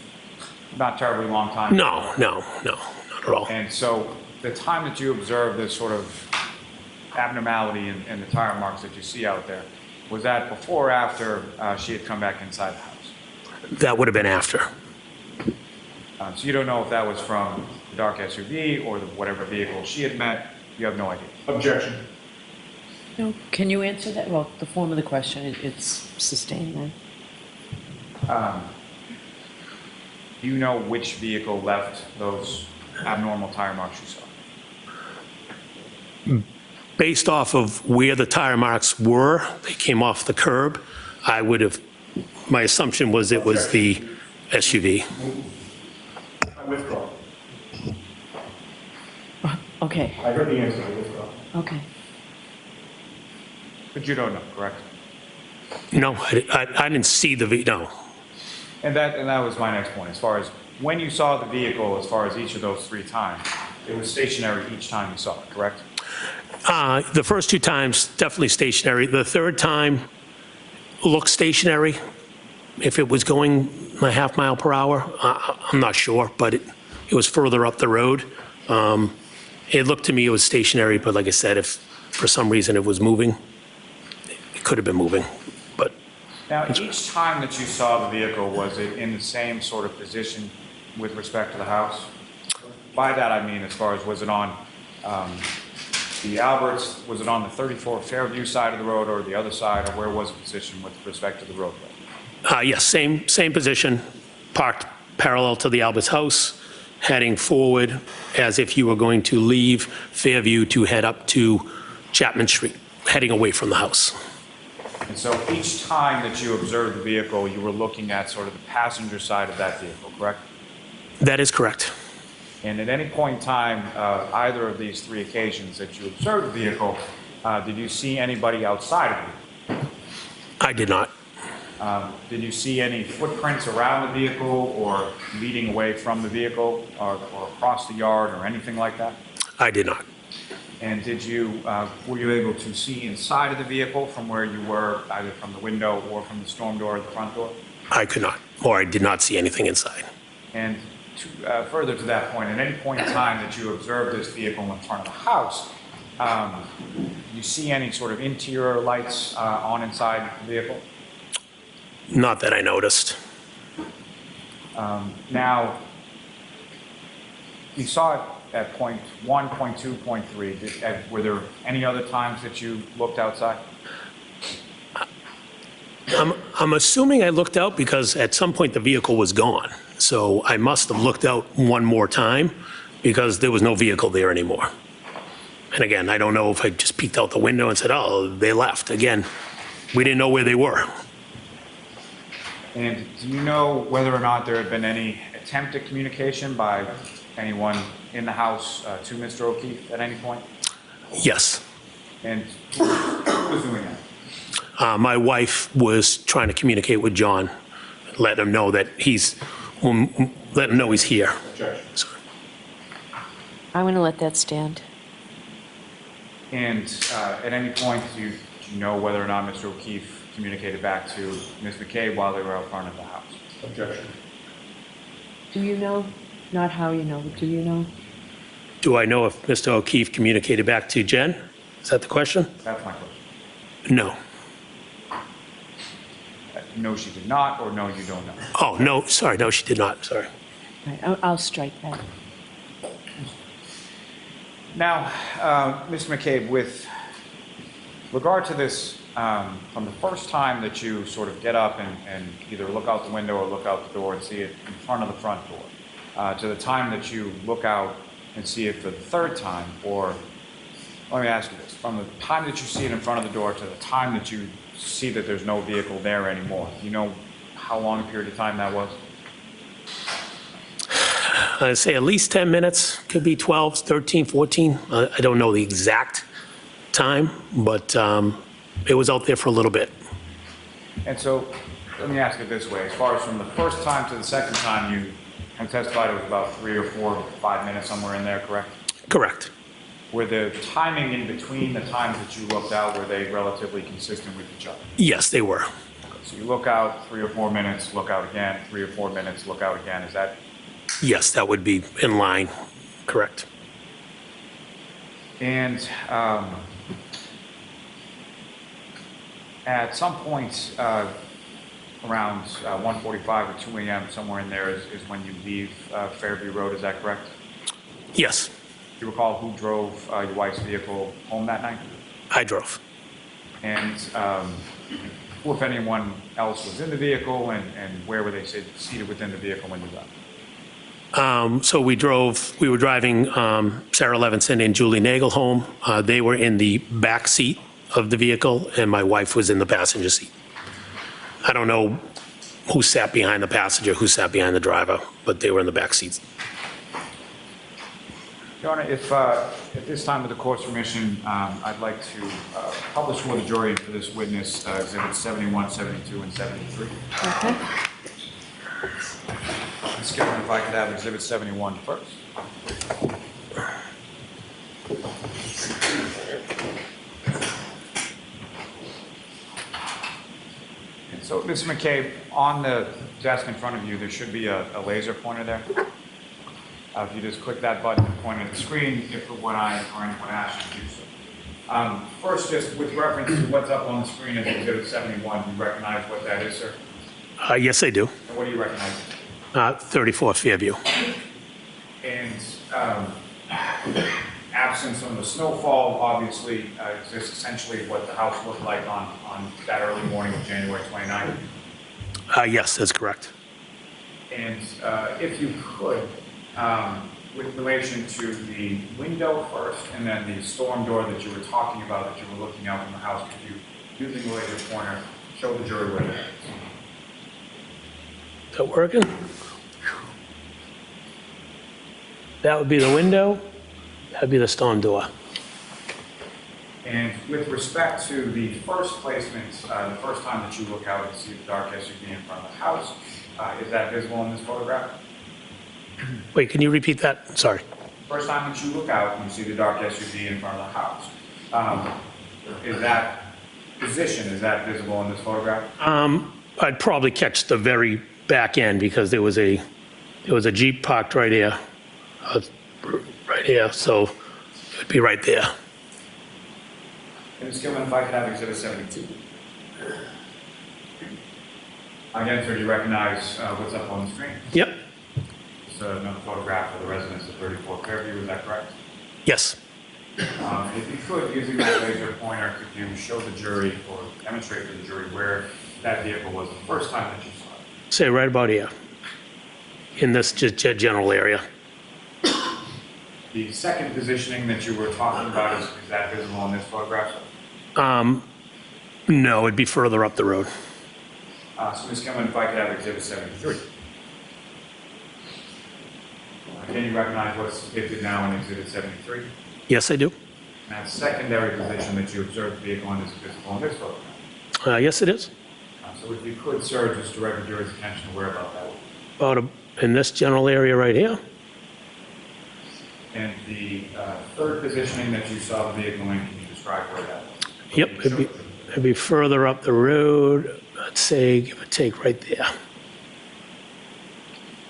[SPEAKER 7] not terribly long time?
[SPEAKER 9] No, not at all.
[SPEAKER 7] And so the time that you observed this sort of abnormality in the tire marks that you see out there, was that before or after she had come back inside the house?
[SPEAKER 9] That would have been after.
[SPEAKER 7] So you don't know if that was from the dark SUV or whatever vehicle she had met? You have no idea? Objection.
[SPEAKER 10] No, can you answer that? Well, the form of the question, it's sustained then.
[SPEAKER 7] Do you know which vehicle left those abnormal tire marks you saw?
[SPEAKER 9] Based off of where the tire marks were, they came off the curb. My assumption was it was the SUV.
[SPEAKER 28] I withdraw.
[SPEAKER 10] Okay.
[SPEAKER 28] I heard the answer. I withdraw.
[SPEAKER 10] Okay.
[SPEAKER 7] But you don't know, correct?
[SPEAKER 9] No, I didn't see the no.
[SPEAKER 7] And that was my next point. As far as when you saw the vehicle, as far as each of those 3 times, it was stationary each time you saw it, correct?
[SPEAKER 9] The first 2 times, definitely stationary. The third time looked stationary. If it was going a half mile per hour, I'm not sure, but it was further up the road. It looked to me it was stationary, but like I said, if for some reason it was moving, it could have been moving. But
[SPEAKER 7] now, each time that you saw the vehicle, was it in the same sort of position with respect to the house? By that I mean, as far as was it on the Alberts, was it on the 34 Fairview side of the road or the other side, or where was it positioned with respect to the roadway?
[SPEAKER 9] Yes, same position, parked parallel to the Alberts house, heading forward as if you were going to leave Fairview to head up to Chapman Street, heading away from the house.
[SPEAKER 7] And so each time that you observed the vehicle, you were looking at sort of the passenger side of that vehicle, correct?
[SPEAKER 9] That is correct.
[SPEAKER 7] And at any point in time, either of these 3 occasions that you observed the vehicle, did you see anybody outside of it?
[SPEAKER 9] I did not.
[SPEAKER 7] Did you see any footprints around the vehicle or leading away from the vehicle or across the yard or anything like that?
[SPEAKER 9] I did not.
[SPEAKER 7] And were you able to see inside of the vehicle from where you were, either from the window or from the storm door or the front door?
[SPEAKER 9] I could not, or I did not see anything inside.
[SPEAKER 7] And further to that point, at any point in time that you observe this vehicle in front of the house, you see any sort of interior lights on inside the vehicle?
[SPEAKER 9] Not that I noticed.
[SPEAKER 7] Now, you saw it at point 1, point 2, point 3. Were there any other times that you looked outside?
[SPEAKER 9] I'm assuming I looked out because at some point the vehicle was gone. So I must have looked out one more time because there was no vehicle there anymore. And again, I don't know if I just peeked out the window and said, oh, they left. Again, we didn't know where they were.
[SPEAKER 7] And do you know whether or not there had been any attempt at communication by anyone in the house to Mr. O'Keefe at any point?
[SPEAKER 9] Yes.
[SPEAKER 7] And who was doing that?
[SPEAKER 9] My wife was trying to communicate with John, let him know that he's here. Sorry.
[SPEAKER 29] I'm going to let that stand.
[SPEAKER 7] And at any point, do you know whether or not Mr. O'Keefe communicated back to Ms. McCabe while they were out front of the house? Objection.
[SPEAKER 29] Do you know? Not how you know, but do you know?
[SPEAKER 9] Do I know if Mr. O'Keefe communicated back to Jen? Is that the question?
[SPEAKER 7] That's my question.
[SPEAKER 9] No.
[SPEAKER 7] No, she did not, or no, you don't know?
[SPEAKER 9] Oh, no, sorry, no, she did not, sorry.
[SPEAKER 29] All right, I'll strike that.
[SPEAKER 7] Now, Mr. McCabe, with regard to this, from the first time that you sort of get up and either look out the window or look out the door and see it in front of the front door, to the time that you look out and see it for the third time, or let me ask you this, from the time that you see it in front of the door to the time that you see that there's no vehicle there anymore, do you know how long a period of time that was?
[SPEAKER 9] I'd say at least 10 minutes, could be 12, 13, 14. I don't know the exact time, but it was out there for a little bit.
[SPEAKER 7] And so, let me ask it this way, as far as from the first time to the second time, you have testified it was about 3 or 4 or 5 minutes, somewhere in there, correct?
[SPEAKER 9] Correct.
[SPEAKER 7] Were the timing in between the times that you looked out, were they relatively consistent with each other?
[SPEAKER 9] Yes, they were.
[SPEAKER 7] So you look out 3 or 4 minutes, look out again, 3 or 4 minutes, look out again, is that?
[SPEAKER 9] Yes, that would be in line, correct.
[SPEAKER 7] And at some point around 1:45 or 2 a.m., somewhere in there is when you leave Fairview Road, is that correct?
[SPEAKER 9] Yes.
[SPEAKER 7] Do you recall who drove your wife's vehicle home that night?
[SPEAKER 9] I drove.
[SPEAKER 7] And who, if anyone else, was in the vehicle, and where were they seated within the vehicle when you left?
[SPEAKER 9] So we were driving Sarah Levinson and Julie Nagel home. They were in the back seat of the vehicle, and my wife was in the passenger seat. I don't know who sat behind the passenger, who sat behind the driver, but they were in the back seats.
[SPEAKER 7] Your Honor, if at this time, with the court's permission, I'd like to publish for the jury for this witness Exhibits 71, 72, and 73.
[SPEAKER 29] Okay.
[SPEAKER 7] Ms. Gilman, if I could have Exhibit 71 first. And so, Ms. McCabe, on the desk in front of you, there should be a laser pointer there. If you just click that button and point at the screen, if when anyone asks you to do so. First, just with reference to what's up on the screen as Exhibit 71, do you recognize what that is, sir?
[SPEAKER 9] Yes, I do.
[SPEAKER 7] And what do you recognize?
[SPEAKER 9] 34 Fairview.
[SPEAKER 7] And absence from the snowfall, obviously, is this essentially what the house looked like on that early morning of January 29th?
[SPEAKER 9] Yes, that's correct.
[SPEAKER 7] And if you could, with relation to the window first, and then the storm door that you were talking about, that you were looking out from the house, could you, using the laser pointer, show the jury where that is?
[SPEAKER 9] Is that working? That would be the window. That would be the storm door.
[SPEAKER 7] And with respect to the first placement, the first time that you look out and see the dark SUV in front of the house, is that visible in this photograph?
[SPEAKER 9] Wait, can you repeat that? Sorry.
[SPEAKER 7] First time that you look out and you see the dark SUV in front of the house, is that position, is that visible in this photograph?
[SPEAKER 9] I'd probably catch the very back end because there was a There was a Jeep parked right here, so it'd be right there.
[SPEAKER 7] And Ms. Gilman, if I could have Exhibit 72. Again, sir, do you recognize what's up on the screen?
[SPEAKER 9] Yep.
[SPEAKER 7] It's another photograph of the residence of 34 Fairview, is that correct?
[SPEAKER 9] Yes.
[SPEAKER 7] If you could, using that laser pointer, could you show the jury or demonstrate to the jury where that vehicle was the first time that you saw it?
[SPEAKER 9] Say right about here, in this general area.
[SPEAKER 7] The second positioning that you were talking about, is that visible in this photograph?
[SPEAKER 9] No, it'd be further up the road.
[SPEAKER 7] So Ms. Gilman, if I could have Exhibit 73. Can you recognize what's depicted now in Exhibit 73?
[SPEAKER 9] Yes, I do.
[SPEAKER 7] And that secondary position that you observed the vehicle in is visible in this photograph?
[SPEAKER 9] Yes, it is.
[SPEAKER 7] So if you could, sir, just direct the jury's attention to where about that was.
[SPEAKER 9] In this general area right here.
[SPEAKER 7] And the third positioning that you saw the vehicle in, can you describe where that was?
[SPEAKER 9] Yep, it'd be further up the road. I'd say, give or take, right there.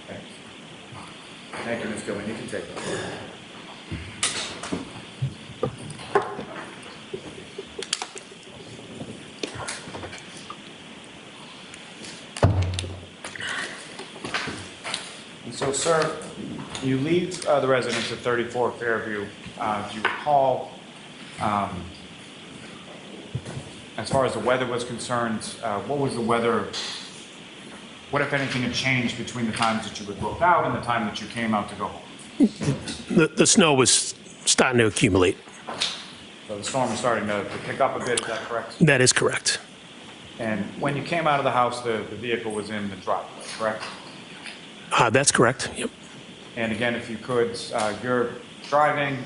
[SPEAKER 7] Thanks. Thank you, Ms. Gilman. You can take that. And so, sir, you leave the residence at 34 Fairview. Do you recall, as far as the weather was concerned, what was the weather, what if anything had changed between the times that you were booked out and the time that you came out to go home?
[SPEAKER 9] The snow was starting to accumulate.
[SPEAKER 7] So the storm was starting to pick up a bit, is that correct?
[SPEAKER 9] That is correct.
[SPEAKER 7] And when you came out of the house, the vehicle was in the driveway, correct?
[SPEAKER 9] That's correct, yep.
[SPEAKER 7] And again, if you could, you're driving,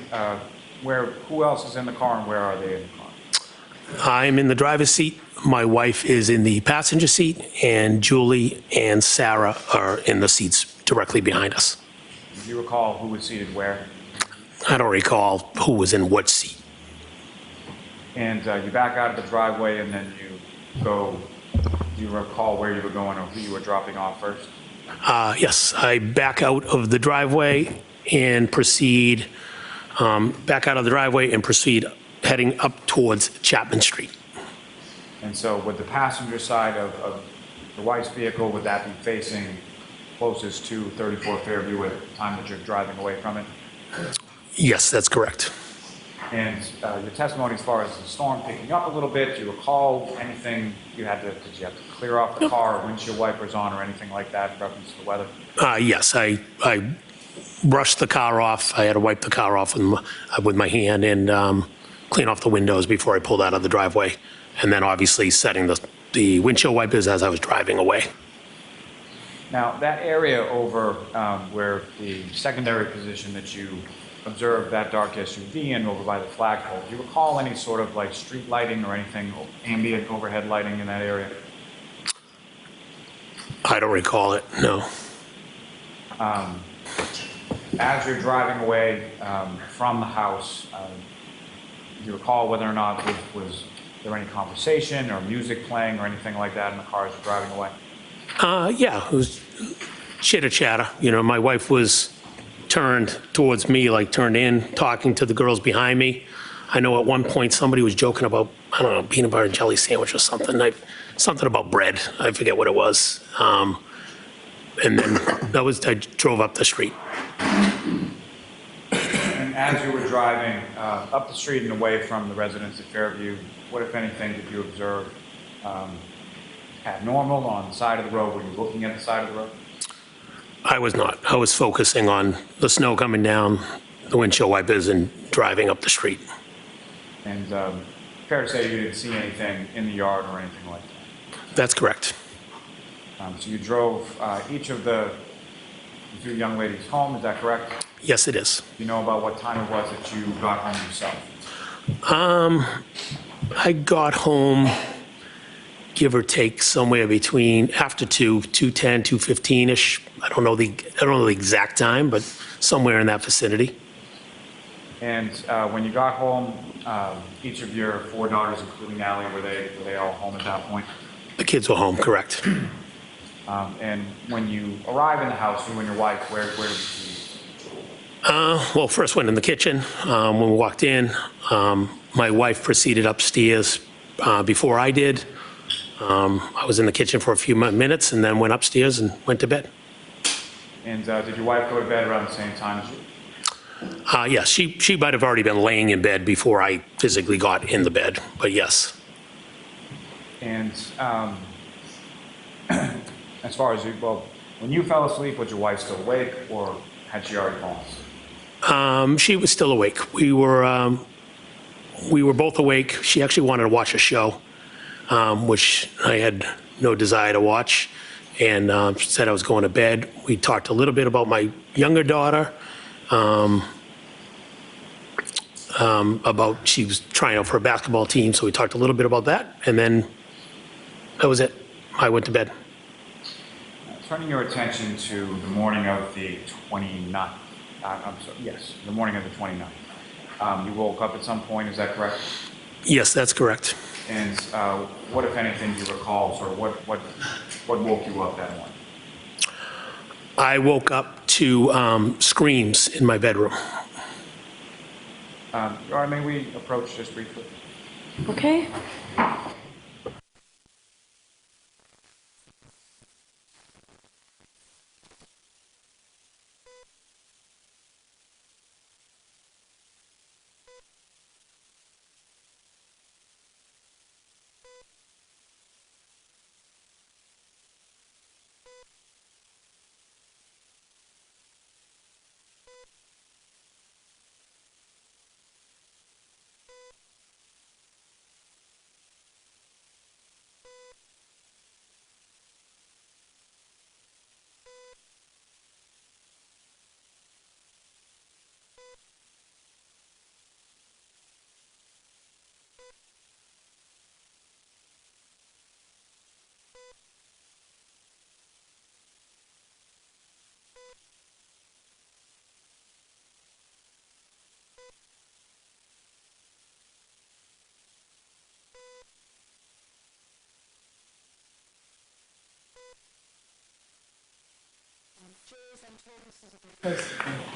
[SPEAKER 7] who else is in the car and where are they in the car?
[SPEAKER 9] I'm in the driver's seat. My wife is in the passenger seat, and Julie and Sarah are in the seats directly behind us.
[SPEAKER 7] Do you recall who was seated where?
[SPEAKER 9] I don't recall who was in what seat.
[SPEAKER 7] And you back out of the driveway and then you go, do you recall where you were going or who you were dropping off first?
[SPEAKER 9] Yes, I back out of the driveway and proceed, heading up towards Chapman Street.
[SPEAKER 7] And so would the passenger side of the wife's vehicle, would that be facing closest to 34 Fairview at the time that you're driving away from it?
[SPEAKER 9] Yes, that's correct.
[SPEAKER 7] And your testimony as far as the storm picking up a little bit, do you recall anything did you have to clear off the car, windshield wipers on or anything like that in reference to the weather?
[SPEAKER 9] Yes, I brushed the car off. I had to wipe the car off with my hand and clean off the windows before I pulled out of the driveway. And then obviously setting the windshield wipers as I was driving away.
[SPEAKER 7] Now, that area over where the secondary position that you observed that dark SUV in over by the flagpole, do you recall any sort of like street lighting or anything, ambient overhead lighting in that area?
[SPEAKER 9] I don't recall it, no.
[SPEAKER 7] As you're driving away from the house, do you recall whether or not was there any conversation or music playing or anything like that in the car as you're driving away?
[SPEAKER 9] Yeah, it was chitter-chatter. You know, my wife was turned towards me, like turned in, talking to the girls behind me. I know at one point somebody was joking about, I don't know, peanut butter and jelly sandwich or something. Something about bread. I forget what it was. And then I drove up the street.
[SPEAKER 7] And as you were driving up the street and away from the residence at Fairview, what, if anything, did you observe abnormal on the side of the road? Were you looking at the side of the road?
[SPEAKER 9] I was not. I was focusing on the snow coming down, the windshield wipers, and driving up the street.
[SPEAKER 7] And fair to say you didn't see anything in the yard or anything like that?
[SPEAKER 9] That's correct.
[SPEAKER 7] So you drove each of the two young ladies home, is that correct?
[SPEAKER 9] Yes, it is.
[SPEAKER 7] Do you know about what time it was that you got home yourself?
[SPEAKER 9] I got home, give or take, somewhere between after 2:10, 2:15-ish. I don't know the exact time, but somewhere in that vicinity.
[SPEAKER 7] And when you got home, each of your four daughters, including Allie, were they all home at that point?
[SPEAKER 9] The kids were home, correct.
[SPEAKER 7] And when you arrive in the house, you and your wife, where did you see?
[SPEAKER 9] Well, first went in the kitchen. When we walked in, my wife proceeded upstairs before I did. I was in the kitchen for a few minutes and then went upstairs and went to bed.
[SPEAKER 7] And did your wife go to bed around the same time as you?
[SPEAKER 9] Yes, she might have already been laying in bed before I physically got in the bed, but yes.
[SPEAKER 7] And as far as you, well, when you fell asleep, was your wife still awake, or had she already fallen asleep?
[SPEAKER 9] She was still awake. We were both awake. She actually wanted to watch a show, which I had no desire to watch, and said I was going to bed. We talked a little bit about my younger daughter, about she was trying out for a basketball team, so we talked a little bit about that, and then that was it. I went to bed.
[SPEAKER 7] Turning your attention to the morning of the 29th, the morning of the 29th. You woke up at some point, is that correct?
[SPEAKER 9] Yes, that's correct.
[SPEAKER 7] And what, if anything, do you recall, or what woke you up that morning?
[SPEAKER 9] I woke up to screams in my bedroom.
[SPEAKER 7] All right, may we approach this briefly?
[SPEAKER 29] Okay.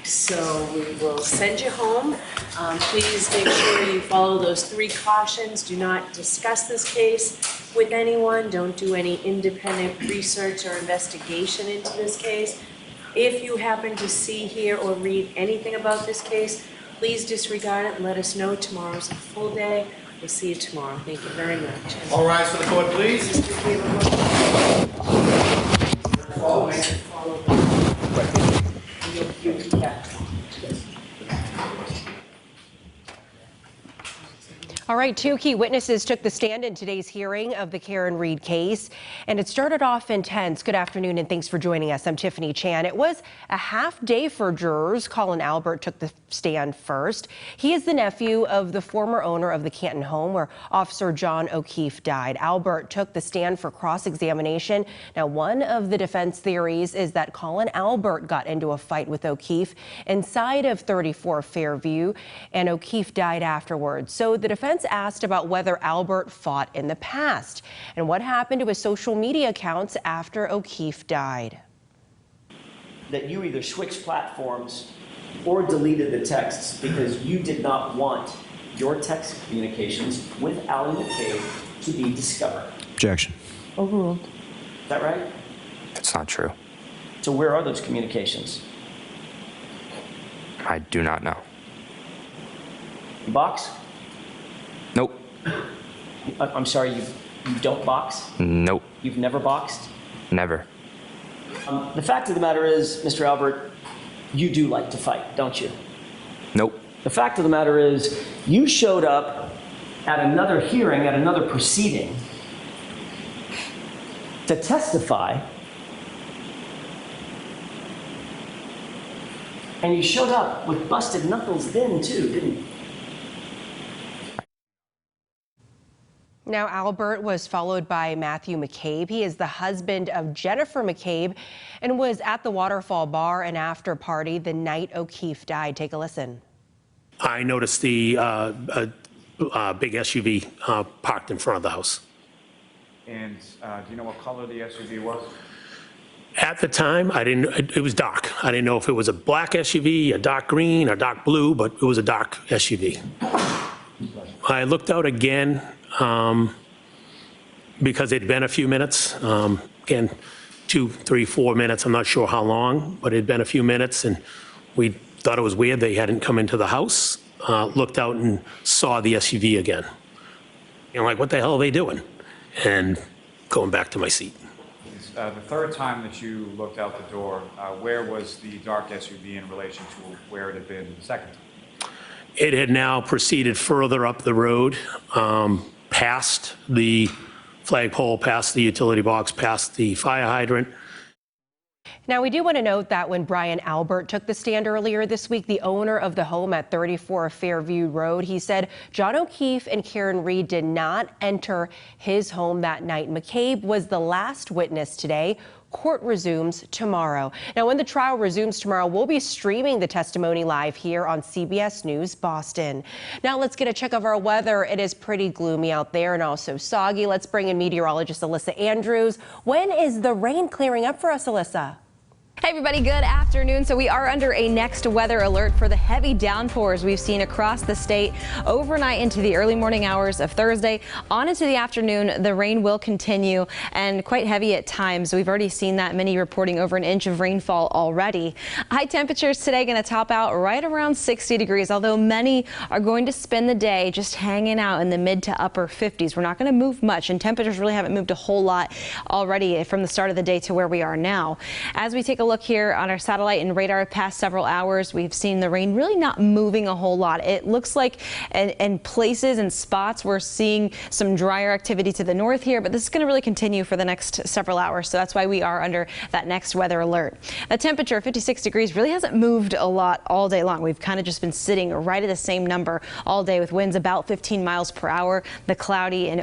[SPEAKER 29] So we will send you home. Please make sure you follow those 3 cautions. Do not discuss this case with anyone. Don't do any independent research or investigation into this case. If you happen to see, hear, or read anything about this case, please disregard it and let us know. Tomorrow's a full day. We'll see you tomorrow. Thank you very much.
[SPEAKER 11] All rise for the court, please.
[SPEAKER 12] All right, 2 key witnesses took the stand in today's hearing of the Karen Reed case, and it started off intense. Good afternoon, and thanks for joining us. I'm Tiffany Chan. It was a half day for jurors. Colin Albert took the stand first. He is the nephew of the former owner of the Canton home where Officer John O'Keefe died. Albert took the stand for cross-examination. Now, one of the defense theories is that Colin Albert got into a fight with O'Keefe inside of 34 Fairview, and O'Keefe died afterwards. So the defense asked about whether Albert fought in the past and what happened to his social media accounts after O'Keefe died.
[SPEAKER 3] That you either switched platforms or deleted the texts because you did not want your text communications with Alan McCabe to be discovered.
[SPEAKER 5] Objection.
[SPEAKER 3] Overruled. Is that right?
[SPEAKER 4] That's not true.
[SPEAKER 3] So where are those communications?
[SPEAKER 4] I do not know.
[SPEAKER 3] Box?
[SPEAKER 4] Nope.
[SPEAKER 3] I'm sorry, you don't box?
[SPEAKER 4] Nope.
[SPEAKER 3] You've never boxed?
[SPEAKER 4] Never.
[SPEAKER 3] The fact of the matter is, Mr. Albert, you do like to fight, don't you?
[SPEAKER 4] Nope.
[SPEAKER 3] The fact of the matter is, you showed up at another hearing, at another proceeding, to testify, and you showed up with busted knuckles then too, didn't you?
[SPEAKER 12] Now, Albert was followed by Matthew McCabe. He is the husband of Jennifer McCabe and was at the Waterfall bar and after party the night O'Keefe died. Take a listen.
[SPEAKER 9] I noticed the big SUV parked in front of the house.
[SPEAKER 7] And do you know what color the SUV was?
[SPEAKER 9] At the time, I didn't, it was dark. I didn't know if it was a black SUV, a dark green, a dark blue, but it was a dark SUV. I looked out again because it'd been a few minutes. Again, 2, 3, 4 minutes, I'm not sure how long, but it'd been a few minutes, and we thought it was weird they hadn't come into the house. Looked out and saw the SUV again. You know, like, what the hell are they doing? And going back to my seat.
[SPEAKER 7] The third time that you looked out the door, where was the dark SUV in relation to where it had been the second time?
[SPEAKER 9] It had now proceeded further up the road, past the flagpole, past the utility box, past the fire hydrant.
[SPEAKER 12] Now, we do want to note that when Brian Albert took the stand earlier this week, the owner of the home at 34 Fairview Road, he said John O'Keefe and Karen Reed did not enter his home that night. McCabe was the last witness today. Court resumes tomorrow. Now, when the trial resumes tomorrow, we'll be streaming the testimony live here on CBS News Boston. Now, let's get a check of our weather. It is pretty gloomy out there and also soggy. Let's bring in meteorologist Alyssa Andrews. When is the rain clearing up for us, Alyssa?
[SPEAKER 1] Hey everybody, good afternoon. So we are under a next weather alert for the heavy downpours we've seen across the state overnight into the early morning hours of Thursday. On into the afternoon, the rain will continue and quite heavy at times. We've already seen that, many reporting over an inch of rainfall already. High temperatures today going to top out right around 60 degrees, although many are going to spend the day just hanging out in the mid to upper 50s. We're not going to move much, and temperatures really haven't moved a whole lot already from the start of the day to where we are now. As we take a look here on our satellite and radar past several hours, we've seen the rain really not moving a whole lot. It looks like in places and spots we're seeing some drier activity to the north here, but this is going to really continue for the next several hours. So that's why we are under that next weather alert. The temperature, 56 degrees, really hasn't moved a lot all day long. We've kind of just been sitting right at the same number all day with winds about 15 miles per hour, the cloudy and